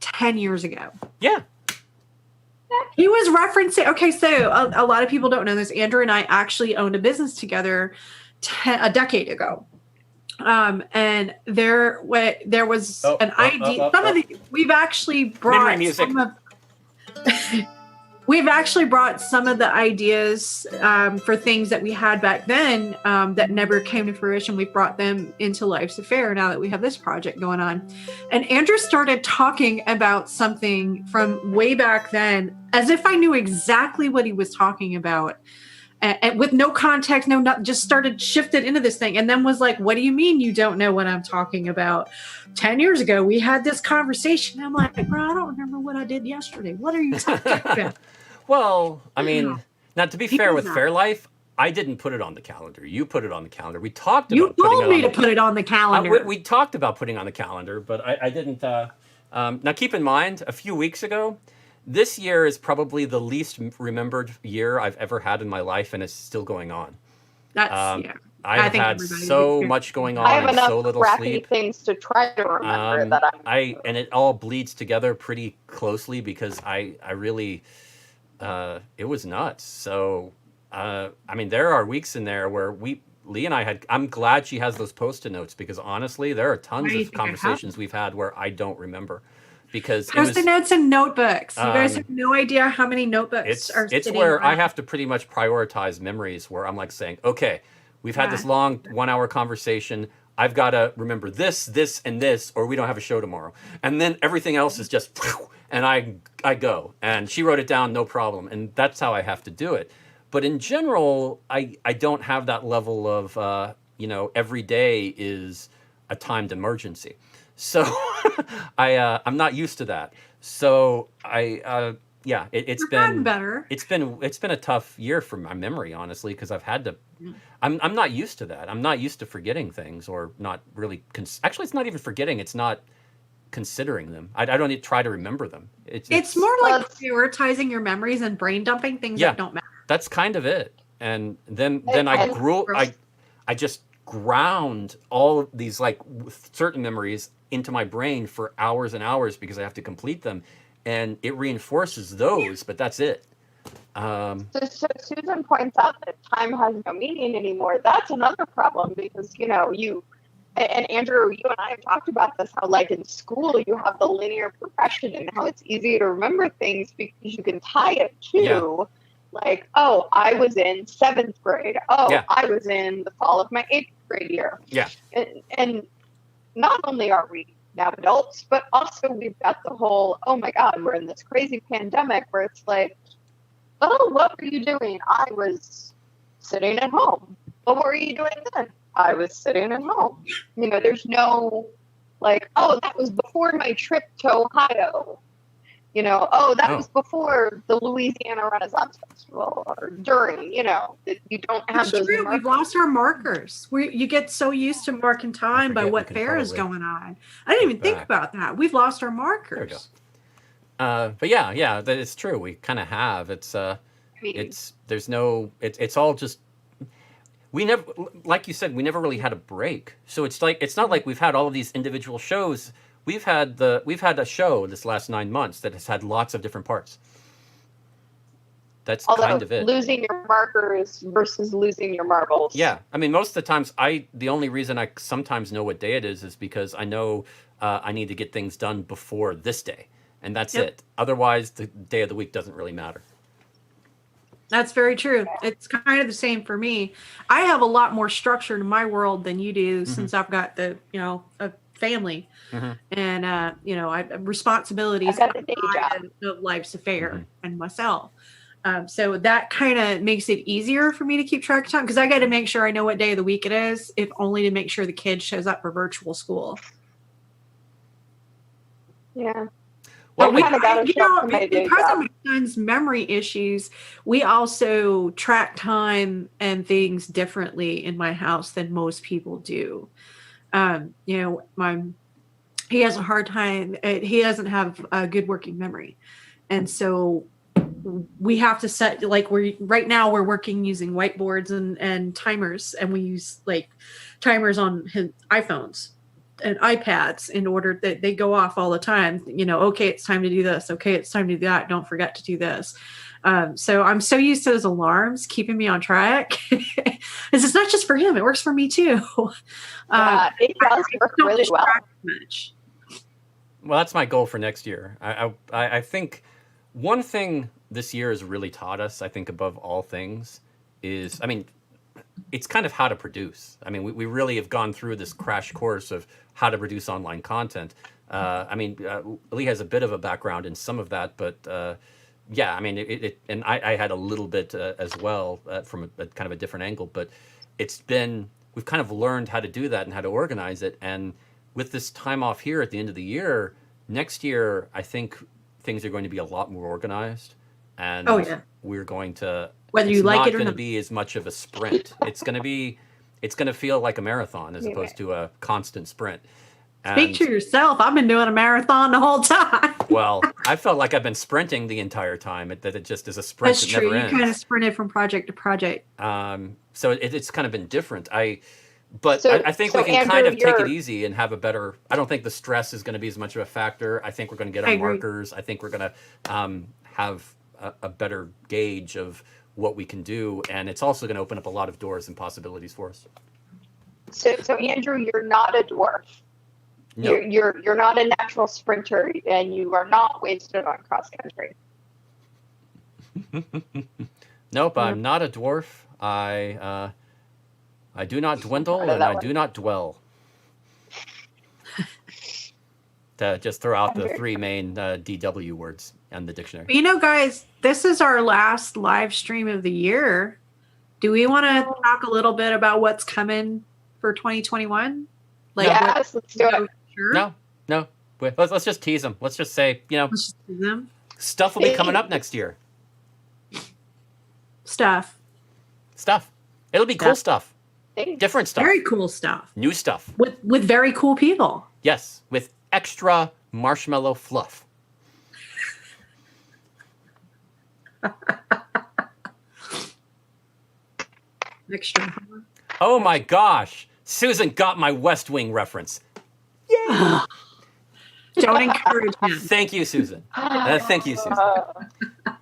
10 years ago. Yeah. He was referencing, okay, so a lot of people don't know this. Andrew and I actually owned a business together a decade ago. And there was an idea. We've actually brought some of the ideas for things that we had back then that never came to fruition. We brought them into Life's Affair now that we have this project going on. And Andrew started talking about something from way back then, as if I knew exactly what he was talking about. And with no context, just started shifted into this thing. And then was like, what do you mean you don't know what I'm talking about? 10 years ago, we had this conversation. I'm like, bro, I don't remember what I did yesterday. What are you talking about? Well, I mean, now to be fair with Faire Life, I didn't put it on the calendar. You put it on the calendar. We talked about putting it on the calendar. You told me to put it on the calendar. We talked about putting on the calendar, but I didn't. Now, keep in mind, a few weeks ago, this year is probably the least remembered year I've ever had in my life, and it's still going on. That's, I've had so much going on and so little sleep. Things to try to remember and it all bleeds together pretty closely because I really, it was nuts. So, I mean, there are weeks in there where Lee and I I'm glad she has those Postit Notes because honestly, there are tons of conversations we've had where I don't remember. Because Postit Notes and notebooks. You guys have no idea how many notebooks are sitting It's where around. I have to pretty much prioritize memories where I'm like saying, okay, we've had this long 1 hour conversation. I've got to remember this, this, and this, or we don't have a show tomorrow. And then everything else is just, and I go. And she wrote it down, no problem. And that's how I have to do it. But in general, I don't have that level of, every day is a timed emergency. So I'm not used to that. So it's been better. It's been a tough year for my memory, honestly, because I've had to. I'm not used to that. I'm not used to forgetting things or not really. Actually, it's not even forgetting. It's not considering them. I don't need to try to remember them. It's more like prioritizing your memories and brain dumping things that don't matter. That's kind of it. And then I just ground all of these like certain memories into my brain for hours and hours because I have to complete them, and it reinforces those, but that's it. So Susan points out that time has no meaning anymore. That's another problem because, you and Andrew, you and I have talked about this, how like in school you have the linear progression and how it's easy to remember things because you can tie it to like, oh, I was in 7th grade. Oh, I was in the fall of my 8th grade year. Yeah. And not only are we now adults, but also we've got the whole, oh my God, we're in this crazy pandemic where it's like, oh, what were you doing? I was sitting at home. Well, what were you doing then? I was sitting at home. There's no like, oh, that was before my trip to Ohio. Oh, that Oh. was before the Louisiana Renaissance Festival or during, you don't have It's those true. markers. We've lost our markers. You get so used to marking time by forget, what we can fair is probably going on. I didn't even think back. about that. We've lost our There we markers. go. But yeah, that it's true. We kind of have. It's all just, we never, like you said, we never really had a break. So it's not like we've had all of these individual shows. We've had a show this last 9 months that has had lots of different parts. That's kind of it. Losing your markers versus losing your marbles. Yeah, I mean, most of the times, the only reason I sometimes know what day it is because I know I need to get things done before this day, and that's it. Otherwise, the day of the week doesn't really matter. That's very true. It's kind of the same for me. I have a lot more structure in my world than you do since I've got a family and I responsibilities outside of life's affair and myself. So that kind of makes it easier for me to keep track of time because I got to make sure I know what day of the week it is, if only to make sure the kid shows up for virtual school. Yeah. But because of my son's memory issues, we also track time and things differently in my house than most people do. He has a hard time. He doesn't have a good working memory. And so we have to set, right now we're working using whiteboards and timers, and we use timers on his iPhones and iPads in order that they go off all the time. Okay, it's time to do this. Okay, it's time to do that. Don't forget to do this. So I'm so used to those alarms keeping me on track. It's not just for him; it works for me too. It does work really well. Much. Well, that's my goal for next year. I think one thing this year has really taught us, I think above all things, is, it's kind of how to produce. We really have gone through this crash course of how to produce online content. Lee has a bit of a background in some of that, but and I had a little bit as well from a kind of a different angle, but we've kind of learned how to do that and how to organize it. And with this time off here at the end of the year, next year, I think things are going to be a lot more organized. And we're going to, whether you like it or not, it's not going to be as much of a sprint. It's going to feel like a marathon as opposed to a constant sprint. Speak to yourself. I've been doing a marathon the whole time. Well, I felt like I've been sprinting the entire time. That it just is a sprint. That's that true. Never ends. You kind of sprinted from project to project. So it's kind of been different. I think we can Andrew, kind of take it easy and have a better. I don't think the stress is going to be as much of a factor. I think we're going to get our markers. I think we're going to have a better gauge of what we can do, and it's also going to open up a lot of doors and possibilities for us. So Andrew, you're not a dwarf. No. You're not a natural sprinter, and you are not wasted on cross country. Nope, I'm not a dwarf. I do not dwindle, and I do not dwell. To just throw out the three main DW words and the dictionary. Guys, this is our last live stream of the year. Do we want to talk a little bit about what's coming for 2021? Yes, let's do it. Sure? No. Let's just tease them. Let's just say, let's just tease them. Stuff will be coming up next year. Stuff. It'll be cool stuff. Different stuff. Very cool stuff. New stuff. With very cool people. Yes, with extra marshmallow fluff. Extra. Oh my gosh. Susan got my West Wing reference. Yay! Don't encourage him. Thank you, Susan. Thank you, Susan.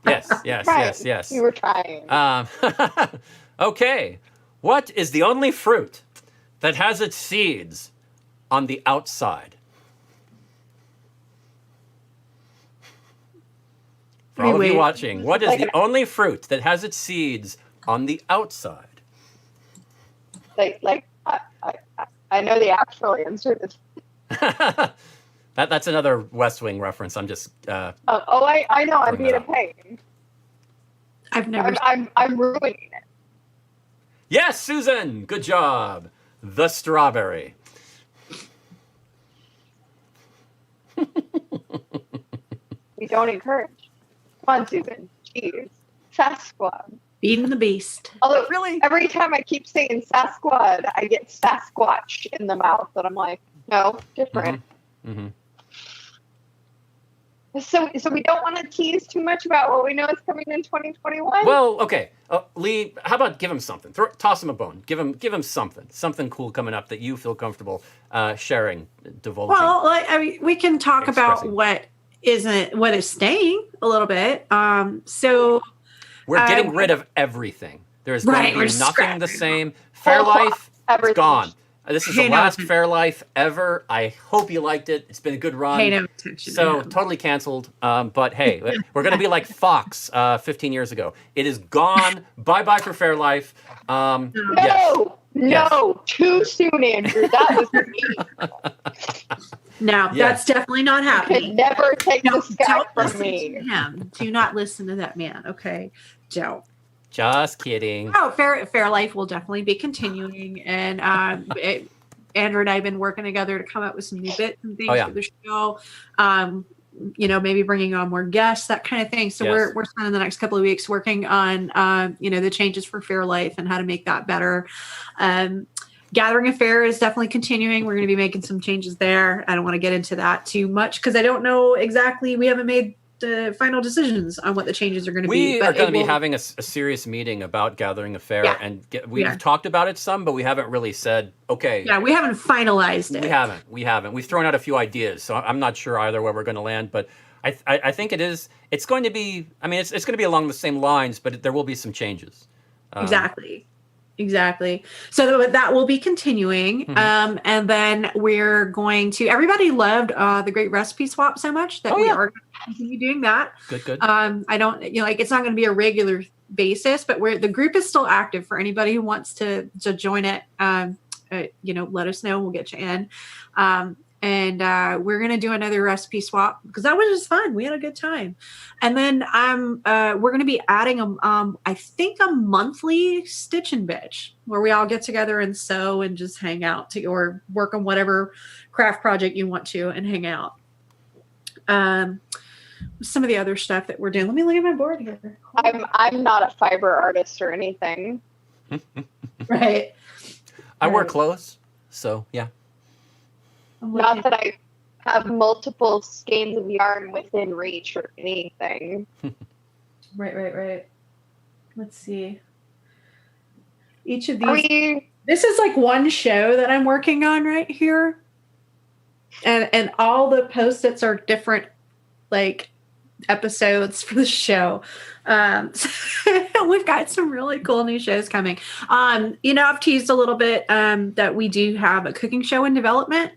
Yes. You were trying. Okay. What is the only fruit that has its seeds on the outside? For all of you watching, what is the only fruit that has its seeds on the outside? I know the actual answer. That's another West Wing reference. I'm just. I know. I'm being a pain. I've never. I'm ruining it. Yes, Susan. Good job. The strawberry. we don't encourage. Come on, Susan. Jeez. Sasquatch. Feeding the beast. Although Really? every time I keep saying Sasquatch, I get Sasquatch in the mouth, and I'm like, no, different. Mm-hmm. So we don't want to tease too much about what we know is coming in 2021. Well, okay. Lee, how about give him something? Toss him a bone. Give him something cool coming up that you feel comfortable sharing, divulging. Well, I mean, we can talk about Expressing. what is staying a little bit. So We're getting rid of everything. There's going Right, to we're be nothing the scrapping. same. Fair Life, it's Everything. gone. This is the Pay no last attention. Fair Life ever. I hope you liked it. It's been a good run. Pay no attention to So him. totally canceled. But hey, we're going to be like Fox 15 years ago. It is gone. Bye-bye for Fair Life. No, Yes. no, too soon, Andrew. That was me. No, Yeah. that's definitely not You happening. can never take No, this guy don't from listen me. to him. Do not listen to that man. Okay, don't. Just kidding. Oh, Fair Life will definitely be continuing, and Andrew and I have been working together to come up with some new bits and things yeah. for the show. Maybe bringing on more guests, that kind of thing. So Yes. we're spending the next couple of weeks working on the changes for Fair Life and how to make that better. Gathering Affair is definitely continuing. We're going to be making some changes there. I don't want to get into that too much because I don't know exactly. We haven't made the final decisions on what the changes are going to be. We are going to be having a serious meeting about Gathering Affair, Yeah. and we've talked about it some, but we haven't really said, okay. Yeah, we haven't finalized it. We haven't. We've thrown out a few ideas, so I'm not sure either where we're going to land, but I think it's going to be, I mean, it's going to be along the same lines, but there will be some changes. Exactly. So that will be continuing. Mm-hmm. And then we're going to, everybody loved the Great Recipe Swap so much that we are going to continue doing that. Good. I don't, it's not going to be a regular basis, but the group is still active for anybody who wants to join it. Let us know. We'll get you in. And we're going to do another recipe swap because that was just fun. We had a good time. And then we're going to be adding I think a monthly Stitch and Bitch where we all get together and sew and just hang out or work on whatever craft project you want to and hang out. Some of the other stuff that we're doing. Let me look at my board here. I'm not a fiber artist or anything. Right. I wear clothes, so yeah. Not that I have multiple skeins of yarn within reach or anything. Right. Let's see. Each of these. We This is like one show that I'm working on right here. And all the Post-its are different like episodes for the show. So we've got some really cool new shows coming. I've teased a little bit that we do have a cooking show in development,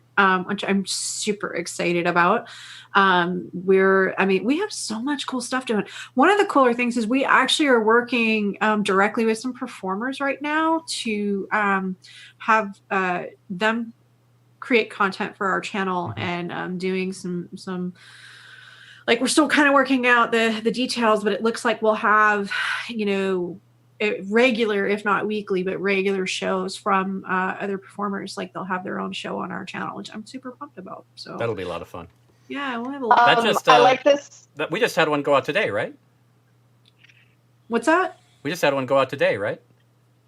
which I'm super excited about. We have so much cool stuff doing. One of the cooler things is we actually are working directly with some performers right now to have them create content for our channel and doing some like we're still kind of working out the details, but it looks like we'll have, regular, if not weekly, but regular shows from other performers. Like they'll have their own show on our channel, which I'm super pumped about. So That'll be a lot of fun. yeah, we'll have a lot. I like this. We just had one go out today, right? What's that? We just had one go out today, right?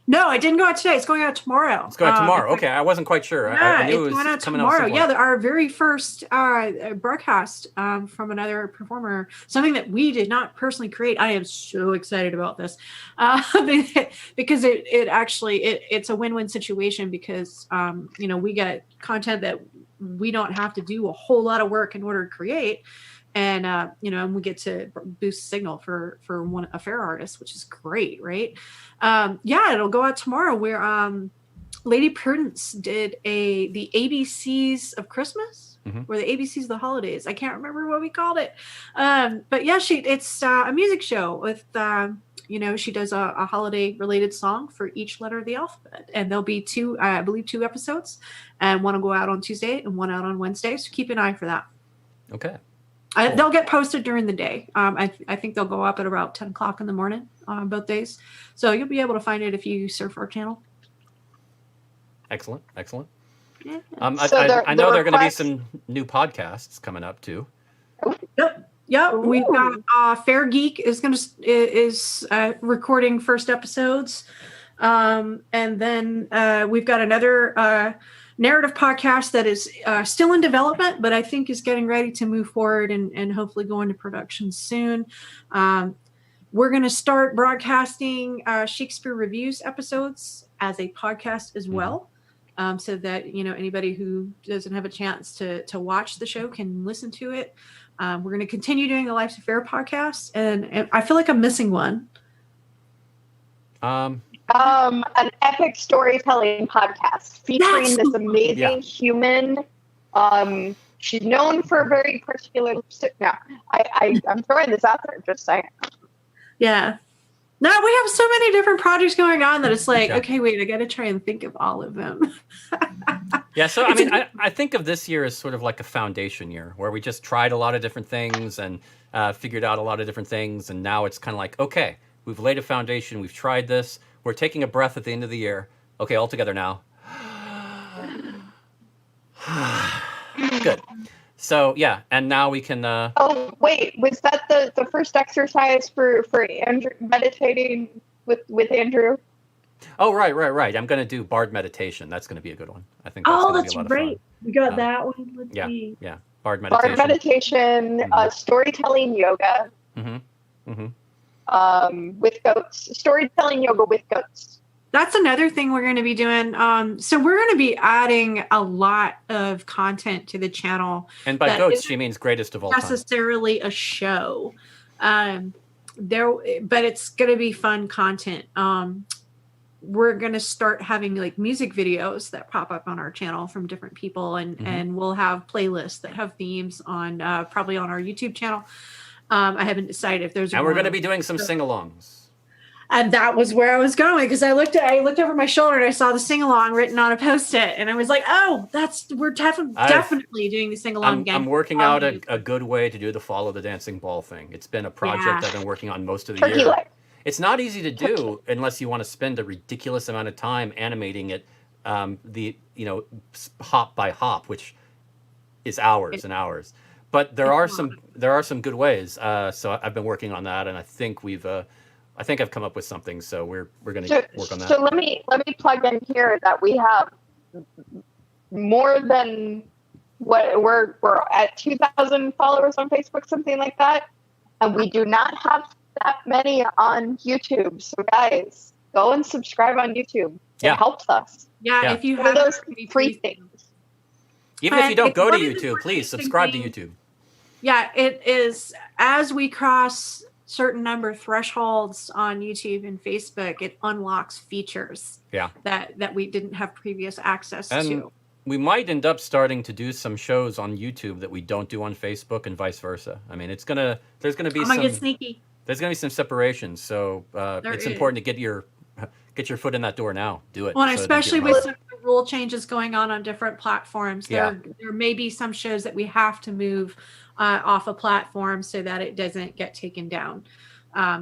No, it didn't go out today. It's going out tomorrow. It's going out tomorrow. Okay, I wasn't quite sure. Yeah, I knew it's it was going out coming tomorrow. out. Yeah, our very first broadcast from another performer, something that we did not personally create. I am so excited about this because it actually it's a win-win situation because we get content that we don't have to do a whole lot of work in order to create. And, and we get to boost signal for a fair artist, which is great. Right. It'll go out tomorrow where, Lady Prudence did the ABCs of Christmas or the ABCs of the holidays. I can't remember what we called it. But yeah, it's a music show with, she does a holiday related song for each letter of the alphabet, and there'll be two episodes, and one will go out on Tuesday and one out on Wednesday. So keep an eye for that. Okay. Cool. They'll get posted during the day. I think they'll go up at about 10 o'clock in the morning on both days. So you'll be able to find it if you surf our channel. Excellent. Yeah. I know there are going to be some new podcasts coming up too. Yep. Yep, we've got Ooh. Fair Geek is recording first episodes, and then we've got another narrative podcast that is still in development, but I think is getting ready to move forward and hopefully go into production soon. We're going to start broadcasting Shakespeare Reviews episodes as a podcast as well. So that, anybody who doesn't have a chance to watch the show can listen to it. We're going to continue doing the Life's Affair podcast, and I feel like I'm missing one. An epic storytelling podcast featuring this amazing human. She's known for a very particular. No, I'm throwing this out there. Just saying. Yeah. No, we have so many different projects going on that it's like, okay, wait, I got to try and think of all of them. Yeah, so I mean, I think of this year as sort of like a foundation year where we just tried a lot of different things and figured out a lot of different things. And now it's kind of like, okay, we've laid a foundation. We've tried this. We're taking a breath at the end of the year. Okay, all together now. Good. So, yeah, and now we can... Oh, wait, was that the first exercise for Andrew meditating with Andrew? Oh, right. I'm going to do Bard meditation. That's going to be a good one. I think that's going to be a lot of fun. We got that one. Let's see. Yeah. Bard meditation. Bard meditation, storytelling yoga. With goats. Storytelling yoga with goats. That's another thing we're going to be doing. So we're going to be adding a lot of content to the channel. And by goats, she means greatest of all time. Necessarily a show. But it's going to be fun content. We're going to start having like music videos that pop up on our channel from different people. And we'll have playlists that have themes on probably on our YouTube channel. I haven't decided if there's. And we're going to be doing some sing-alongs. And that was where I was going because I looked over my shoulder and I saw the sing-along written on a Post-it, and I was like, "Oh, we're definitely doing the sing-along again." I'm working out a good way to do the follow the dancing ball thing. It's been a project I've been working on most of the year. Life. It's not easy to do unless you want to spend a ridiculous amount of time animating it, hop by hop, which is hours and hours. But there are some good ways. So I've been working on that, and I think I think I've come up with something, so we're going to work on that. So let me plug in here that we have more than we're at 2,000 followers on Facebook, something like that, and we do not have that many on YouTube. So guys, go and subscribe on YouTube. It helps us. Yeah, if you have those free things. Even if you don't go to YouTube, please subscribe to YouTube. Yeah, it is as we cross certain number of thresholds on YouTube and Facebook, it unlocks features that we didn't have previous access to. We might end up starting to do some shows on YouTube that we don't do on Facebook and vice versa. I mean, there's gonna be get sneaky. There's gonna be some separation, so it's important to get your foot in that door now. Do it. Well, and especially with some rule changes going on different platforms, there may be some shows that we have to move off a platform so that it doesn't get taken down,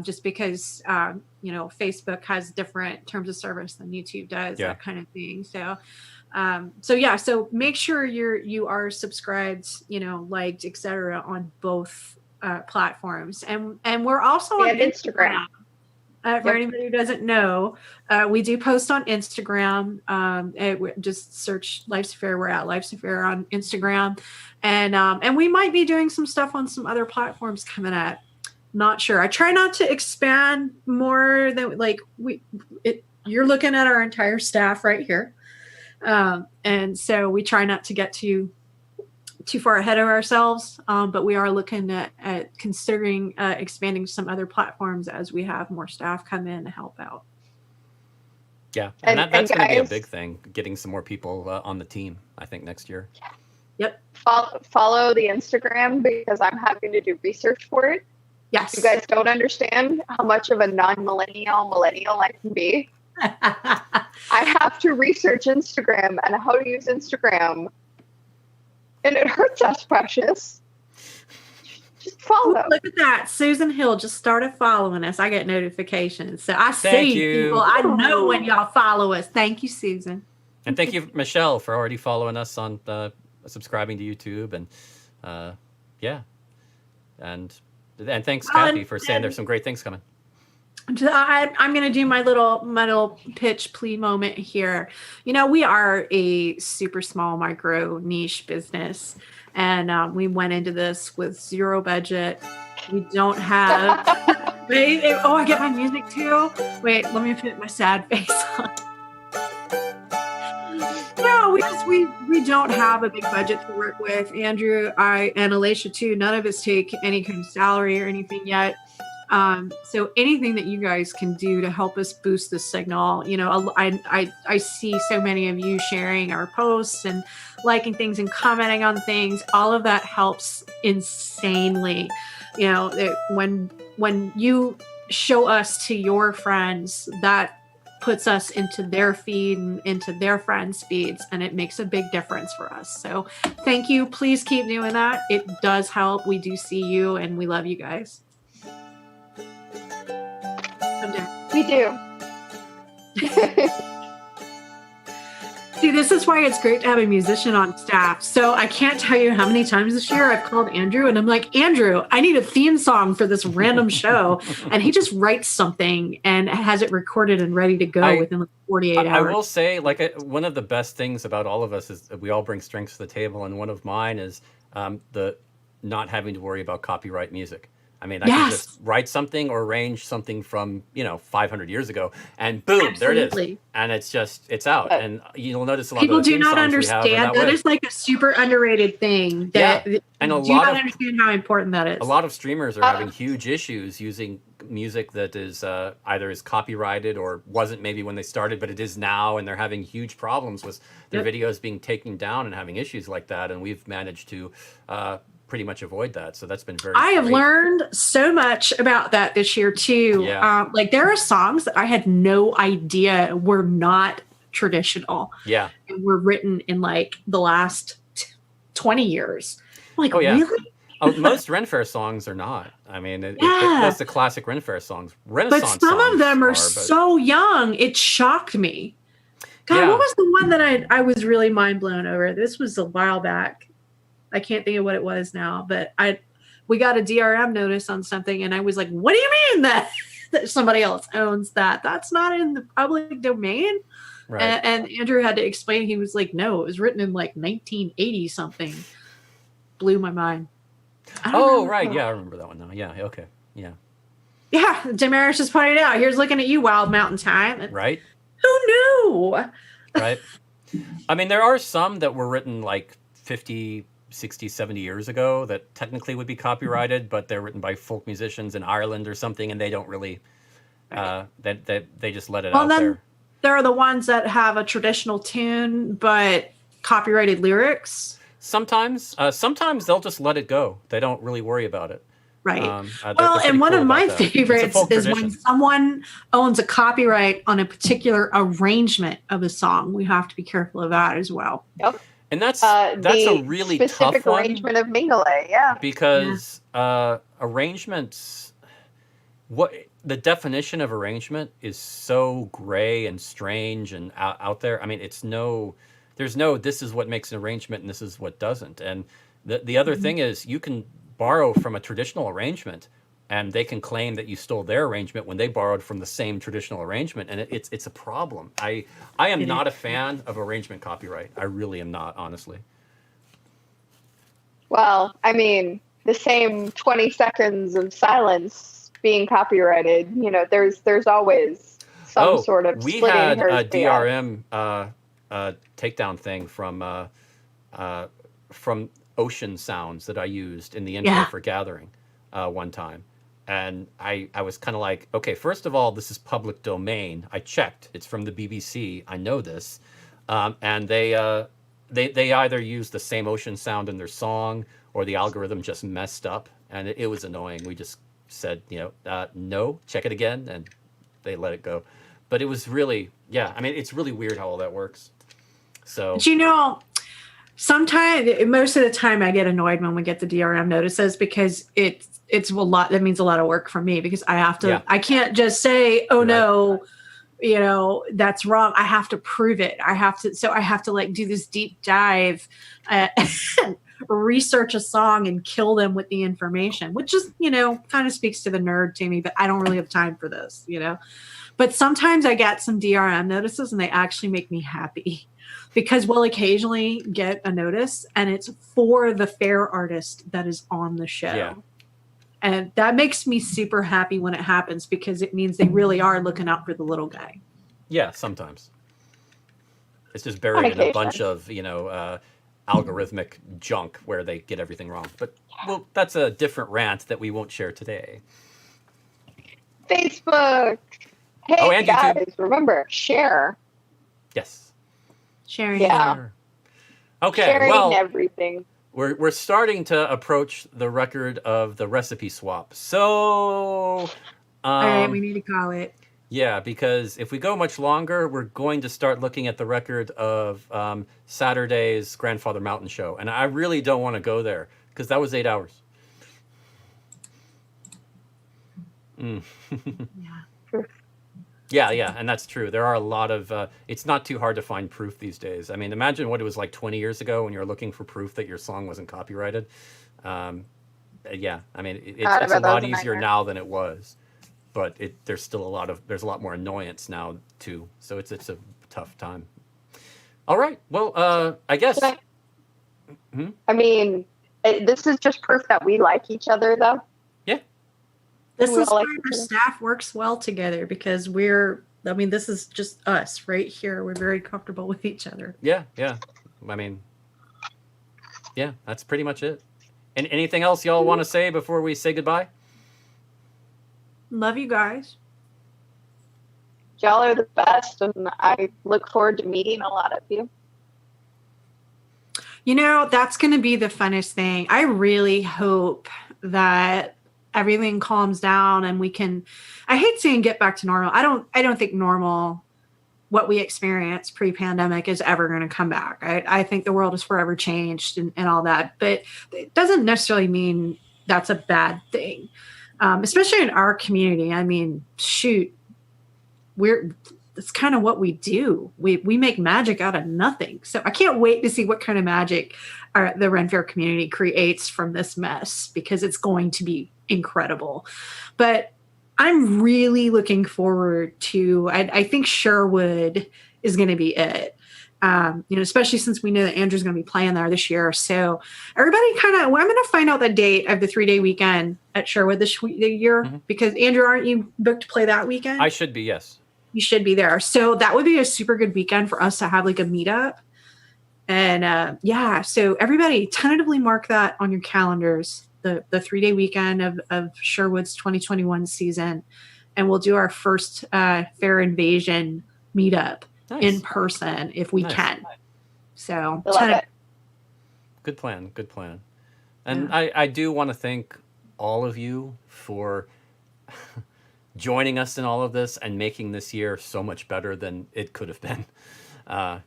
just because Facebook has different terms of service than YouTube does, that kind of thing. So make sure you are subscribed, liked, etc. on both platforms, and we're also on Instagram. For anybody who doesn't know, we do post on Instagram. Just search Life's Affair. We're at Life's Affair on Instagram, and we might be doing some stuff on some other platforms coming up. Not sure. I try not to expand more than you're looking at our entire staff right here, and so we try not to get too far ahead of ourselves, but we are looking at considering expanding some other platforms as we have more staff come in to help out. Yeah, and that's going to be a big thing, getting some more people on the team, I think, next year. Yep. Follow the Instagram because I'm having to do research for it. Yes. You guys don't understand how much of a millennial I can be. I have to research Instagram and how to use Instagram. And it hurts us, precious. Just follow. Look at that. Susan Hill just started following us. I get notifications. So I see people. I know when y'all follow us. Thank you, Susan. And thank you, Michelle, for already following us on subscribing to YouTube. And And thanks, Well, Kathy, for saying there's some great things coming. I'm going to do my little pitch plea moment here. We are a super small micro niche business, and we went into this with zero budget. We don't have. I get my music too. Wait, let me put my sad face on. No, we don't have a big budget to work with. Andrew, I, and Alicia too. None of us take any kind of salary or anything yet. So anything that you guys can do to help us boost the signal, I see so many of you sharing our posts and liking things and commenting on things. All of that helps insanely. When you show us to your friends, that puts us into their feed and into their friends' feeds, and it makes a big difference for us. So thank you. Please keep doing that. It does help. We do see you, and we love you guys. We do. See, this is why it's great to have a musician on staff. So I can't tell you how many times this year I've called Andrew and I'm like, Andrew, I need a theme song for this random show. And he just writes something and has it recorded and ready to go within like 48 hours. I will say, one of the best things about all of us is that we all bring strengths to the table. And one of mine is the not having to worry about copyright music. I mean, I can just write something or arrange something from, 500 years ago, and boom, there it is. And it's out. And you'll notice a lot people of the do not understand that is like a super underrated thing. That and do not understand how important that is. A lot of streamers are having huge issues using music that is either is copyrighted or wasn't maybe when they started, but it is now, and they're having huge problems with their videos being taken down and having issues like that. And we've managed to pretty much avoid that. So that's been very I have learned so much about that this year too. Yeah. There are songs that I had no idea were not traditional. Yeah. And were written in like the last 20 years. I'm like, really? Most Ren Fair songs are not. I mean, that's the classic Ren Fair songs. Renaissance but some songs of them are so young. It shocked me. God, what was the one that I was really mind blown over? This was a while back. I can't think of what it was now, but we got a DRM notice on something, and I was like, "What do you mean that somebody else owns that? That's not in the public domain." Right. And Andrew had to explain. He was like, "No, it was written in like 1980 something." Blew my mind. Right, yeah, I remember that one now. Yeah, okay, yeah. Yeah, Damaris just pointed out. Here's looking at you, Wild Mountain Time. Right. Who knew? Right. I mean, there are some that were written like 50. 60, 70 years ago that technically would be copyrighted, but they're written by folk musicians in Ireland or something, and they don't really they just let it out there. There are the ones that have a traditional tune but copyrighted lyrics. Sometimes they'll just let it go. They don't really worry about it. Right. And one of my favorites is when someone owns a copyright on a particular arrangement of a song. We have to be careful of that as well. Yep. And that's a really specific tough one. Arrangement of Mingale, yeah. Because arrangements, the definition of arrangement is so gray and strange and out there. I mean, there's no this is what makes an arrangement and this is what doesn't. And the other thing is you can borrow from a traditional arrangement, and they can claim that you stole their arrangement when they borrowed from the same traditional arrangement, and it's a problem. I am not a fan of arrangement copyright. I really am not, honestly. Well, I mean, the same 20 seconds of silence being copyrighted, there's always some sort of we splitting had hairs. a DRM takedown thing from ocean sounds that I used in the intro for Gathering one time. And I was kind of like, okay, first of all, this is public domain. I checked. It's from the BBC. I know this. And they either used the same ocean sound in their song, or the algorithm just messed up. And it was annoying. We just said, no, check it again. And they let it go. But it was really, I mean, it's really weird how all that works. So, but sometimes, most of the time, I get annoyed when we get the DRM notices because it's a lot. That means a lot of work for me because I have to. I can't just say, "Oh no, that's wrong." I have to prove it. I have to like do this deep dive. research a song and kill them with the information, which is, kind of speaks to the nerd to me, but I don't really have time for this, But sometimes I get some DRM notices and they actually make me happy because we'll occasionally get a notice and it's for the fair artist that is on the show. Yeah. And that makes me super happy when it happens because it means they really are looking out for the little guy. Yeah, sometimes. It's just buried in a bunch of, algorithmic junk where they get everything wrong. But, well, that's a different rant that we won't share today. Facebook. Hey, and guys, YouTube. remember, share. Yes. Sharing. Yeah. Okay, Sharing well, everything. we're starting to approach the record of the recipe swap. So, All right, we need to call it. yeah, because if we go much longer, we're going to start looking at the record of Saturday's Grandfather Mountain show. And I really don't want to go there because that was 8 hours. Yeah, and that's true. There are a lot of, it's not too hard to find proof these days. I mean, imagine what it was like 20 years ago when you were looking for proof that your song wasn't copyrighted. Yeah, I mean, it's a lot easier now than it was. But there's a lot more annoyance now too. So it's a tough time. All right. Well, I guess. I mean, this is just proof that we like each other, though. Yeah. This is why our staff works well together because this is just us right here. We're very comfortable with each other. Yeah. I mean, yeah, that's pretty much it. And anything else y'all want to say before we say goodbye? Love you guys. Y'all are the best, and I look forward to meeting a lot of you. That's going to be the funnest thing. I really hope that everything calms down and we can. I hate saying get back to normal. I don't think normal, what we experienced pre-pandemic, is ever going to come back. I think the world is forever changed and all that, but it doesn't necessarily mean that's a bad thing. Especially in our community. I mean, shoot, it's kind of what we do. We make magic out of nothing. So I can't wait to see what kind of magic the Ren Fair community creates from this mess because it's going to be incredible. But I'm really looking forward to, I think Sherwood is going to be it. Especially since we know that Andrew's going to be playing there this year. So everybody I'm going to find out the date of the 3-day weekend at Sherwood this year because Andrew, aren't you booked to play that weekend? I should be, yes. You should be there. So that would be a super good weekend for us to have like a meetup. And so everybody tentatively mark that on your calendars, the 3-day weekend of Sherwood's 2021 season. And we'll do our first Fair Invasion meetup. Nice. In person if we can. So good plan. And yeah. I do want to thank all of you for joining us in all of this and making this year so much better than it could have been.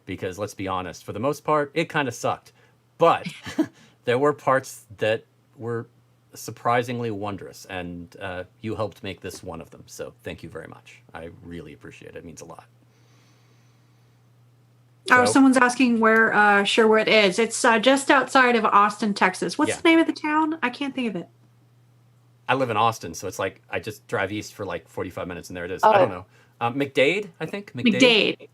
Because let's be honest, for the most part, it kind of sucked. But there were parts that were surprisingly wondrous, and you helped make this one of them. So thank you very much. I really appreciate it. It means a lot. Oh, someone's asking where Sherwood is. It's just outside of Austin, Texas. What's the name of the town? I can't think of it. I live in Austin, so it's like I just drive east for like 45 minutes, and there it is. I don't know. McDade, I think. McDade.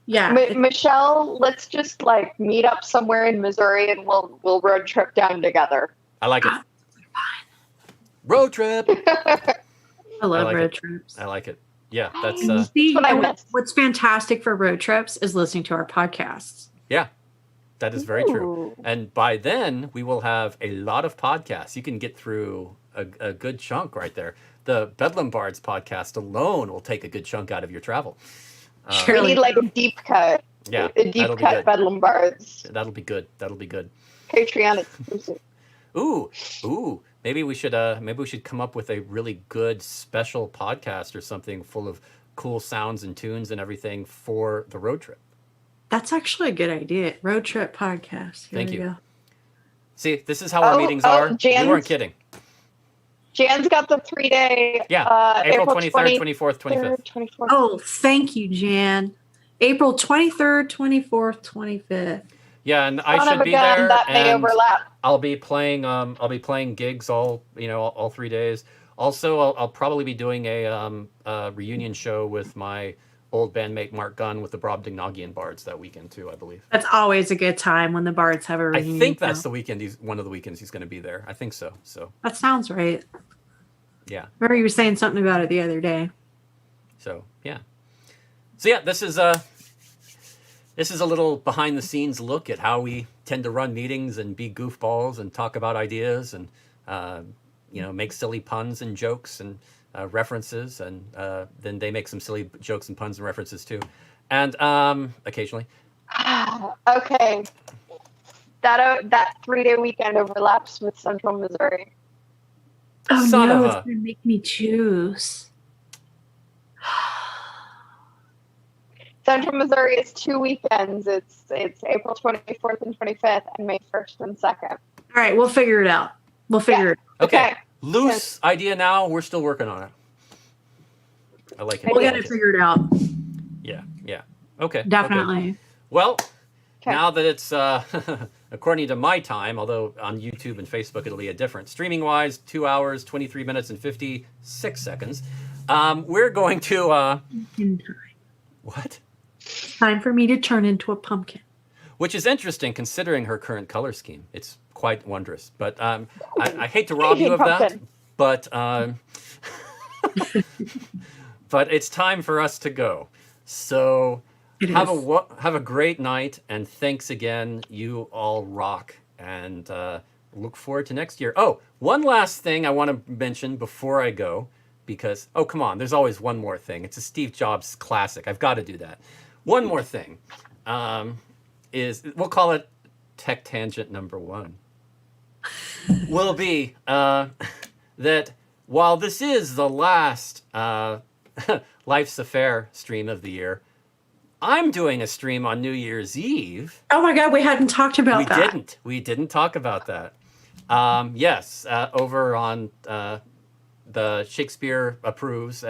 Yeah. Michelle, let's just meet up somewhere in Missouri, and we'll road trip down together. I like it. Road trip. I love road trips. I like it. Yeah, that's what's fantastic for road trips is listening to our podcasts. Yeah, that is very true. And by then, we will have a lot of podcasts. You can get through a good chunk right there. The Bedlam Bards podcast alone will take a good chunk out of your travel. We need a deep cut. Yeah, a deep cut Bedlam Bards. That'll be good. Patreon exclusive. Ooh. Maybe we should come up with a really good special podcast or something full of cool sounds and tunes and everything for the road trip. That's actually a good idea. Road trip podcast. Thank you. Go. See, this is how our meetings are. You weren't kidding. Jan's got the 3-day. Yeah, April 23rd, 24th, 25th. Oh, thank you, Jan. April 23rd, 24th, 25th. Yeah, and I Son should of a be gun, there, that may and overlap. I'll be playing gigs all 3 days. Also, I'll probably be doing a reunion show with my old bandmate Mark Gunn with the Brobdingnagian Bards that weekend too, I believe. That's always a good time when the bards have a I reunion. think that's the weekend. One of the weekends he's going to be there. I think so. So That sounds right. yeah. Remember you were saying something about it the other day. So yeah. So yeah, this is a little behind the scenes look at how we tend to run meetings and be goofballs and talk about ideas and make silly puns and jokes and references, and then they make some silly jokes and puns and references too, and occasionally. Okay, that 3-day weekend overlaps with Central Missouri. Oh Son no, of it's a- gonna make me choose. Central Missouri is 2 weekends. It's April 24th and 25th, and May 1st and 2nd. All right, we'll figure it out. We'll figure it out. Okay. Okay. Loose idea now. We're still working on it. I like it. We'll get it figured out. Yeah. Okay. Definitely. Okay. Well, Okay. now that it's according to my time, although on YouTube and Facebook it'll be a different. Streaming wise, 2 hours, 23 minutes, and 56 seconds. We're going to In time. what? Time for me to turn into a pumpkin. Which is interesting considering her current color scheme. It's quite wondrous. But I hate to rob you of that, Pumpkin. but but it's time for us to go. So It have is. have a great night, and thanks again. You all rock, and look forward to next year. Oh, one last thing I want to mention before I go, because come on, there's always one more thing. It's a Steve Jobs classic. I've got to do that. One more thing. Is we'll call it tech tangent number 1 will be that while this is the last Life's Affair stream of the year, I'm doing a stream on New Year's Eve. Oh my God, we hadn't talked about that. We didn't talk about that. Yes, over on the Shakespeare Approves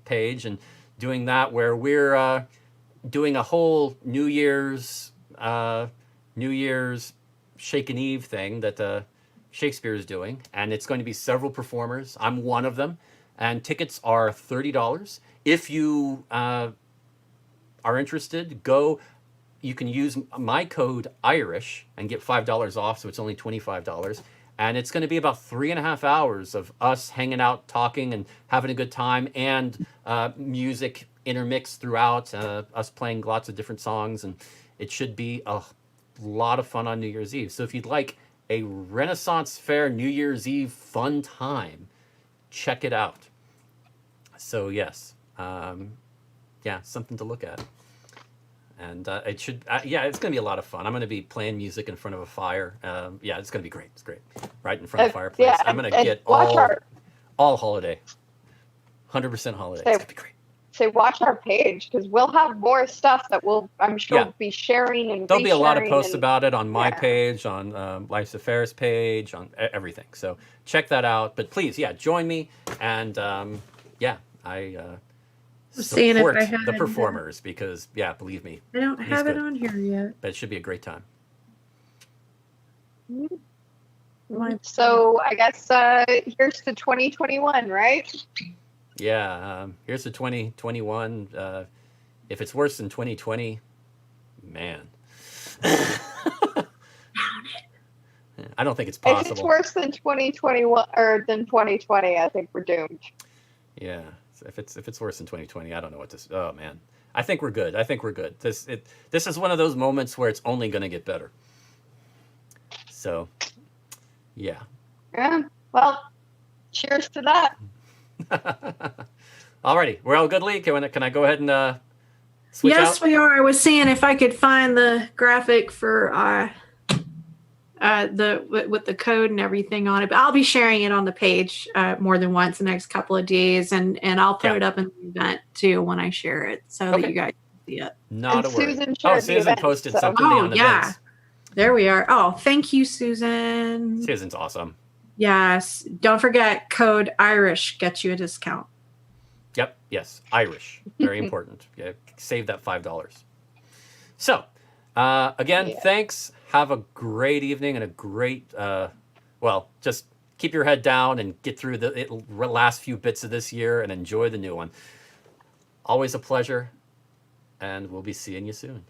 page, and doing that where we're doing a whole New Year's Shaken Eve thing that Shakespeare is doing, and it's going to be several performers. I'm one of them, and tickets are $30. If you are interested, go. You can use my code Irish and get $5 off, so it's only $25. And it's going to be about 3.5 hours of us hanging out, talking, and having a good time, and music intermixed throughout, us playing lots of different songs, and it should be a lot of fun on New Year's Eve. So if you'd like a Renaissance Fair New Year's Eve fun time, check it out. So yes, something to look at. And it should, it's going to be a lot of fun. I'm going to be playing music in front of a fire. It's going to be great. It's great. Right in front of the fireplace. Yeah, I'm going to and get watch all holiday. 100% holiday. It's going to be great. So watch our page, because we'll have more stuff that I'm sure be sharing and there'll be a lot of resharing posts about it on my yeah. page, on Life's Affairs page, on everything. So check that out. But please, join me. And I Seeing if support I had the performers because, believe me, I don't he's have it good. on here yet. But it should be a great time. So I guess here's to 2021, right? Yeah, here's to 2021. If it's worse than 2020, man. I don't think it's possible. If it's worse than 2021 or than 2020, I think we're doomed. Yeah, so if it's worse than 2020, I don't know what to. Oh man, I think we're good. This is one of those moments where it's only going to get better. So, yeah. Yeah. Well, cheers to that. Alrighty, we're all good, Lee. Can I go ahead and switch Yes, out? we are. I was seeing if I could find the graphic for with the code and everything on it. But I'll be sharing it on the page more than once the next couple of days, and I'll put it up in the event too when I share it, so that you guys can see it. Not And a worry. Susan shared the Susan event, posted so- something on events. There we are. Oh, thank you, Susan. Susan's awesome. Yes. Don't forget, code Irish gets you a discount. Yep. Yes. Irish. Very important. Yeah, save that $5. So Again, Yeah. thanks. Have a great evening and a great, well, just keep your head down and get through the last few bits of this year and enjoy the new one. Always a pleasure, and we'll be seeing you soon.